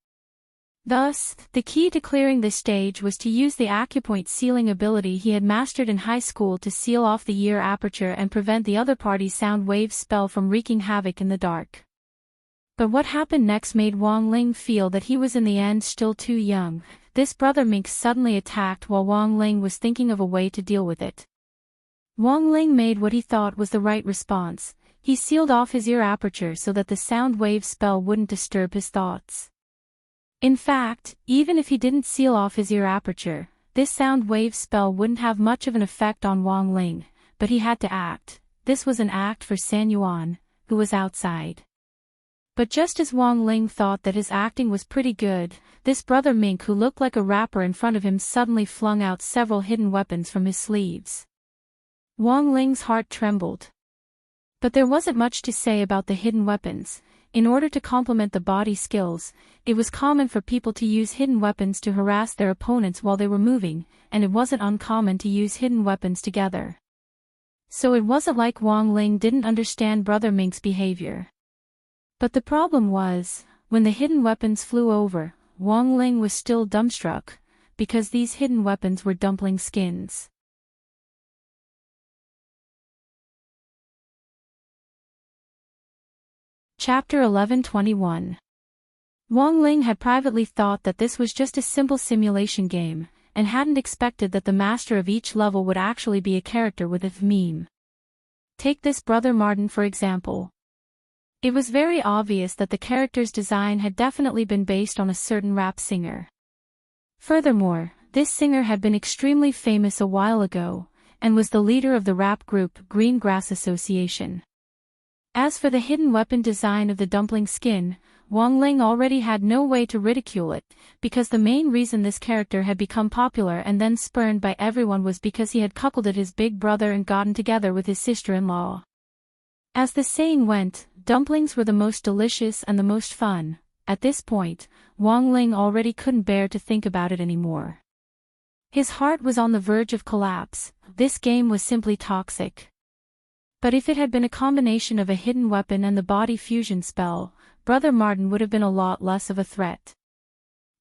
Thus, the key to clearing this stage was to use the acupoint sealing ability he had mastered in high school to seal off the ear aperture and prevent the other party's sound wave spell from wreaking havoc in the dark. But what happened next made Wong Ling feel that he was in the end still too young. This Brother Mink suddenly attacked while Wong Ling was thinking of a way to deal with it. Wong Ling made what he thought was the right response. He sealed off his ear aperture so that the sound wave spell wouldn't disturb his thoughts. In fact, even if he didn't seal off his ear aperture, this sound wave spell wouldn't have much of an effect on Wong Ling, but he had to act. This was an act for San Yuan, who was outside. But just as Wong Ling thought that his acting was pretty good, this Brother Mink who looked like a rapper in front of him suddenly flung out several hidden weapons from his sleeves. Wong Ling's heart trembled. But there wasn't much to say about the hidden weapons. In order to complement the body skills, it was common for people to use hidden weapons to harass their opponents while they were moving, and it wasn't uncommon to use hidden weapons together. So it wasn't like Wong Ling didn't understand Brother Mink's behavior. But the problem was, when the hidden weapons flew over, Wong Ling was still dumbstruck, because these hidden weapons were dumpling skins. Chapter 11:21. Wong Ling had privately thought that this was just a simple simulation game, and hadn't expected that the master of each level would actually be a character with a meme. Take this Brother Martin for example. It was very obvious that the character's design had definitely been based on a certain rap singer. Furthermore, this singer had been extremely famous a while ago, and was the leader of the rap group Green Grass Association. As for the hidden weapon design of the dumpling skin, Wong Ling already had no way to ridicule it, because the main reason this character had become popular and then spurned by everyone was because he had cuckolded his big brother and gotten together with his sister-in-law. As the saying went, dumplings were the most delicious and the most fun. At this point, Wong Ling already couldn't bear to think about it anymore. His heart was on the verge of collapse. This game was simply toxic. But if it had been a combination of a hidden weapon and the body fusion spell, Brother Martin would have been a lot less of a threat.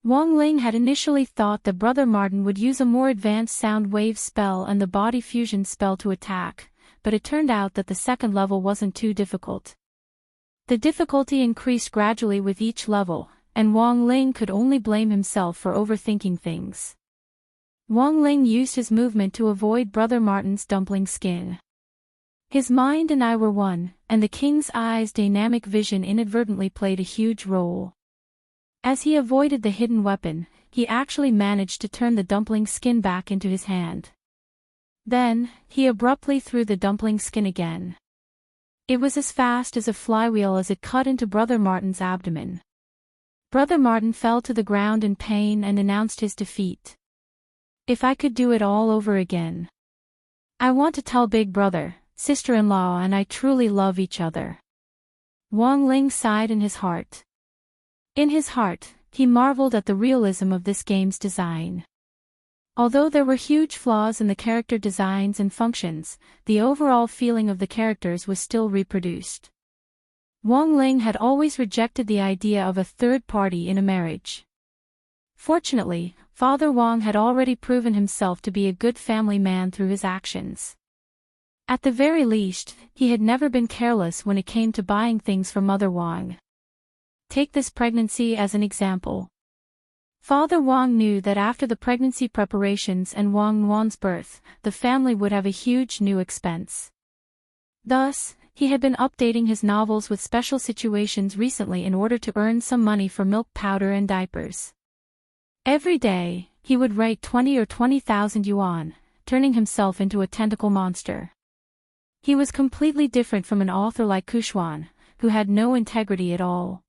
Wong Ling had initially thought that Brother Martin would use a more advanced sound wave spell and the body fusion spell to attack, but it turned out that the second level wasn't too difficult. The difficulty increased gradually with each level, and Wong Ling could only blame himself for overthinking things. Wong Ling used his movement to avoid Brother Martin's dumpling skin. His mind and eye were one, and the king's eye's dynamic vision inadvertently played a huge role. As he avoided the hidden weapon, he actually managed to turn the dumpling skin back into his hand. Then, he abruptly threw the dumpling skin again. It was as fast as a flywheel as it cut into Brother Martin's abdomen. Brother Martin fell to the ground in pain and announced his defeat. If I could do it all over again. I want to tell big brother, sister-in-law and I truly love each other. Wang Ling sighed in his heart. In his heart, he marveled at the realism of this game's design. Although there were huge flaws in the character designs and functions, the overall feeling of the characters was still reproduced. Wang Ling had always rejected the idea of a third party in a marriage. Fortunately, Father Wang had already proven himself to be a good family man through his actions. At the very least, he had never been careless when it came to buying things for Mother Wang. Take this pregnancy as an example. Father Wang knew that after the pregnancy preparations and Wang Nuan's birth, the family would have a huge new expense. Thus, he had been updating his novels with special situations recently in order to earn some money for milk powder and diapers. Every day, he would write 20 or 20,000 yuan, turning himself into a tentacle monster. He was completely different from an author like Kushuan, who had no integrity at all.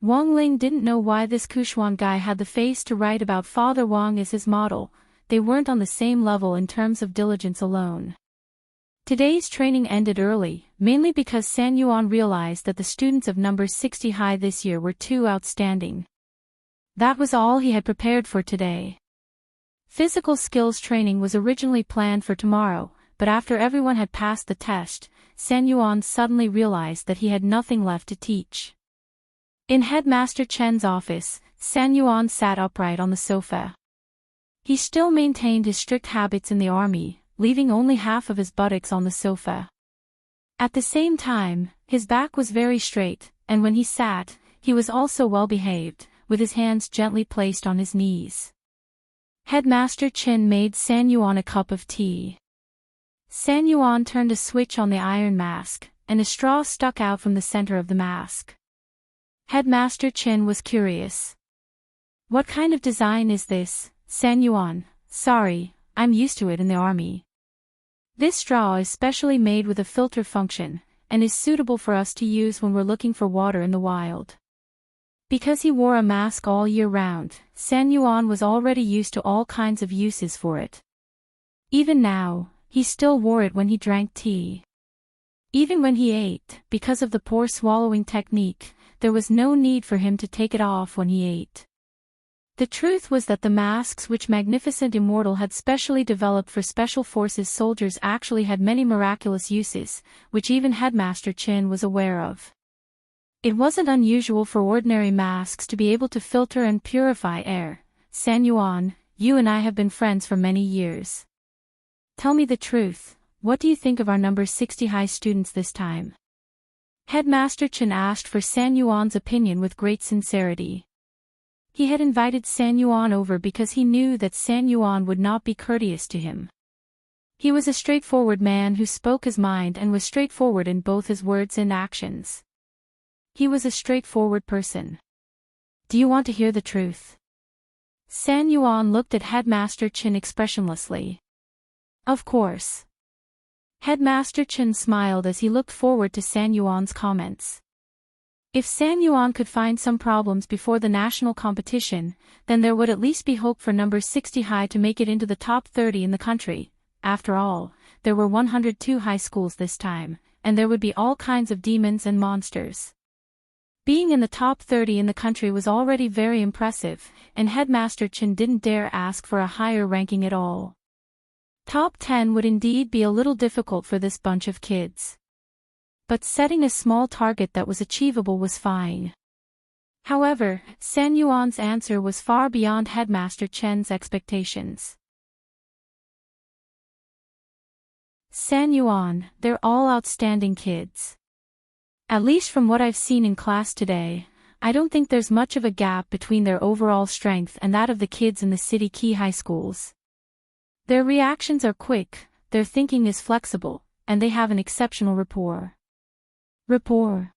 Wang Ling didn't know why this Kushuan guy had the face to write about Father Wang as his model. They weren't on the same level in terms of diligence alone. Today's training ended early, mainly because San Yuan realized that the students of number 60 high this year were too outstanding. That was all he had prepared for today. Physical skills training was originally planned for tomorrow, but after everyone had passed the test, San Yuan suddenly realized that he had nothing left to teach. In Headmaster Chen's office, San Yuan sat upright on the sofa. He still maintained his strict habits in the army, leaving only half of his buttocks on the sofa. At the same time, his back was very straight, and when he sat, he was also well behaved, with his hands gently placed on his knees. Headmaster Chen made San Yuan a cup of tea. San Yuan turned a switch on the iron mask, and a straw stuck out from the center of the mask. Headmaster Chen was curious. "What kind of design is this, San Yuan?" "Sorry, I'm used to it in the army. This straw is specially made with a filter function, and is suitable for us to use when we're looking for water in the wild." Because he wore a mask all year round, San Yuan was already used to all kinds of uses for it. Even now, he still wore it when he drank tea. Even when he ate, because of the poor swallowing technique, there was no need for him to take it off when he ate. The truth was that the masks which Magnificent Immortal had specially developed for Special Forces soldiers actually had many miraculous uses, which even Headmaster Chen was aware of. It wasn't unusual for ordinary masks to be able to filter and purify air. "San Yuan, you and I have been friends for many years. Tell me the truth, what do you think of our number 60 high students this time?" Headmaster Chen asked for San Yuan's opinion with great sincerity. He had invited San Yuan over because he knew that San Yuan would not be courteous to him. He was a straightforward man who spoke his mind and was straightforward in both his words and actions. He was a straightforward person. "Do you want to hear the truth?" San Yuan looked at Headmaster Chen expressionlessly. "Of course." Headmaster Chen smiled as he looked forward to San Yuan's comments. If San Yuan could find some problems before the national competition, then there would at least be hope for number 60 high to make it into the top 30 in the country. After all, there were 102 high schools this time, and there would be all kinds of demons and monsters. Being in the top 30 in the country was already very impressive, and Headmaster Chen didn't dare ask for a higher ranking at all. Top 10 would indeed be a little difficult for this bunch of kids. But setting a small target that was achievable was fine. However, San Yuan's answer was far beyond Headmaster Chen's expectations. "San Yuan, they're all outstanding kids. At least from what I've seen in class today, I don't think there's much of a gap between their overall strength and that of the kids in the city key high schools. Their reactions are quick, their thinking is flexible, and they have an exceptional rapport." Rapport.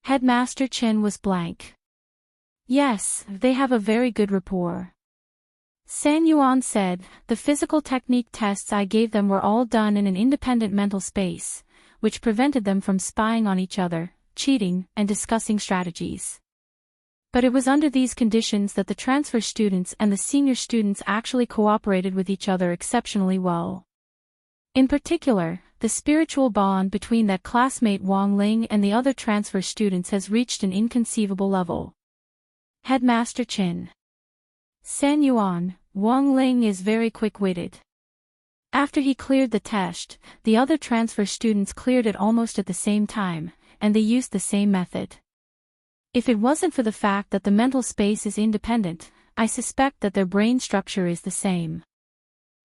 Headmaster Chen was blank. "Yes, they have a very good rapport." San Yuan said, "The physical technique tests I gave them were all done in an independent mental space, which prevented them from spying on each other, cheating, and discussing strategies. But it was under these conditions that the transfer students and the senior students actually cooperated with each other exceptionally well. In particular, the spiritual bond between that classmate Wang Ling and the other transfer students has reached an inconceivable level. Headmaster Chin. San Yuan, Wang Ling is very quick-witted. After he cleared the test, the other transfer students cleared it almost at the same time, and they used the same method. If it wasn't for the fact that the mental space is independent, I suspect that their brain structure is the same.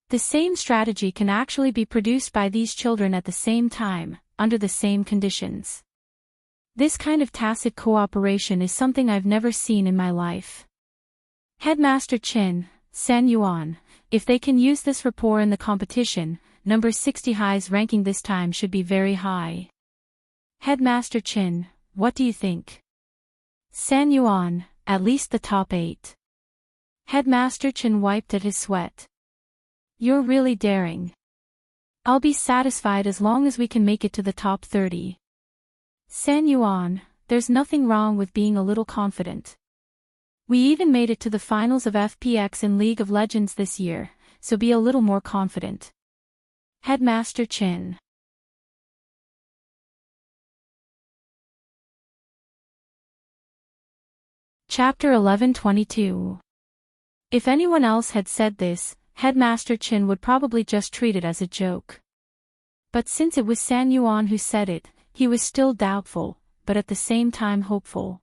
The same strategy can actually be produced by these children at the same time, under the same conditions. This kind of tacit cooperation is something I've never seen in my life. Headmaster Chin, San Yuan, if they can use this rapport in the competition, number 60 High's ranking this time should be very high. Headmaster Chin, what do you think? San Yuan, at least the top 8. Headmaster Chin wiped at his sweat. You're really daring. I'll be satisfied as long as we can make it to the top 30. San Yuan, there's nothing wrong with being a little confident. We even made it to the finals of FPX in League of Legends this year, so be a little more confident. Headmaster Chin. Chapter 11:22. If anyone else had said this, Headmaster Chin would probably just treat it as a joke. But since it was San Yuan who said it, he was still doubtful, but at the same time hopeful.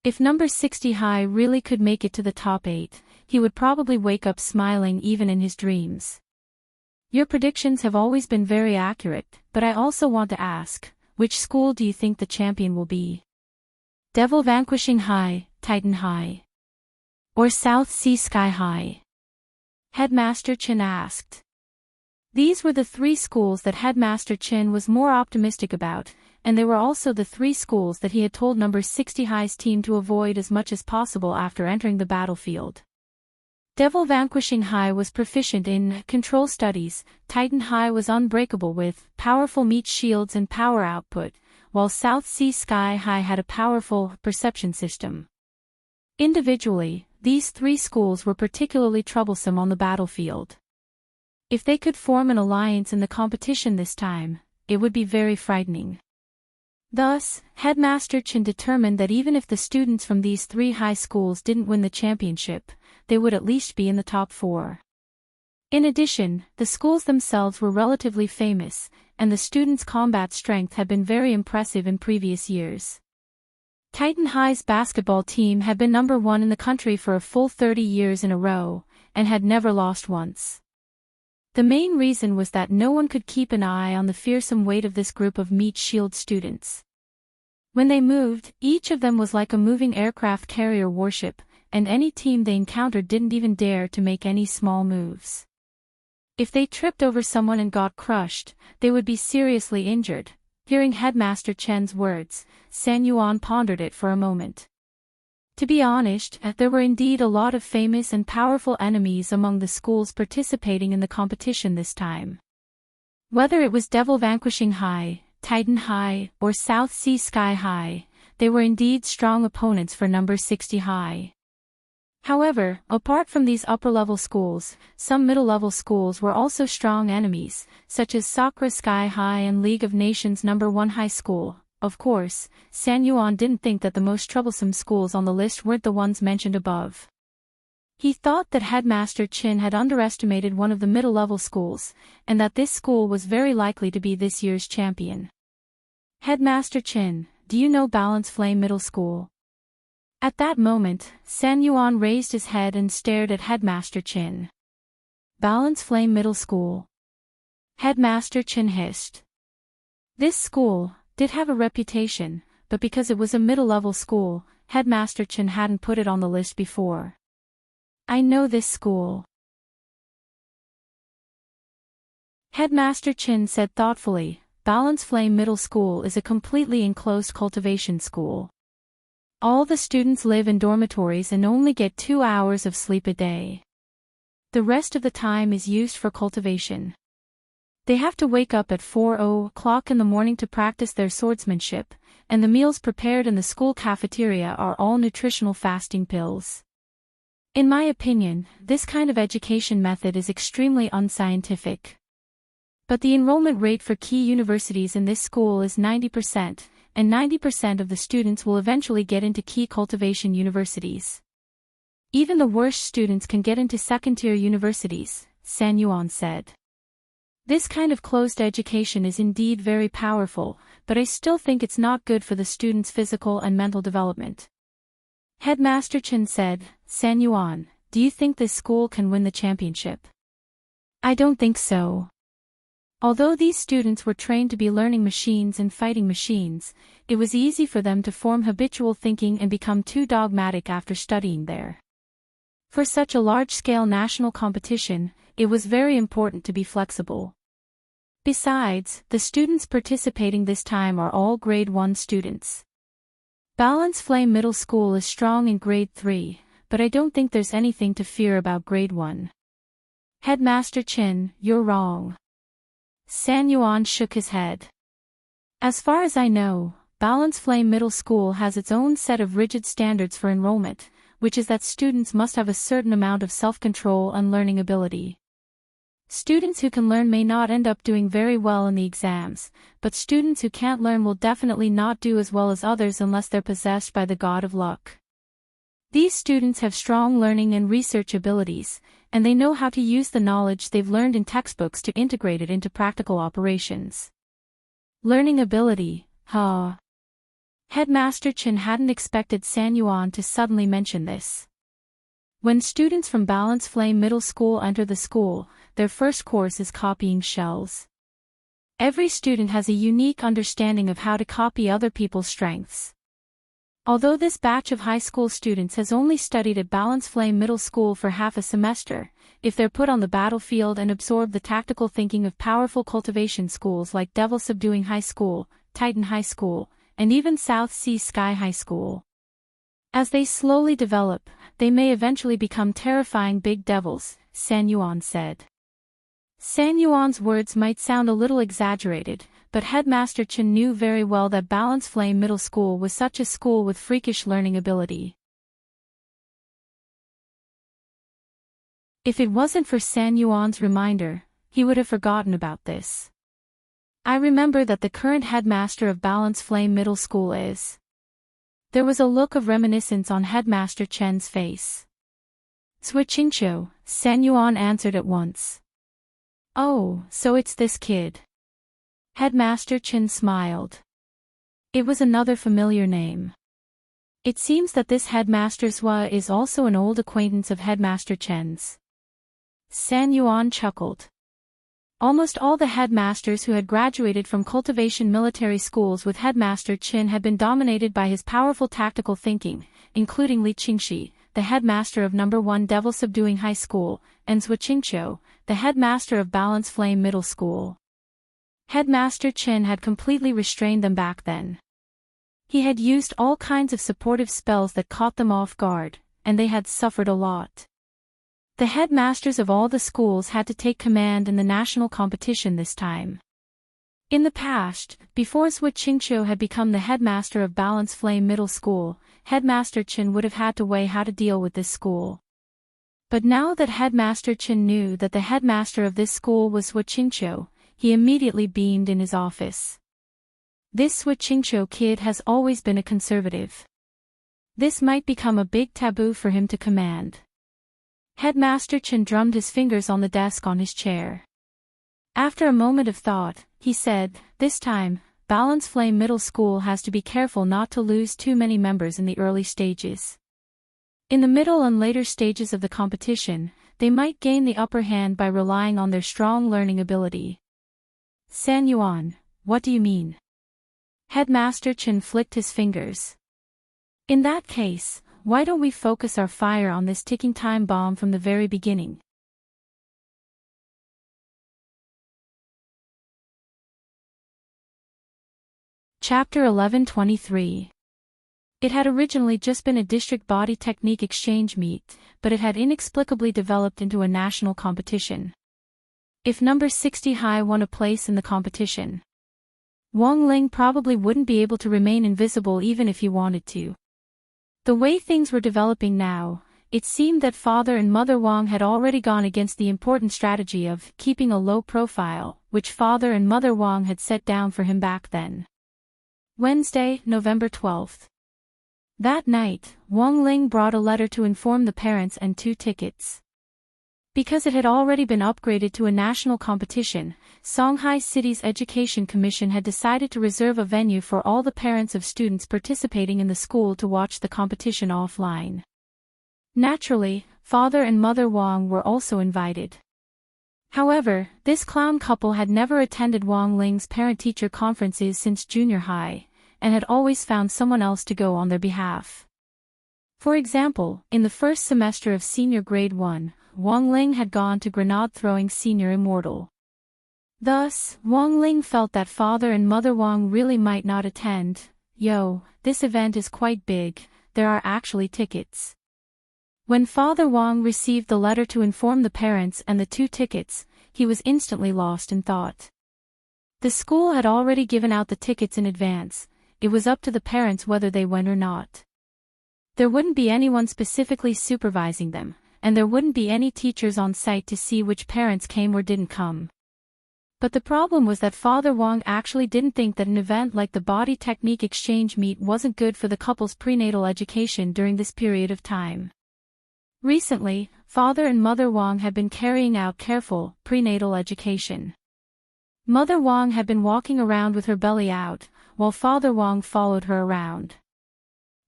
If number 60 High really could make it to the top 8, he would probably wake up smiling even in his dreams. Your predictions have always been very accurate, but I also want to ask, which school do you think the champion will be? Devil Vanquishing High, Titan High, or South Sea Sky High? Headmaster Chin asked. These were the 3 schools that Headmaster Chin was more optimistic about, and they were also the 3 schools that he had told number 60 High's team to avoid as much as possible after entering the battlefield. Devil Vanquishing High was proficient in control studies, Titan High was unbreakable with powerful meat shields and power output, while South Sea Sky High had a powerful perception system. Individually, these 3 schools were particularly troublesome on the battlefield. If they could form an alliance in the competition this time, it would be very frightening. Thus, Headmaster Chin determined that even if the students from these 3 high schools didn't win the championship, they would at least be in the top 4. In addition, the schools themselves were relatively famous, and the students' combat strength had been very impressive in previous years. Titan High's basketball team had been number 1 in the country for a full 30 years in a row, and had never lost once. The main reason was that no one could keep an eye on the fearsome weight of this group of meat shield students. When they moved, each of them was like a moving aircraft carrier warship, and any team they encountered didn't even dare to make any small moves. If they tripped over someone and got crushed, they would be seriously injured. Hearing Headmaster Chen's words, San Yuan pondered it for a moment. To be honest, there were indeed a lot of famous and powerful enemies among the schools participating in the competition this time. Whether it was Devil Vanquishing High, Titan High, or South Sea Sky High, they were indeed strong opponents for number 60 High. However, apart from these upper-level schools, some middle-level schools were also strong enemies, such as Sakura Sky High and League of Nations number 1 High School. Of course, San Yuan didn't think that the most troublesome schools on the list weren't the ones mentioned above. He thought that Headmaster Chin had underestimated one of the middle-level schools, and that this school was very likely to be this year's champion. Headmaster Chin, do you know Balance Flame Middle School? At that moment, San Yuan raised his head and stared at Headmaster Chin. Balance Flame Middle School. Headmaster Chin hissed. This school did have a reputation, but because it was a middle-level school, Headmaster Chin hadn't put it on the list before. I know this school. Headmaster Chin said thoughtfully, Balance Flame Middle School is a completely enclosed cultivation school. All the students live in dormitories and only get 2 hours of sleep a day. The rest of the time is used for cultivation. They have to wake up at 4 o'clock in the morning to practice their swordsmanship, and the meals prepared in the school cafeteria are all nutritional fasting pills. In my opinion, this kind of education method is extremely unscientific. But the enrollment rate for key universities in this school is 90%, and 90% of the students will eventually get into key cultivation universities. Even the worst students can get into second-tier universities, San Yuan said. This kind of closed education is indeed very powerful, but I still think it's not good for the students' physical and mental development. Headmaster Chen said, San Yuan, do you think this school can win the championship? I don't think so. Although these students were trained to be learning machines and fighting machines, it was easy for them to form habitual thinking and become too dogmatic after studying there. For such a large-scale national competition, it was very important to be flexible. Besides, the students participating this time are all grade 1 students. Balance Flame Middle School is strong in grade 3, but I don't think there's anything to fear about grade 1. Headmaster Chen, you're wrong. San Yuan shook his head. As far as I know, Balance Flame Middle School has its own set of rigid standards for enrollment, which is that students must have a certain amount of self-control and learning ability. Students who can learn may not end up doing very well in the exams, but students who can't learn will definitely not do as well as others unless they're possessed by the god of luck. These students have strong learning and research abilities, and they know how to use the knowledge they've learned in textbooks to integrate it into practical operations. Learning ability, huh? Headmaster Chen hadn't expected San Yuan to suddenly mention this. When students from Balance Flame Middle School enter the school, their first course is copying shells. Every student has a unique understanding of how to copy other people's strengths. Although this batch of high school students has only studied at Balance Flame Middle School for half a semester, if they're put on the battlefield and absorb the tactical thinking of powerful cultivation schools like Devil Subduing High School, Titan High School, and even South Sea Sky High School. As they slowly develop, they may eventually become terrifying big devils, San Yuan said. San Yuan's words might sound a little exaggerated, but Headmaster Chen knew very well that Balance Flame Middle School was such a school with freakish learning ability. If it wasn't for San Yuan's reminder, he would have forgotten about this. I remember that the current headmaster of Balance Flame Middle School is. There was a look of reminiscence on Headmaster Chen's face. Cui Qingqiu, San Yuan answered at once. Oh, so it's this kid. Headmaster Chen smiled. It was another familiar name. It seems that this Headmaster Zhua is also an old acquaintance of Headmaster Chen's. San Yuan chuckled. Almost all the headmasters who had graduated from cultivation military schools with Headmaster Chen had been dominated by his powerful tactical thinking, including Li Qingxi, the headmaster of No. 1 Devil Subduing High School, and Cui Qingqiu, the headmaster of Balance Flame Middle School. Headmaster Chen had completely restrained them back then. He had used all kinds of supportive spells that caught them off guard, and they had suffered a lot. The headmasters of all the schools had to take command in the national competition this time. In the past, before Cui Qingqiu had become the headmaster of Balance Flame Middle School, Headmaster Chen would have had to weigh how to deal with this school. But now that Headmaster Chen knew that the headmaster of this school was Cui Qingqiu, he immediately beamed in his office. This Cui Qingqiu kid has always been a conservative. This might become a big taboo for him to command. Headmaster Chen drummed his fingers on the desk on his chair. After a moment of thought, he said, this time, Balance Flame Middle School has to be careful not to lose too many members in the early stages. In the middle and later stages of the competition, they might gain the upper hand by relying on their strong learning ability. San Yuan, what do you mean? Headmaster Chen flicked his fingers. In that case, why don't we focus our fire on this ticking time bomb from the very beginning? Chapter 11:23. It had originally just been a district body technique exchange meet, but it had inexplicably developed into a national competition. If number 60 High won a place in the competition, Wang Ling probably wouldn't be able to remain invisible even if he wanted to. The way things were developing now, it seemed that Father and Mother Wang had already gone against the important strategy of keeping a low profile, which Father and Mother Wang had set down for him back then. Wednesday, November 12th. That night, Wang Ling brought a letter to inform the parents and 2 tickets. Because it had already been upgraded to a national competition, Songhai City's Education Commission had decided to reserve a venue for all the parents of students participating in the school to watch the competition offline. Naturally, Father and Mother Wang were also invited. However, this clown couple had never attended Wang Ling's parent-teacher conferences since junior high, and had always found someone else to go on their behalf. For example, in the first semester of senior grade 1, Wang Ling had gone to grenade-throwing senior immortal. Thus, Wang Ling felt that Father and Mother Wang really might not attend. Yo, this event is quite big, there are actually tickets. When Father Wang received the letter to inform the parents and the 2 tickets, he was instantly lost in thought. The school had already given out the tickets in advance, it was up to the parents whether they went or not. There wouldn't be anyone specifically supervising them, and there wouldn't be any teachers on site to see which parents came or didn't come. But the problem was that Father Wang actually didn't think that an event like the Body Technique Exchange Meet wasn't good for the couple's prenatal education during this period of time. Recently, Father and Mother Wang had been carrying out careful, prenatal education. Mother Wang had been walking around with her belly out, while Father Wang followed her around.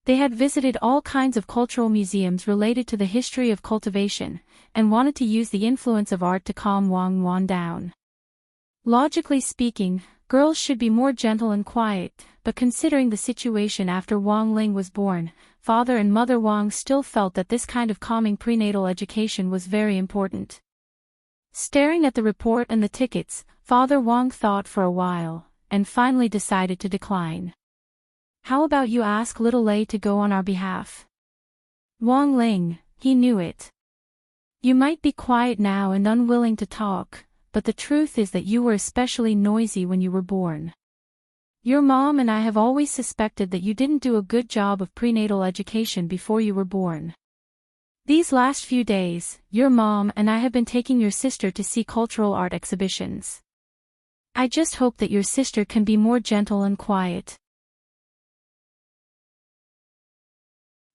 They had visited all kinds of cultural museums related to the history of cultivation, and wanted to use the influence of art to calm Wang Wan down. Logically speaking, girls should be more gentle and quiet, but considering the situation after Wang Ling was born, Father and Mother Wang still felt that this kind of calming prenatal education was very important. Staring at the report and the tickets, Father Wang thought for a while, and finally decided to decline. How about you ask little Lei to go on our behalf? Wang Ling, he knew it. You might be quiet now and unwilling to talk, but the truth is that you were especially noisy when you were born. Your mom and I have always suspected that you didn't do a good job of prenatal education before you were born. These last few days, your mom and I have been taking your sister to see cultural art exhibitions. I just hope that your sister can be more gentle and quiet.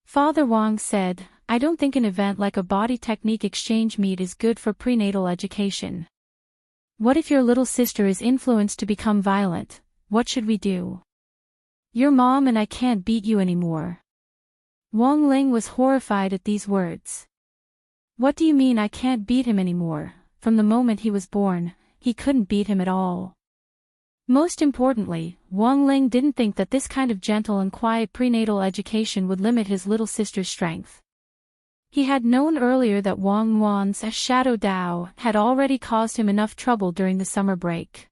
Father Wang said, I don't think an event like a body technique exchange meet is good for prenatal education. What if your little sister is influenced to become violent? What should we do? Your mom and I can't beat you anymore. Wang Ling was horrified at these words. What do you mean I can't beat him anymore? From the moment he was born, he couldn't beat him at all. Most importantly, Wang Ling didn't think that this kind of gentle and quiet prenatal education would limit his little sister's strength. He had known earlier that Wang Wan's shadow Dao had already caused him enough trouble during the summer break.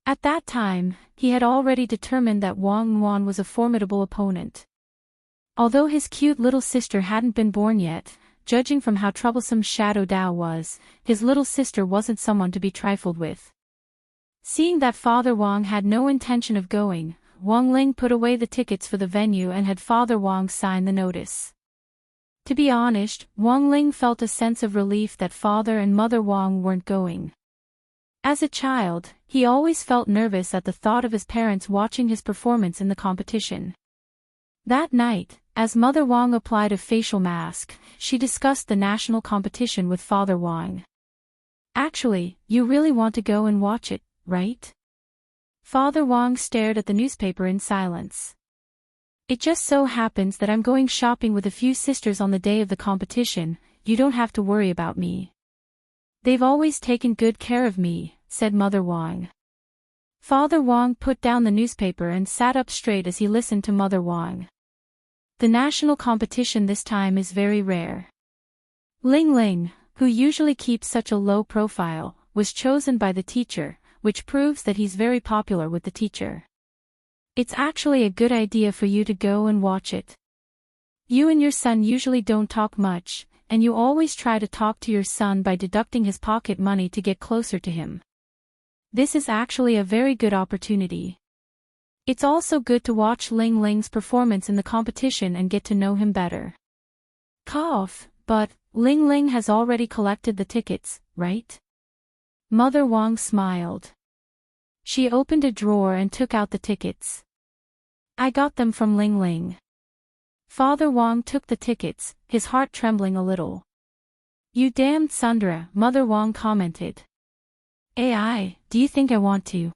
At that time, he had already determined that Wang Wan was a formidable opponent. Although his cute little sister hadn't been born yet, judging from how troublesome Shadow Dao was, his little sister wasn't someone to be trifled with. Seeing that Father Wang had no intention of going, Wang Ling put away the tickets for the venue and had Father Wang sign the notice. To be honest, Wang Ling felt a sense of relief that Father and Mother Wang weren't going. As a child, he always felt nervous at the thought of his parents watching his performance in the competition. That night, as Mother Wang applied a facial mask, she discussed the national competition with Father Wang. Actually, you really want to go and watch it, right? Father Wang stared at the newspaper in silence. It just so happens that I'm going shopping with a few sisters on the day of the competition, you don't have to worry about me. They've always taken good care of me, said Mother Wang. Father Wang put down the newspaper and sat up straight as he listened to Mother Wang. The national competition this time is very rare. Ling Ling, who usually keeps such a low profile, was chosen by the teacher, which proves that he's very popular with the teacher. It's actually a good idea for you to go and watch it. You and your son usually don't talk much, and you always try to talk to your son by deducting his pocket money to get closer to him. This is actually a very good opportunity. It's also good to watch Ling Ling's performance in the competition and get to know him better. Cough, but Ling Ling has already collected the tickets, right? Mother Wang smiled. She opened a drawer and took out the tickets. I got them from Ling Ling. Father Wang took the tickets, his heart trembling a little. You damned Sundra, Mother Wang commented. AI, do you think I want to?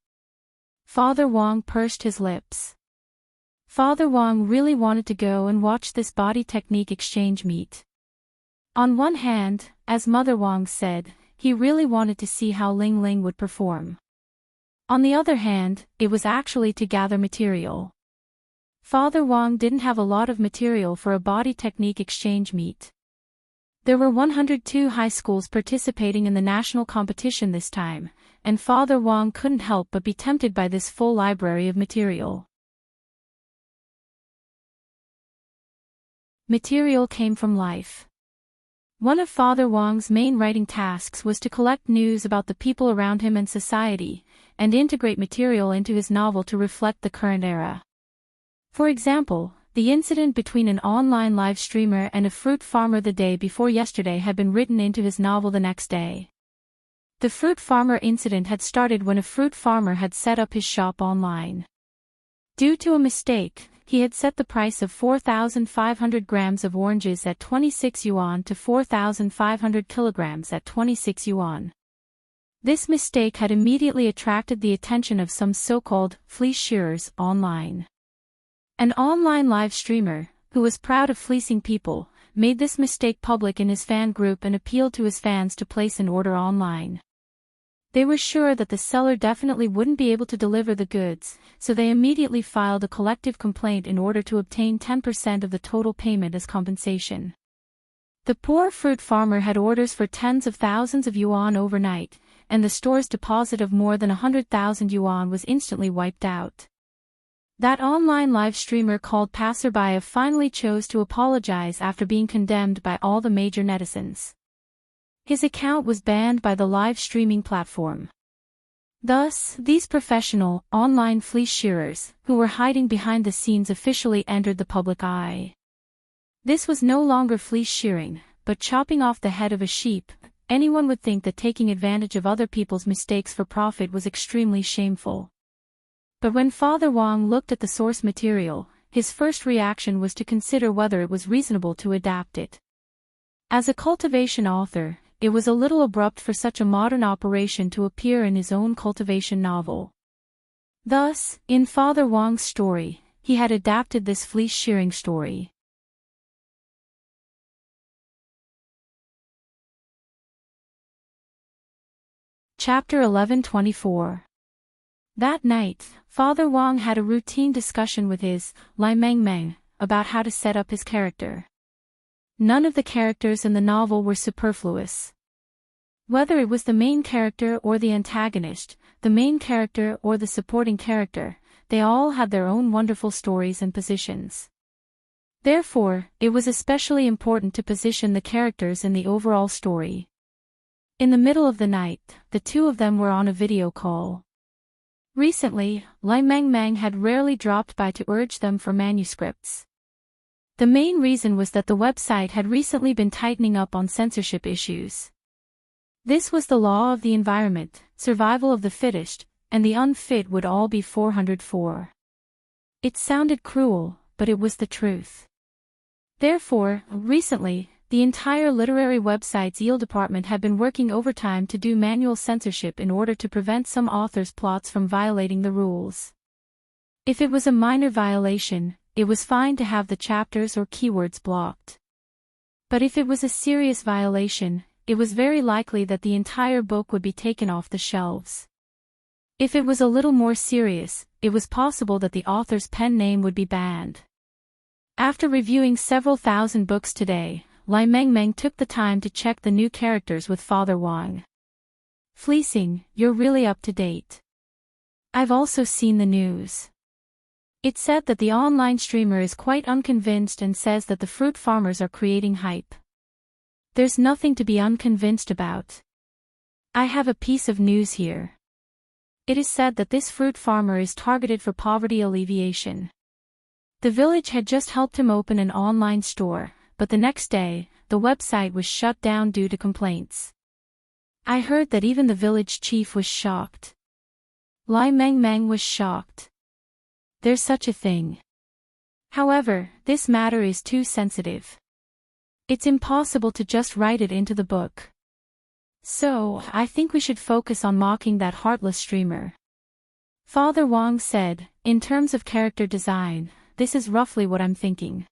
Father Wang pursed his lips. Father Wang really wanted to go and watch this body technique exchange meet. On one hand, as Mother Wang said, he really wanted to see how Ling Ling would perform. On the other hand, it was actually to gather material. Father Wang didn't have a lot of material for a body technique exchange meet. There were 102 high schools participating in the national competition this time, and Father Wang couldn't help but be tempted by this full library of material. Material came from life. One of Father Wang's main writing tasks was to collect news about the people around him and society, and integrate material into his novel to reflect the current era. For example, the incident between an online live streamer and a fruit farmer the day before yesterday had been written into his novel the next day. The fruit farmer incident had started when a fruit farmer had set up his shop online. Due to a mistake, he had set the price of 4,500 grams of oranges at 26 yuan to 4,500 kilograms at 26 yuan. This mistake had immediately attracted the attention of some so-called fleece shearers online. An online live streamer, who was proud of fleecing people, made this mistake public in his fan group and appealed to his fans to place an order online. They were sure that the seller definitely wouldn't be able to deliver the goods, so they immediately filed a collective complaint in order to obtain 10% of the total payment as compensation. The poor fruit farmer had orders for tens of thousands of yuan overnight, and the store's deposit of more than 100,000 yuan was instantly wiped out. That online live streamer called passerby finally chose to apologize after being condemned by all the major netizens. His account was banned by the live streaming platform. Thus, these professional, online fleece shearers, who were hiding behind the scenes officially entered the public eye. This was no longer fleece shearing, but chopping off the head of a sheep. Anyone would think that taking advantage of other people's mistakes for profit was extremely shameful. But when Father Wang looked at the source material, his first reaction was to consider whether it was reasonable to adapt it. As a cultivation author, it was a little abrupt for such a modern operation to appear in his own cultivation novel. Thus, in Father Wang's story, he had adapted this fleece shearing story. Chapter 11:24. That night, Father Wang had a routine discussion with his Lai Meng about how to set up his character. None of the characters in the novel were superfluous. Whether it was the main character or the antagonist, the main character or the supporting character, they all had their own wonderful stories and positions. Therefore, it was especially important to position the characters in the overall story. In the middle of the night, the two of them were on a video call. Recently, Lai Meng had rarely dropped by to urge them for manuscripts. The main reason was that the website had recently been tightening up on censorship issues. This was the law of the environment, survival of the fittest, and the unfit would all be 404. It sounded cruel, but it was the truth. Therefore, recently, the entire literary website's EL department had been working overtime to do manual censorship in order to prevent some authors' plots from violating the rules. If it was a minor violation, it was fine to have the chapters or keywords blocked. But if it was a serious violation, it was very likely that the entire book would be taken off the shelves. If it was a little more serious, it was possible that the author's pen name would be banned. After reviewing several thousand books today, Lai Meng took the time to check the new characters with Father Wang. Fleecing, you're really up to date. I've also seen the news. It said that the online streamer is quite unconvinced and says that the fruit farmers are creating hype. There's nothing to be unconvinced about. I have a piece of news here. It is said that this fruit farmer is targeted for poverty alleviation. The village had just helped him open an online store, but the next day, the website was shut down due to complaints. I heard that even the village chief was shocked. Lai Meng Meng was shocked. There's such a thing. However, this matter is too sensitive. It's impossible to just write it into the book. So, I think we should focus on mocking that heartless streamer. Father Wang said, in terms of character design, this is roughly what I'm thinking.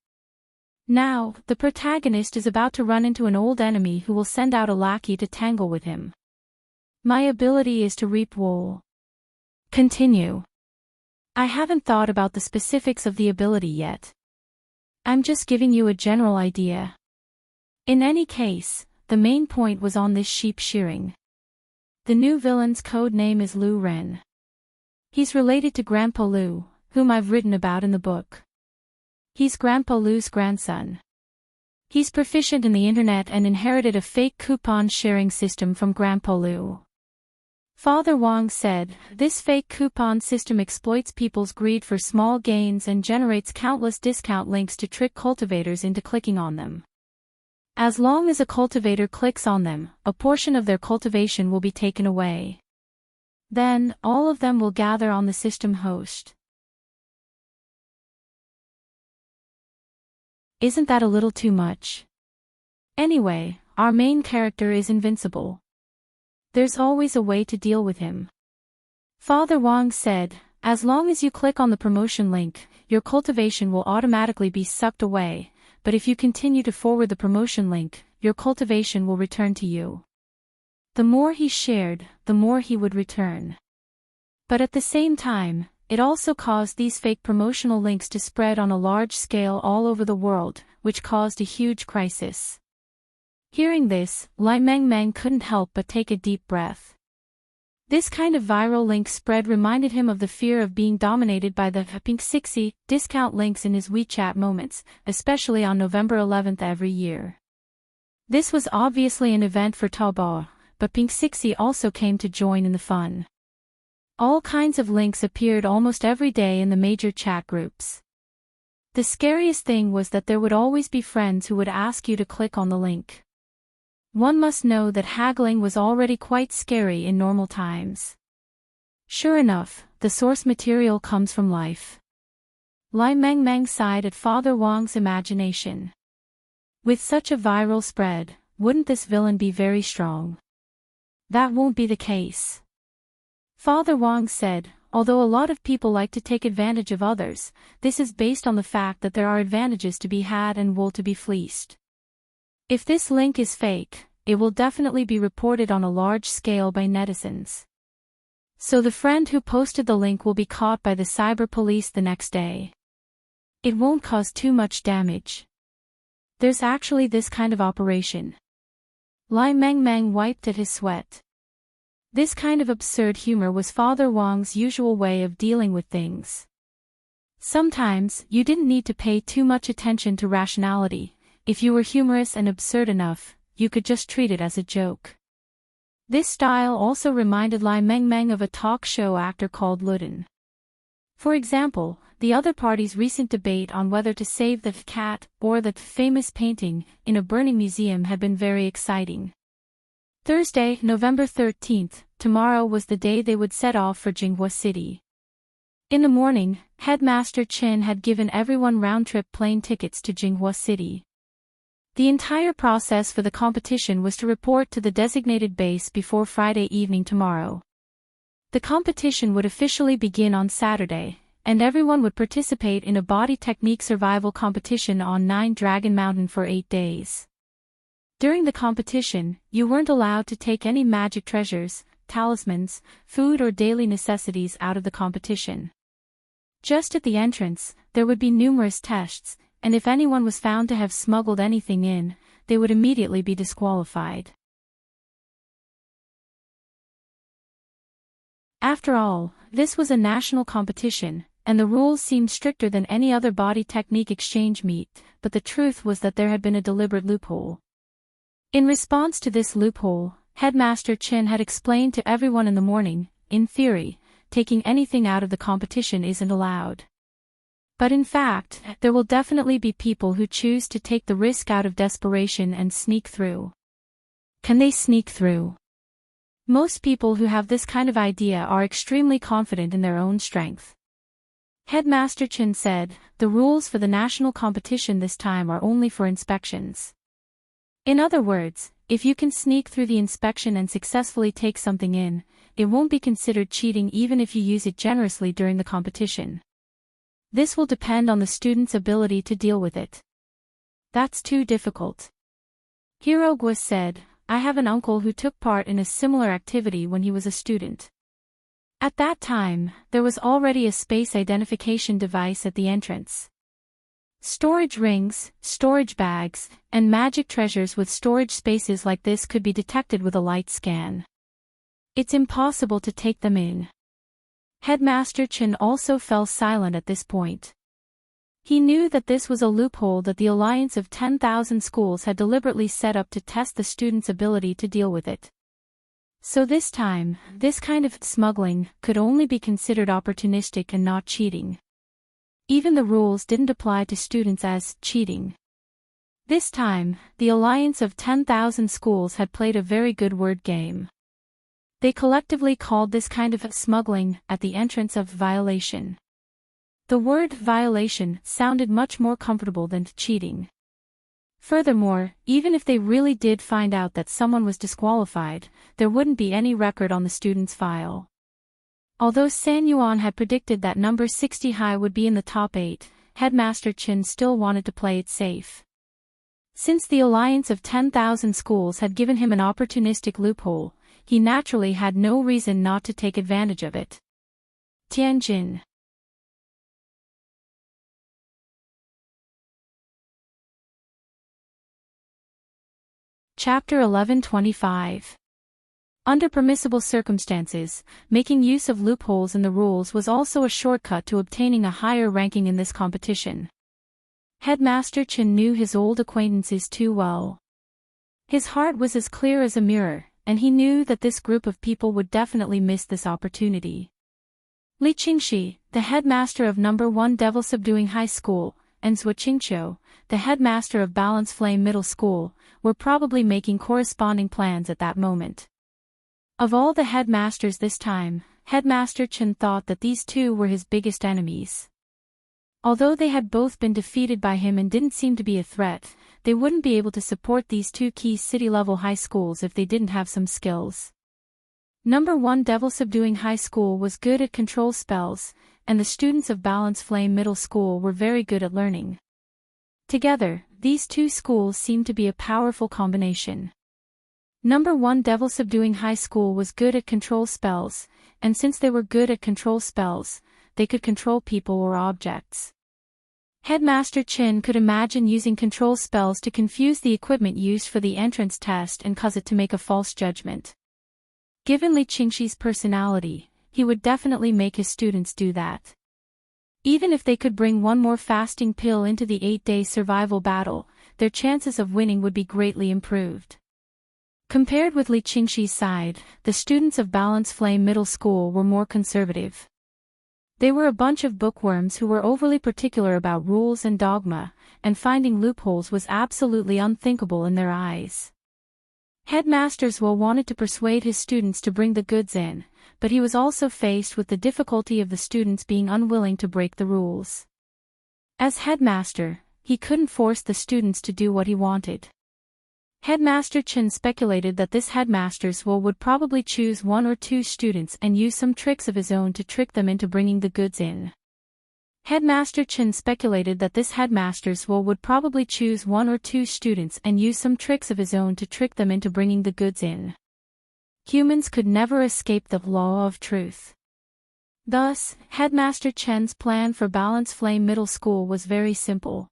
Now, the protagonist is about to run into an old enemy who will send out a lackey to tangle with him. My ability is to reap wool. Continue. I haven't thought about the specifics of the ability yet. I'm just giving you a general idea. In any case, the main point was on this sheep shearing. The new villain's code name is Lu Ren. He's related to Grandpa Lu, whom I've written about in the book. He's Grandpa Lu's grandson. He's proficient in the internet and inherited a fake coupon sharing system from Grandpa Lu. Father Wang said, this fake coupon system exploits people's greed for small gains and generates countless discount links to trick cultivators into clicking on them. As long as a cultivator clicks on them, a portion of their cultivation will be taken away. Then, all of them will gather on the system host. Isn't that a little too much? Anyway, our main character is invincible. There's always a way to deal with him. Father Wang said, as long as you click on the promotion link, your cultivation will automatically be sucked away, but if you continue to forward the promotion link, your cultivation will return to you. The more he shared, the more he would return. But at the same time, it also caused these fake promotional links to spread on a large scale all over the world, which caused a huge crisis. Hearing this, Lai Meng Meng couldn't help but take a deep breath. This kind of viral link spread reminded him of the fear of being dominated by the Pink 60 discount links in his WeChat moments, especially on November 11th every year. This was obviously an event for Taobao, but Pink 60 also came to join in the fun. All kinds of links appeared almost every day in the major chat groups. The scariest thing was that there would always be friends who would ask you to click on the link. One must know that haggling was already quite scary in normal times. Sure enough, the source material comes from life. Lai Meng Meng sighed at Father Wang's imagination. With such a viral spread, wouldn't this villain be very strong? That won't be the case. Father Wang said, although a lot of people like to take advantage of others, this is based on the fact that there are advantages to be had and wool to be fleeced. If this link is fake, it will definitely be reported on a large scale by netizens. So the friend who posted the link will be caught by the cyber police the next day. It won't cause too much damage. There's actually this kind of operation. Lai Meng Meng wiped at his sweat. This kind of absurd humor was Father Wang's usual way of dealing with things. Sometimes, you didn't need to pay too much attention to rationality. If you were humorous and absurd enough, you could just treat it as a joke. This style also reminded Lai Meng Meng of a talk show actor called Luden. For example, the other party's recent debate on whether to save the cat or the famous painting in a burning museum had been very exciting. Thursday, November 13th, tomorrow was the day they would set off for Jinghua City. In the morning, Headmaster Chen had given everyone round-trip plane tickets to Jinghua City. The entire process for the competition was to report to the designated base before Friday evening tomorrow. The competition would officially begin on Saturday, and everyone would participate in a body technique survival competition on 9 Dragon Mountain for 8 days. During the competition, you weren't allowed to take any magic treasures, talismans, food or daily necessities out of the competition. Just at the entrance, there would be numerous tests, and if anyone was found to have smuggled anything in, they would immediately be disqualified. After all, this was a national competition, and the rules seemed stricter than any other body technique exchange meet, but the truth was that there had been a deliberate loophole. In response to this loophole, Headmaster Chin had explained to everyone in the morning, in theory, taking anything out of the competition isn't allowed. But in fact, there will definitely be people who choose to take the risk out of desperation and sneak through. Can they sneak through? Most people who have this kind of idea are extremely confident in their own strength. Headmaster Chin said, the rules for the national competition this time are only for inspections. In other words, if you can sneak through the inspection and successfully take something in, it won't be considered cheating even if you use it generously during the competition. This will depend on the student's ability to deal with it. That's too difficult. Hirogwa said, I have an uncle who took part in a similar activity when he was a student. At that time, there was already a space identification device at the entrance. Storage rings, storage bags, and magic treasures with storage spaces like this could be detected with a light scan. It's impossible to take them in. Headmaster Chin also fell silent at this point. He knew that this was a loophole that the Alliance of 10,000 Schools had deliberately set up to test the students' ability to deal with it. So this time, this kind of smuggling could only be considered opportunistic and not cheating. Even the rules didn't apply to students as cheating. This time, the Alliance of 10,000 Schools had played a very good word game. They collectively called this kind of smuggling at the entrance of violation. The word violation sounded much more comfortable than cheating. Furthermore, even if they really did find out that someone was disqualified, there wouldn't be any record on the student's file. Although San Yuan had predicted that number 60 high would be in the top 8, Headmaster Chin still wanted to play it safe. Since the Alliance of 10,000 Schools had given him an opportunistic loophole, he naturally had no reason not to take advantage of it. Tianjin. Chapter 1125. Under permissible circumstances, making use of loopholes in the rules was also a shortcut to obtaining a higher ranking in this competition. Headmaster Chin knew his old acquaintances too well. His heart was as clear as a mirror, and he knew that this group of people would definitely miss this opportunity. Li Qingxi, the headmaster of No. 1 Devil Subduing High School, and Zhou Qingqiu, the headmaster of Balance Flame Middle School, were probably making corresponding plans at that moment. Of all the headmasters this time, Headmaster Chin thought that these two were his biggest enemies. Although they had both been defeated by him and didn't seem to be a threat, they wouldn't be able to support these two key city-level high schools if they didn't have some skills. No. 1 Devil Subduing High School was good at control spells, and the students of Balance Flame Middle School were very good at learning. Together, these two schools seemed to be a powerful combination. No. 1 Devil Subduing High School was good at control spells, and since they were good at control spells, they could control people or objects. Headmaster Chin could imagine using control spells to confuse the equipment used for the entrance test and cause it to make a false judgment. Given Li Qingxi's personality, he would definitely make his students do that. Even if they could bring one more fasting pill into the 8-day survival battle, their chances of winning would be greatly improved. Compared with Li Qingxi's side, the students of Balance Flame Middle School were more conservative. They were a bunch of bookworms who were overly particular about rules and dogma, and finding loopholes was absolutely unthinkable in their eyes. Headmaster Zhuo wanted to persuade his students to bring the goods in, but he was also faced with the difficulty of the students being unwilling to break the rules. As headmaster, he couldn't force the students to do what he wanted. Headmaster Chin speculated that this Headmaster Zhuo would probably choose 1 or 2 students and use some tricks of his own to trick them into bringing the goods in. Headmaster Chin speculated that this Headmaster Zhuo would probably choose 1 or 2 students and use some tricks of his own to trick them into bringing the goods in. Humans could never escape the law of truth. Thus, Headmaster Chen's plan for Balance Flame Middle School was very simple.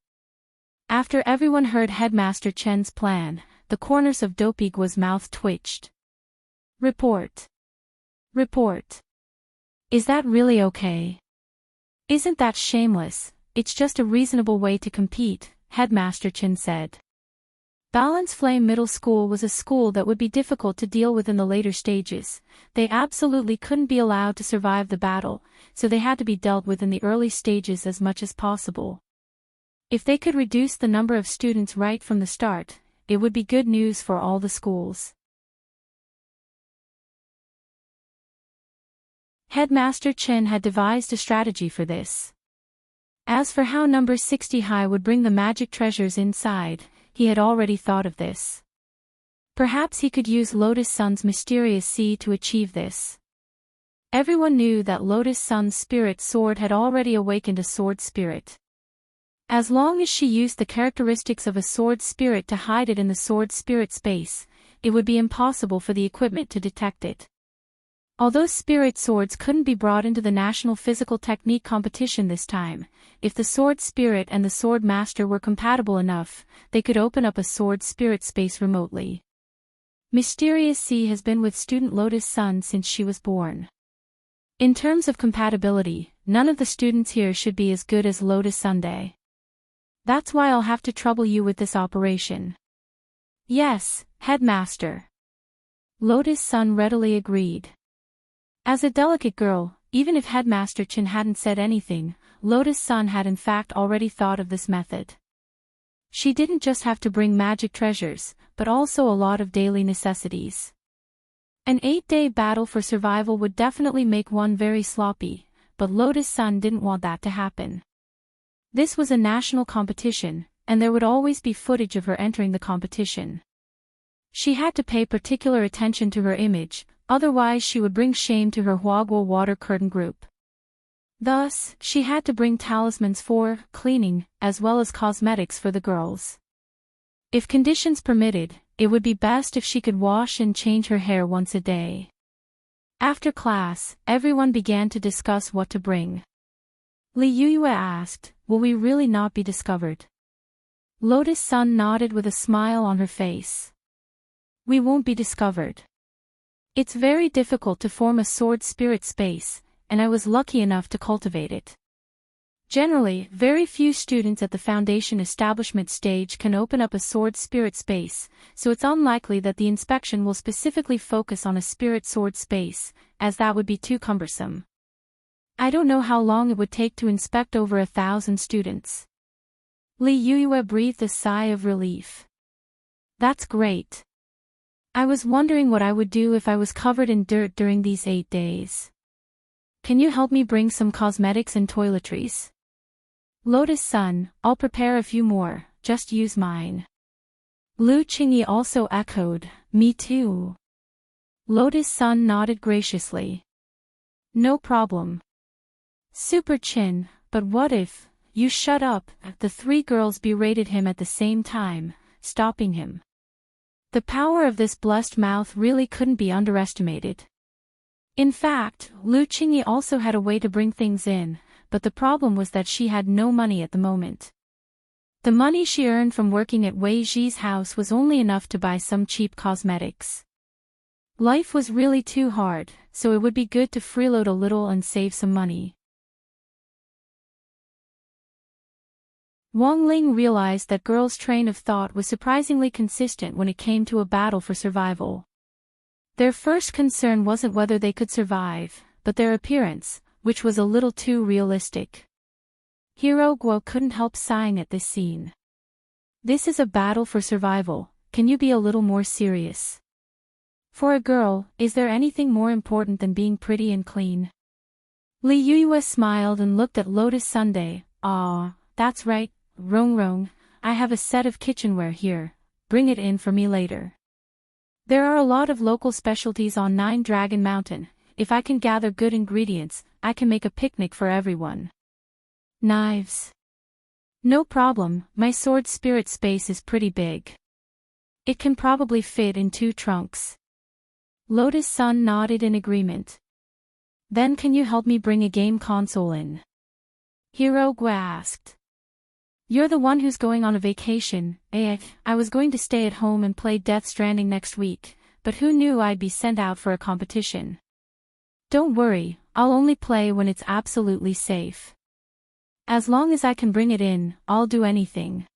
After everyone heard Headmaster Chen's plan, the corners of Dopigua's mouth twitched. Report. Report. Is that really okay? Isn't that shameless? It's just a reasonable way to compete, Headmaster Chin said. Balance Flame Middle School was a school that would be difficult to deal with in the later stages. They absolutely couldn't be allowed to survive the battle, so they had to be dealt with in the early stages as much as possible. If they could reduce the number of students right from the start, it would be good news for all the schools. Headmaster Chen had devised a strategy for this. As for how number 60 high would bring the magic treasures inside, he had already thought of this. Perhaps he could use Lotus Sun's mysterious sea to achieve this. Everyone knew that Lotus Sun's spirit sword had already awakened a sword spirit. As long as she used the characteristics of a sword spirit to hide it in the sword spirit space, it would be impossible for the equipment to detect it. Although spirit swords couldn't be brought into the National Physical Technique competition this time, if the sword spirit and the sword master were compatible enough, they could open up a sword spirit space remotely. Mysterious Sea has been with student Lotus Sun since she was born. In terms of compatibility, none of the students here should be as good as Lotus Sunday. That's why I'll have to trouble you with this operation. Yes, Headmaster. Lotus Sun readily agreed. As a delicate girl, even if Headmaster Chen hadn't said anything, Lotus Sun had in fact already thought of this method. She didn't just have to bring magic treasures, but also a lot of daily necessities. An 8-day battle for survival would definitely make one very sloppy, but Lotus Sun didn't want that to happen. This was a national competition, and there would always be footage of her entering the competition. She had to pay particular attention to her image, otherwise she would bring shame to her Huaguo water curtain group. Thus, she had to bring talismans for cleaning, as well as cosmetics for the girls. If conditions permitted, it would be best if she could wash and change her hair once a day. After class, everyone began to discuss what to bring. Li Yuyue asked, "Will we really not be discovered?" Lotus Sun nodded with a smile on her face. "We won't be discovered. It's very difficult to form a sword spirit space, and I was lucky enough to cultivate it. Generally, very few students at the foundation establishment stage can open up a sword spirit space, so it's unlikely that the inspection will specifically focus on a spirit sword space, as that would be too cumbersome. I don't know how long it would take to inspect over 1,000 students." Li Yuyue breathed a sigh of relief. "That's great. I was wondering what I would do if I was covered in dirt during these 8 days. Can you help me bring some cosmetics and toiletries?" "Lotus Sun, I'll prepare a few more, just use mine." Lu Qingyi also echoed, "Me too." Lotus Sun nodded graciously. "No problem. Super Chin, but what if..." "You shut up," the three girls berated him at the same time, stopping him. The power of this blessed mouth really couldn't be underestimated. In fact, Lu Qingyi also had a way to bring things in, but the problem was that she had no money at the moment. The money she earned from working at Wei Ji's house was only enough to buy some cheap cosmetics. Life was really too hard, so it would be good to freeload a little and save some money. Wang Ling realized that girls' train of thought was surprisingly consistent when it came to a battle for survival. Their first concern wasn't whether they could survive, but their appearance, which was a little too realistic. Hero Guo couldn't help sighing at this scene. "This is a battle for survival, can you be a little more serious? For a girl, is there anything more important than being pretty and clean?" Li Yuyue smiled and looked at Lotus Sunday. "Ah, that's right. Rong Rong, I have a set of kitchenware here, bring it in for me later. There are a lot of local specialties on 9 Dragon Mountain, if I can gather good ingredients, I can make a picnic for everyone." "Knives?" "No problem, my sword spirit space is pretty big. It can probably fit in 2 trunks." Lotus Sun nodded in agreement. "Then can you help me bring a game console in?" Hero Guo asked. "You're the one who's going on a vacation, eh? I was going to stay at home and play Death Stranding next week, but who knew I'd be sent out for a competition? Don't worry, I'll only play when it's absolutely safe. As long as I can bring it in, I'll do anything.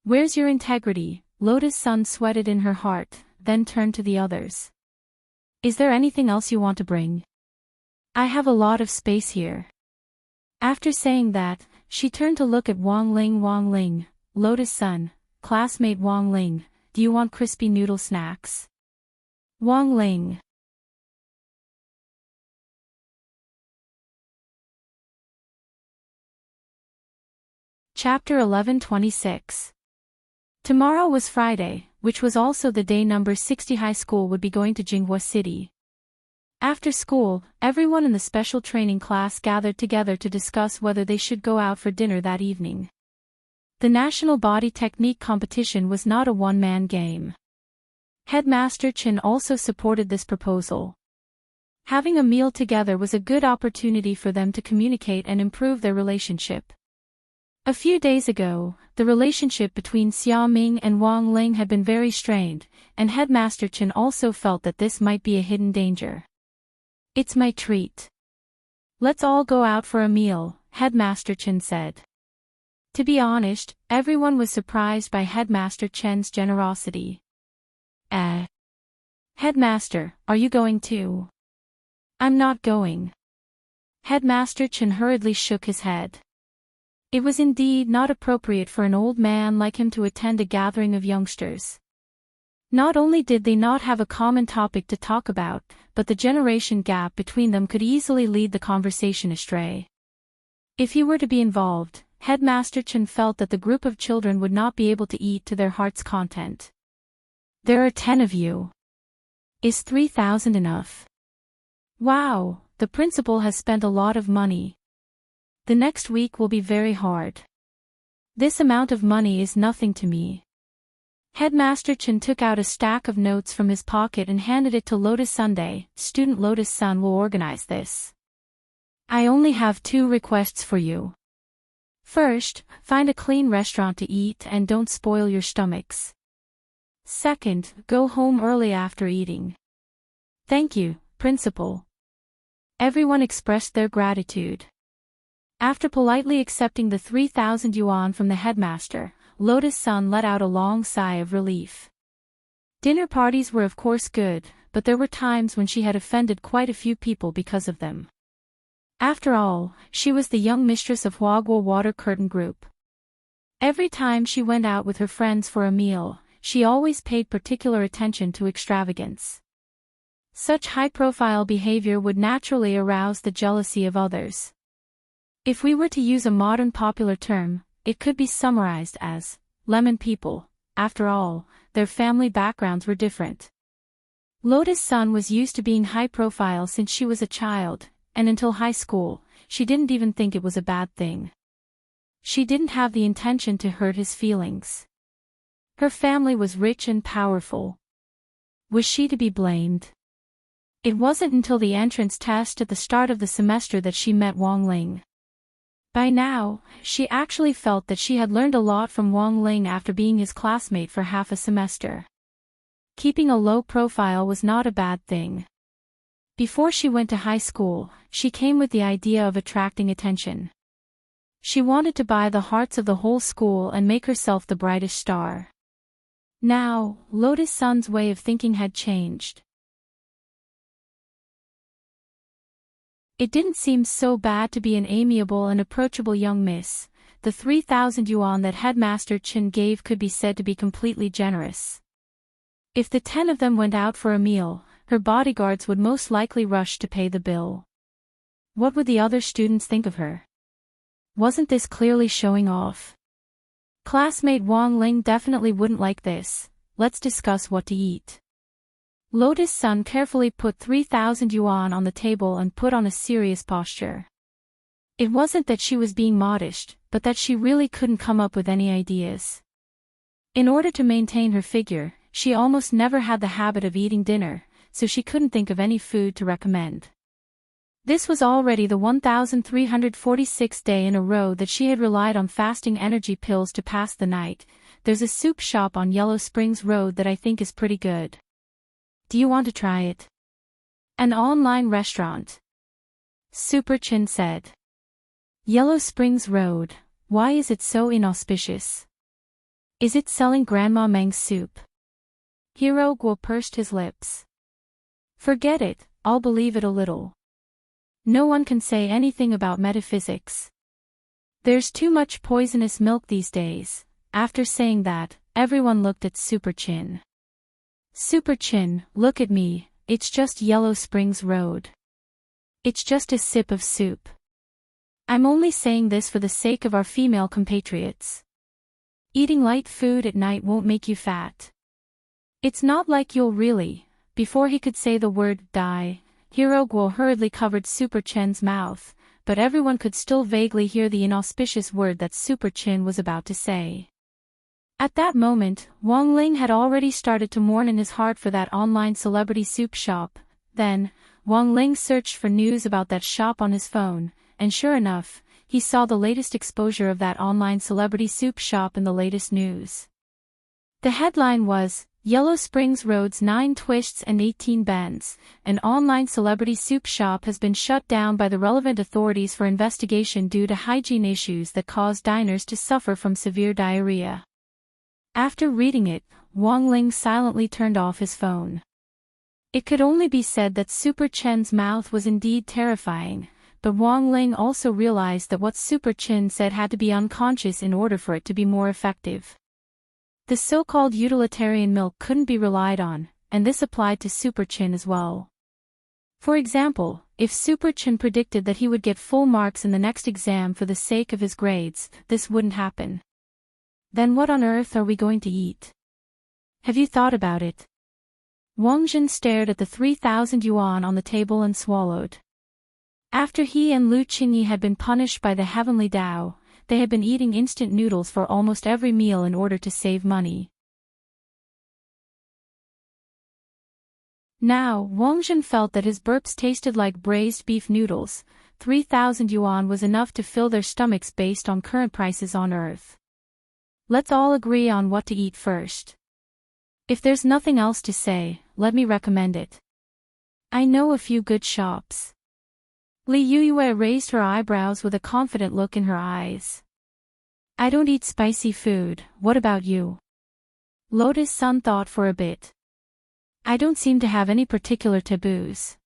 Where's your integrity? Lotus Sun sweated in her heart, then turned to the others. Is there anything else you want to bring? I have a lot of space here. After saying that, she turned to look at Wang Ling. Wang Ling, Lotus Sun, classmate Wang Ling, do you want crispy noodle snacks? Wang Ling. Chapter 11:26. Tomorrow was Friday, which was also the day number 60 high school would be going to Jinghua City. After school, everyone in the special training class gathered together to discuss whether they should go out for dinner that evening. The national body technique competition was not a one-man game. Headmaster Chen also supported this proposal. Having a meal together was a good opportunity for them to communicate and improve their relationship. A few days ago, the relationship between Xia Ming and Wang Ling had been very strained, and Headmaster Chen also felt that this might be a hidden danger. It's my treat. Let's all go out for a meal, Headmaster Chen said. To be honest, everyone was surprised by Headmaster Chen's generosity. Headmaster, are you going too? I'm not going. Headmaster Chen hurriedly shook his head. It was indeed not appropriate for an old man like him to attend a gathering of youngsters. Not only did they not have a common topic to talk about, but the generation gap between them could easily lead the conversation astray. If he were to be involved, Headmaster Chen felt that the group of children would not be able to eat to their heart's content. There are 10 of you. Is 3,000 enough? Wow, the principal has spent a lot of money. The next week will be very hard. This amount of money is nothing to me. Headmaster Chen took out a stack of notes from his pocket and handed it to Lotus Sunday. Student Lotus Sun will organize this. I only have 2 requests for you. First, find a clean restaurant to eat and don't spoil your stomachs. Second, go home early after eating. Thank you, Principal. Everyone expressed their gratitude. After politely accepting the 3,000 yuan from the headmaster, Lotus Sun let out a long sigh of relief. Dinner parties were of course good, but there were times when she had offended quite a few people because of them. After all, she was the young mistress of Huaguo Water Curtain Group. Every time she went out with her friends for a meal, she always paid particular attention to extravagance. Such high-profile behavior would naturally arouse the jealousy of others. If we were to use a modern popular term, it could be summarized as lemon people. After all, their family backgrounds were different. Lotus Sun was used to being high-profile since she was a child, and until high school, she didn't even think it was a bad thing. She didn't have the intention to hurt his feelings. Her family was rich and powerful. Was she to be blamed? It wasn't until the entrance test at the start of the semester that she met Wang Ling. By now, she actually felt that she had learned a lot from Wang Ling after being his classmate for half a semester. Keeping a low profile was not a bad thing. Before she went to high school, she came with the idea of attracting attention. She wanted to buy the hearts of the whole school and make herself the brightest star. Now, Lotus Sun's way of thinking had changed. It didn't seem so bad to be an amiable and approachable young miss. The 3,000 yuan that Headmaster Chen gave could be said to be completely generous. If the 10 of them went out for a meal, her bodyguards would most likely rush to pay the bill. What would the other students think of her? Wasn't this clearly showing off? Classmate Wang Ling definitely wouldn't like this. Let's discuss what to eat. Lotus Sun carefully put 3,000 yuan on the table and put on a serious posture. It wasn't that she was being modest, but that she really couldn't come up with any ideas. In order to maintain her figure, she almost never had the habit of eating dinner, so she couldn't think of any food to recommend. This was already the 1,346th day in a row that she had relied on fasting energy pills to pass the night. There's a soup shop on Yellow Springs Road that I think is pretty good. Do you want to try it? An online restaurant. Super Chin said. Yellow Springs Road, why is it so inauspicious? Is it selling Grandma Meng's soup? Hero Guo pursed his lips. Forget it, I'll believe it a little. No one can say anything about metaphysics. There's too much poisonous milk these days. After saying that, everyone looked at Super Chin. Super Chin, look at me, it's just Yellow Springs Road. It's just a sip of soup. I'm only saying this for the sake of our female compatriots. Eating light food at night won't make you fat. It's not like you'll really. Before he could say the word die, Hero Guo hurriedly covered Super Chin's mouth, but everyone could still vaguely hear the inauspicious word that Super Chin was about to say. At that moment, Wang Ling had already started to mourn in his heart for that online celebrity soup shop. Then, Wang Ling searched for news about that shop on his phone, and sure enough, he saw the latest exposure of that online celebrity soup shop in the latest news. The headline was, Yellow Springs Road's 9 twists and 18 bends. An online celebrity soup shop has been shut down by the relevant authorities for investigation due to hygiene issues that caused diners to suffer from severe diarrhea. After reading it, Wang Ling silently turned off his phone. It could only be said that Super Chen's mouth was indeed terrifying, but Wang Ling also realized that what Super Chen said had to be unconscious in order for it to be more effective. The so-called utilitarian milk couldn't be relied on, and this applied to Super Chen as well. For example, if Super Chen predicted that he would get full marks in the next exam for the sake of his grades, this wouldn't happen. Then what on earth are we going to eat? Have you thought about it? Wang Zhen stared at the 3,000 yuan on the table and swallowed. After he and Lu Qingyi had been punished by the heavenly Tao, they had been eating instant noodles for almost every meal in order to save money. Now, Wang Zhen felt that his burps tasted like braised beef noodles. 3,000 yuan was enough to fill their stomachs based on current prices on Earth. Let's all agree on what to eat first. If there's nothing else to say, let me recommend it. I know a few good shops. Li Yuyue raised her eyebrows with a confident look in her eyes. I don't eat spicy food, what about you? Lotus Sun thought for a bit. I don't seem to have any particular taboos.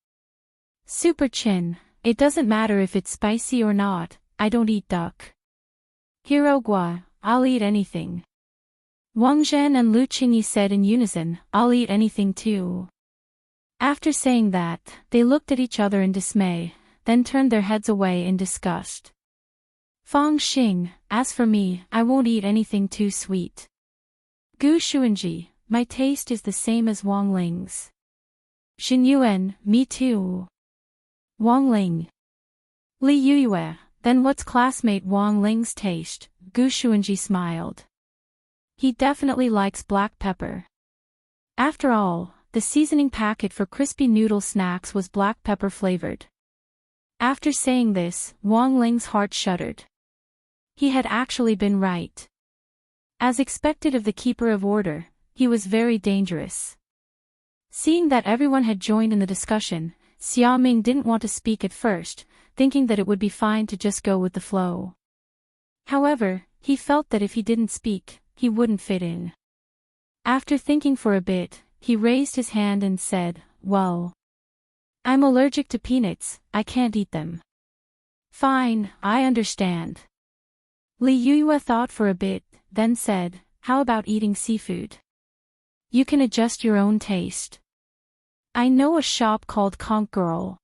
Super Chin, it doesn't matter if it's spicy or not, I don't eat duck. Hero Gua, I'll eat anything. Wang Zhen and Lu Qingyi said in unison, I'll eat anything too. After saying that, they looked at each other in dismay, then turned their heads away in disgust. Fang Xing, as for me, I won't eat anything too sweet. Gu Xuanji, my taste is the same as Wang Ling's. Xin Yuan, me too. Wang Ling. Li Yuyue, then what's classmate Wang Ling's taste? Gu Xuanji smiled. He definitely likes black pepper. After all, the seasoning packet for crispy noodle snacks was black pepper flavored. After saying this, Wang Ling's heart shuddered. He had actually been right. As expected of the keeper of order, he was very dangerous. Seeing that everyone had joined in the discussion, Xia Ming didn't want to speak at first, thinking that it would be fine to just go with the flow. However, he felt that if he didn't speak, he wouldn't fit in. After thinking for a bit, he raised his hand and said, well, I'm allergic to peanuts, I can't eat them. Fine, I understand. Li Yuyue thought for a bit, then said, how about eating seafood? You can adjust your own taste. I know a shop called Conch Girl.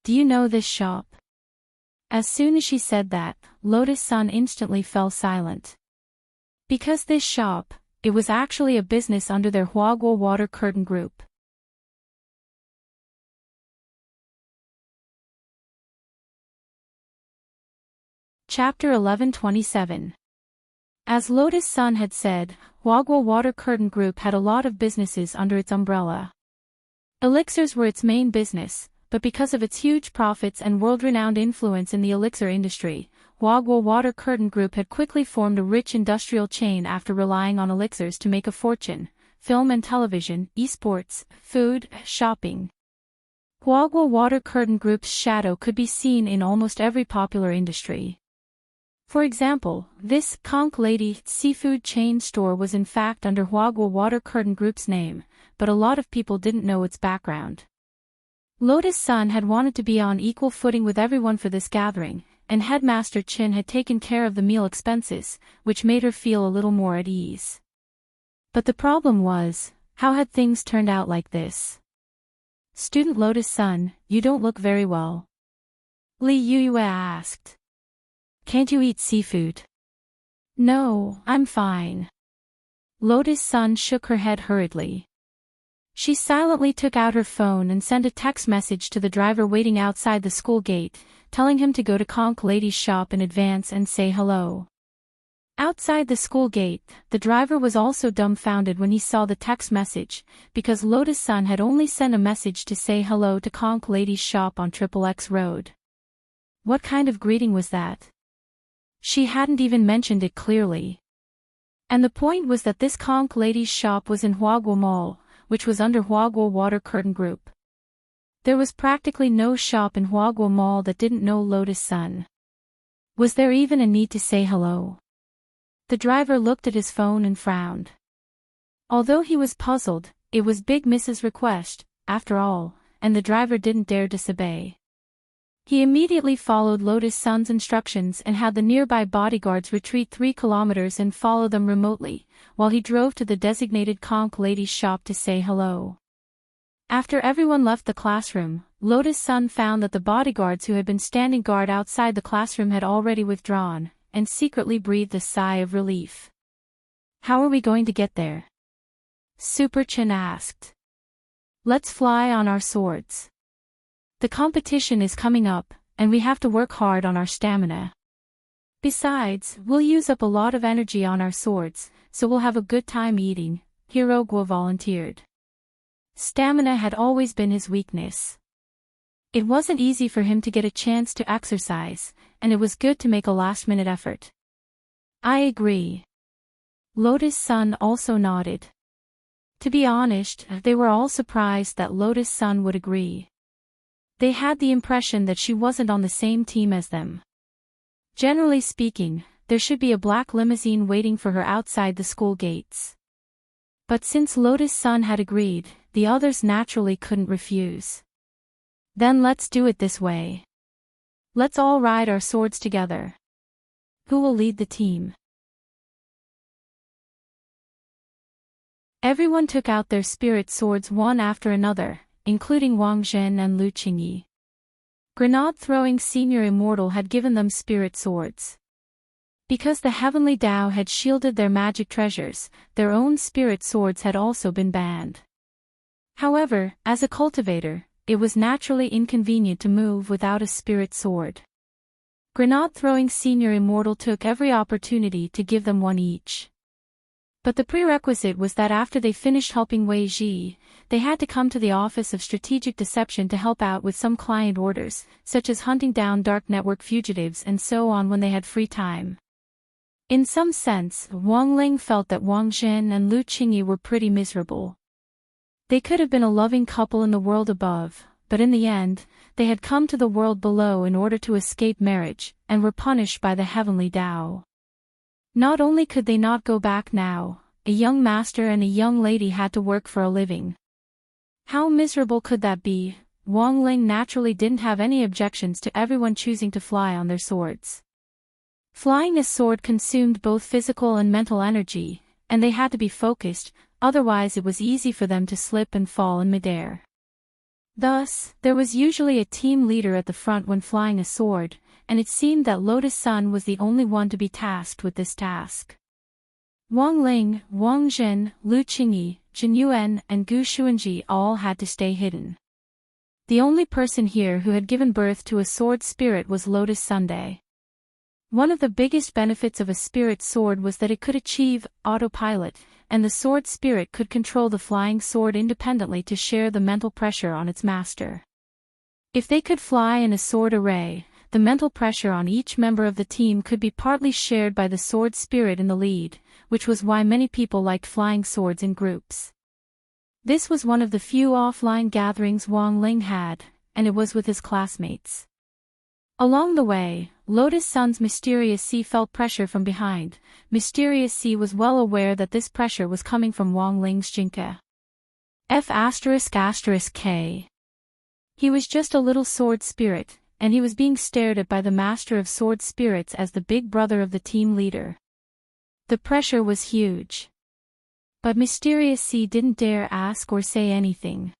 Do you know this shop? As soon as she said that, Lotus Sun instantly fell silent. Because this shop, it was actually a business under their Huaguo Water Curtain Group. Chapter 1127. As Lotus Sun had said, Huaguo Water Curtain Group had a lot of businesses under its umbrella. Elixirs were its main business, but because of its huge profits and world-renowned influence in the elixir industry, Huaguo Water Curtain Group had quickly formed a rich industrial chain after relying on elixirs to make a fortune: film and television, esports, food, shopping. Huaguo Water Curtain Group's shadow could be seen in almost every popular industry. For example, this Conch Lady seafood chain store was in fact under Huagua Water Curtain Group's name, but a lot of people didn't know its background. Lotus Sun had wanted to be on equal footing with everyone for this gathering, and Headmaster Chin had taken care of the meal expenses, which made her feel a little more at ease. But the problem was, how had things turned out like this? "Student Lotus Sun, you don't look very well," Li Yuyue asked. "Can't you eat seafood?" "No, I'm fine." Lotus Sun shook her head hurriedly. She silently took out her phone and sent a text message to the driver waiting outside the school gate, telling him to go to Conch Lady's shop in advance and say hello. Outside the school gate, the driver was also dumbfounded when he saw the text message, because Lotus Sun had only sent a message to say hello to Conch Lady's shop on XXX Road. What kind of greeting was that? She hadn't even mentioned it clearly. And the point was that this Conch Lady's shop was in Huagua Mall, which was under Huagua Water Curtain Group. There was practically no shop in Huagua Mall that didn't know Lotus Sun. Was there even a need to say hello? The driver looked at his phone and frowned. Although he was puzzled, it was Big Mrs. request, after all, and the driver didn't dare disobey. He immediately followed Lotus Sun's instructions and had the nearby bodyguards retreat 3 kilometers and follow them remotely, while he drove to the designated Conch Lady's shop to say hello. After everyone left the classroom, Lotus Sun found that the bodyguards who had been standing guard outside the classroom had already withdrawn, and secretly breathed a sigh of relief. "How are we going to get there?" Super Chin asked. "Let's fly on our swords. The competition is coming up, and we have to work hard on our stamina. Besides, we'll use up a lot of energy on our swords, so we'll have a good time eating," Hirogwa volunteered. Stamina had always been his weakness. It wasn't easy for him to get a chance to exercise, and it was good to make a last-minute effort. "I agree." Lotus Sun also nodded. To be honest, they were all surprised that Lotus Sun would agree. They had the impression that she wasn't on the same team as them. Generally speaking, there should be a black limousine waiting for her outside the school gates. But since Lotus Sun had agreed, the others naturally couldn't refuse. "Then let's do it this way. Let's all ride our swords together. Who will lead the team?" Everyone took out their spirit swords one after another, including Wang Zhen and Lu Qingyi. Grenade-throwing Senior Immortal had given them spirit swords. Because the Heavenly Tao had shielded their magic treasures, their own spirit swords had also been banned. However, as a cultivator, it was naturally inconvenient to move without a spirit sword. Grenade-throwing Senior Immortal took every opportunity to give them one each. But the prerequisite was that after they finished helping Wei Ji, they had to come to the Office of Strategic Deception to help out with some client orders, such as hunting down dark network fugitives and so on when they had free time. In some sense, Wang Ling felt that Wang Zhen and Lu Qingyi were pretty miserable. They could have been a loving couple in the world above, but in the end, they had come to the world below in order to escape marriage, and were punished by the Heavenly Tao. Not only could they not go back now, a young master and a young lady had to work for a living. How miserable could that be? Wang Ling naturally didn't have any objections to everyone choosing to fly on their swords. Flying a sword consumed both physical and mental energy, and they had to be focused, otherwise it was easy for them to slip and fall in midair. Thus, there was usually a team leader at the front when flying a sword, and it seemed that Lotus Sun was the only one to be tasked with this task. Wang Ling, Wang Zhen, Lu Qingyi, Jin Yuan, and Gu Xuanji all had to stay hidden. The only person here who had given birth to a sword spirit was Lotus Sunday. One of the biggest benefits of a spirit sword was that it could achieve autopilot, and the sword spirit could control the flying sword independently to share the mental pressure on its master. If they could fly in a sword array, the mental pressure on each member of the team could be partly shared by the sword spirit in the lead, which was why many people liked flying swords in groups. This was one of the few offline gatherings Wang Ling had, and it was with his classmates. Along the way, Lotus Sun's Mysterious Sea felt pressure from behind. Mysterious Sea was well aware that this pressure was coming from Wang Ling's Jinka. F***K. He was just a little sword spirit, and he was being stared at by the master of sword spirits as the big brother of the team leader. The pressure was huge. But Mysterious Sea didn't dare ask or say anything.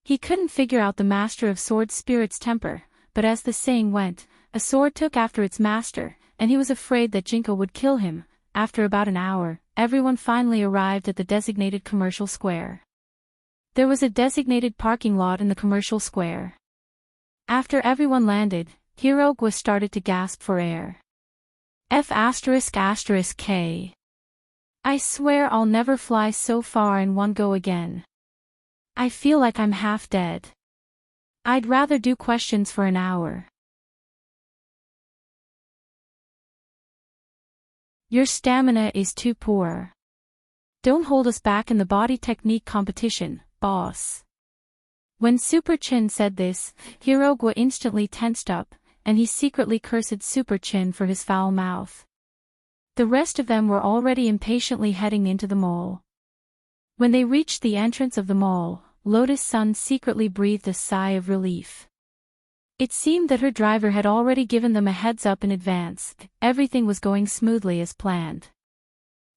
He couldn't figure out the master of sword spirit's temper, but as the saying went, a sword took after its master, and he was afraid that Jinka would kill him. After about an hour, everyone finally arrived at the designated commercial square. There was a designated parking lot in the commercial square. After everyone landed, Hirogwa started to gasp for air. F***K. I swear I'll never fly so far in one go again. I feel like I'm half dead. I'd rather do questions for an hour. Your stamina is too poor. Don't hold us back in the body technique competition, boss. When Super Chin said this, Hirogwa instantly tensed up, and he secretly cursed Super Chin for his foul mouth. The rest of them were already impatiently heading into the mall. When they reached the entrance of the mall, Lotus Sun secretly breathed a sigh of relief. It seemed that her driver had already given them a heads up in advance. Everything was going smoothly as planned.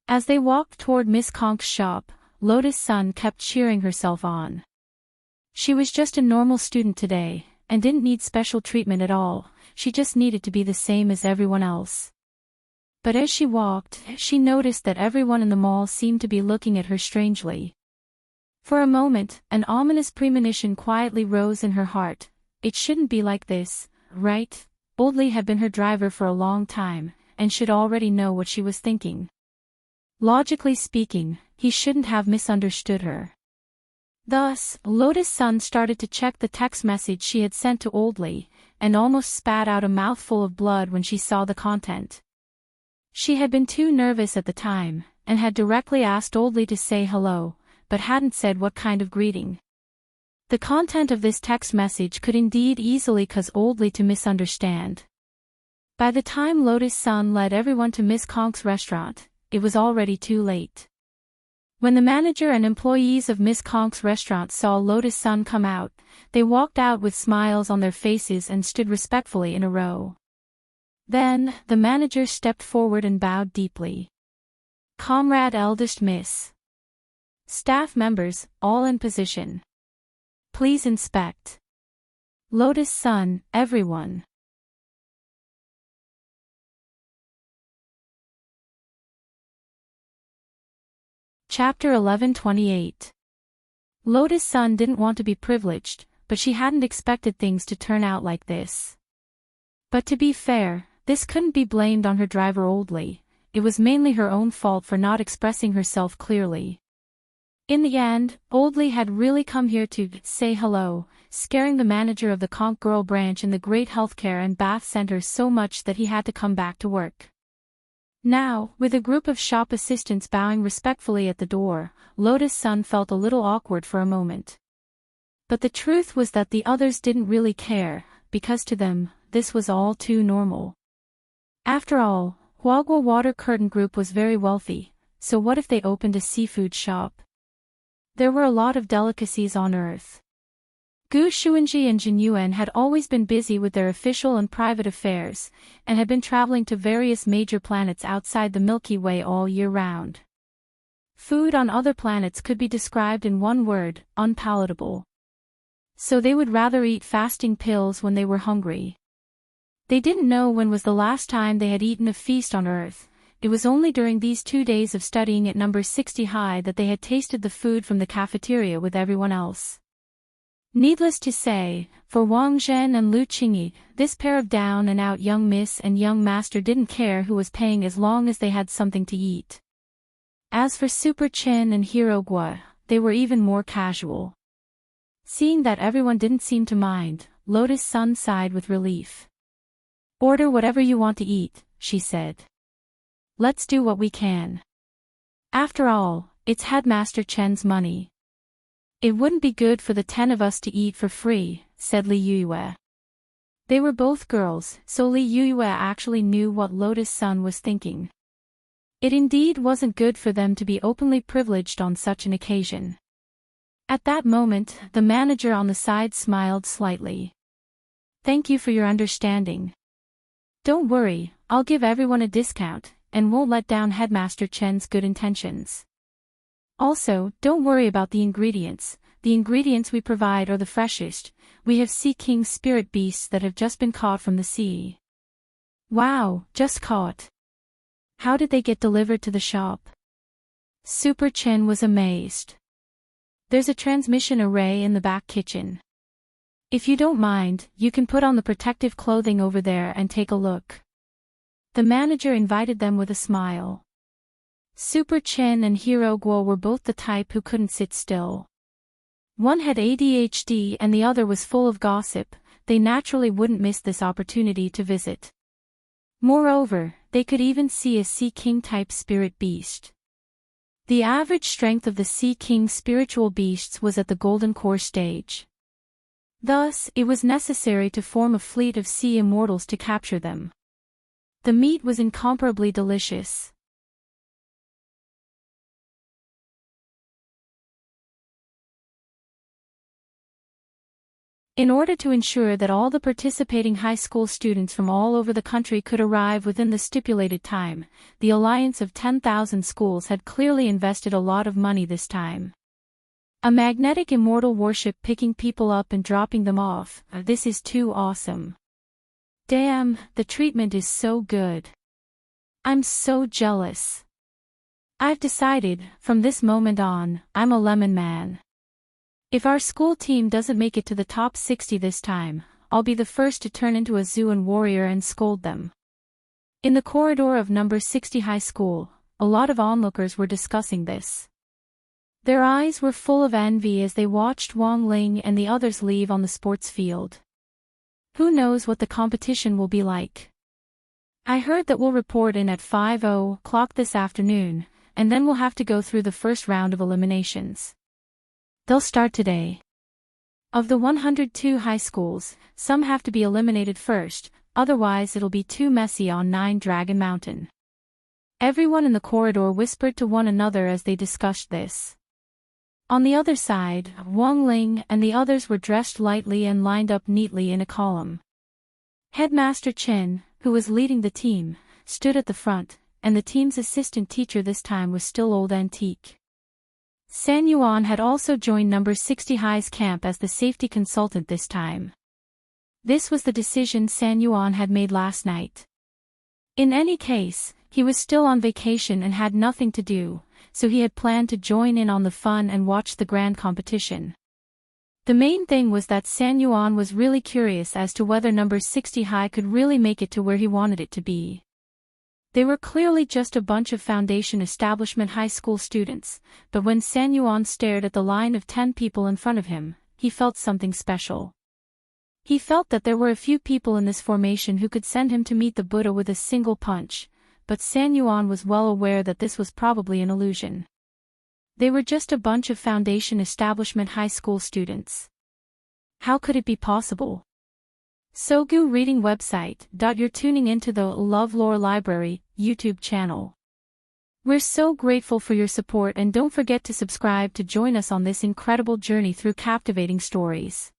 As they walked toward Miss Konk's shop, Lotus Sun kept cheering herself on. She was just a normal student today, and didn't need special treatment at all. She just needed to be the same as everyone else. But as she walked, she noticed that everyone in the mall seemed to be looking at her strangely. For a moment, an ominous premonition quietly rose in her heart. It shouldn't be like this, right? Oldly had been her driver for a long time, and should already know what she was thinking. Logically speaking, he shouldn't have misunderstood her. Thus, Lotus Sun started to check the text message she had sent to Oldly, and almost spat out a mouthful of blood when she saw the content. She had been too nervous at the time, and had directly asked Oldly to say hello, but hadn't said what kind of greeting. The content of this text message could indeed easily cause Oldly to misunderstand. By the time Lotus Sun led everyone to Miss Konk's restaurant, it was already too late. When the manager and employees of Miss Konk's restaurant saw Lotus Sun come out, they walked out with smiles on their faces and stood respectfully in a row. Then, the manager stepped forward and bowed deeply. Comrade eldest miss. Staff members, all in position. Please inspect. Lotus Sun, everyone. Chapter 11:28. Lotus Sun didn't want to be privileged, but she hadn't expected things to turn out like this. But to be fair, this couldn't be blamed on her driver Oldly. It was mainly her own fault for not expressing herself clearly. In the end, Oldly had really come here to say hello, scaring the manager of the Konk Girl branch in the Great Healthcare and Bath Center so much that he had to come back to work. Now, with a group of shop assistants bowing respectfully at the door, Lotus Sun felt a little awkward for a moment. But the truth was that the others didn't really care, because to them, this was all too normal. After all, Huagua Water Curtain Group was very wealthy, so what if they opened a seafood shop? There were a lot of delicacies on Earth. Gu Xuanji and Jin Yuan had always been busy with their official and private affairs, and had been traveling to various major planets outside the Milky Way all year round. Food on other planets could be described in one word: unpalatable. So they would rather eat fasting pills when they were hungry. They didn't know when was the last time they had eaten a feast on Earth. It was only during these 2 days of studying at number 60 high that they had tasted the food from the cafeteria with everyone else. Needless to say, for Wang Zhen and Lu Qingyi, this pair of down-and-out young miss and young master didn't care who was paying as long as they had something to eat. As for Super Chin and Hirogwa, they were even more casual. Seeing that everyone didn't seem to mind, Lotus Sun sighed with relief. "Order whatever you want to eat," she said. "Let's do what we can. After all, it's Headmaster Chen's money." "It wouldn't be good for the 10 of us to eat for free," said Li Yue. They were both girls, so Li Yuyue actually knew what Lotus Sun was thinking. It indeed wasn't good for them to be openly privileged on such an occasion. At that moment, the manager on the side smiled slightly. Thank you for your understanding. Don't worry, I'll give everyone a discount, and won't let down Headmaster Chen's good intentions. Also, don't worry about the ingredients we provide are the freshest. We have Sea King spirit beasts that have just been caught from the sea. Wow, just caught. How did they get delivered to the shop? Super Chen was amazed. There's a transmission array in the back kitchen. If you don't mind, you can put on the protective clothing over there and take a look. The manager invited them with a smile. Super Chen and Hero Guo were both the type who couldn't sit still. One had ADHD and the other was full of gossip. They naturally wouldn't miss this opportunity to visit. Moreover, they could even see a Sea King type spirit beast. The average strength of the Sea King spiritual beasts was at the Golden Core stage. Thus, it was necessary to form a fleet of sea immortals to capture them. The meat was incomparably delicious. In order to ensure that all the participating high school students from all over the country could arrive within the stipulated time, the Alliance of 10,000 Schools had clearly invested a lot of money this time. A magnetic immortal warship picking people up and dropping them off, this is too awesome. Damn, the treatment is so good. I'm so jealous. I've decided, from this moment on, I'm a lemon man. If our school team doesn't make it to the top 60 this time, I'll be the first to turn into a Zuan warrior and scold them. In the corridor of number 60 high school, a lot of onlookers were discussing this. Their eyes were full of envy as they watched Wang Ling and the others leave on the sports field. Who knows what the competition will be like? I heard that we'll report in at 5:00 this afternoon, and then we'll have to go through the first round of eliminations. They'll start today. Of the 102 high schools, some have to be eliminated first, otherwise it'll be too messy on 9 Dragon Mountain. Everyone in the corridor whispered to one another as they discussed this. On the other side, Wang Ling and the others were dressed lightly and lined up neatly in a column. Headmaster Chen, who was leading the team, stood at the front, and the team's assistant teacher this time was still Old Antique. San Yuan had also joined number 60 High's camp as the safety consultant this time. This was the decision San Yuan had made last night. In any case, he was still on vacation and had nothing to do, so he had planned to join in on the fun and watch the grand competition. The main thing was that San Yuan was really curious as to whether number 60 High could really make it to where he wanted it to be. They were clearly just a bunch of foundation establishment high school students, but when San Yuan stared at the line of 10 people in front of him, he felt something special. He felt that there were a few people in this formation who could send him to meet the Buddha with a single punch, but San Yuan was well aware that this was probably an illusion. They were just a bunch of foundation establishment high school students. How could it be possible? Sogu Reading Website. You're tuning into the LoveLore Library YouTube channel. We're so grateful for your support and don't forget to subscribe to join us on this incredible journey through captivating stories.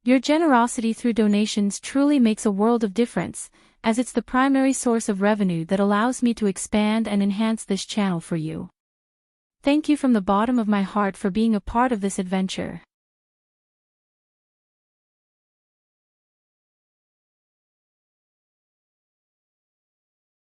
Your generosity through donations truly makes a world of difference, as it's the primary source of revenue that allows me to expand and enhance this channel for you. Thank you from the bottom of my heart for being a part of this adventure.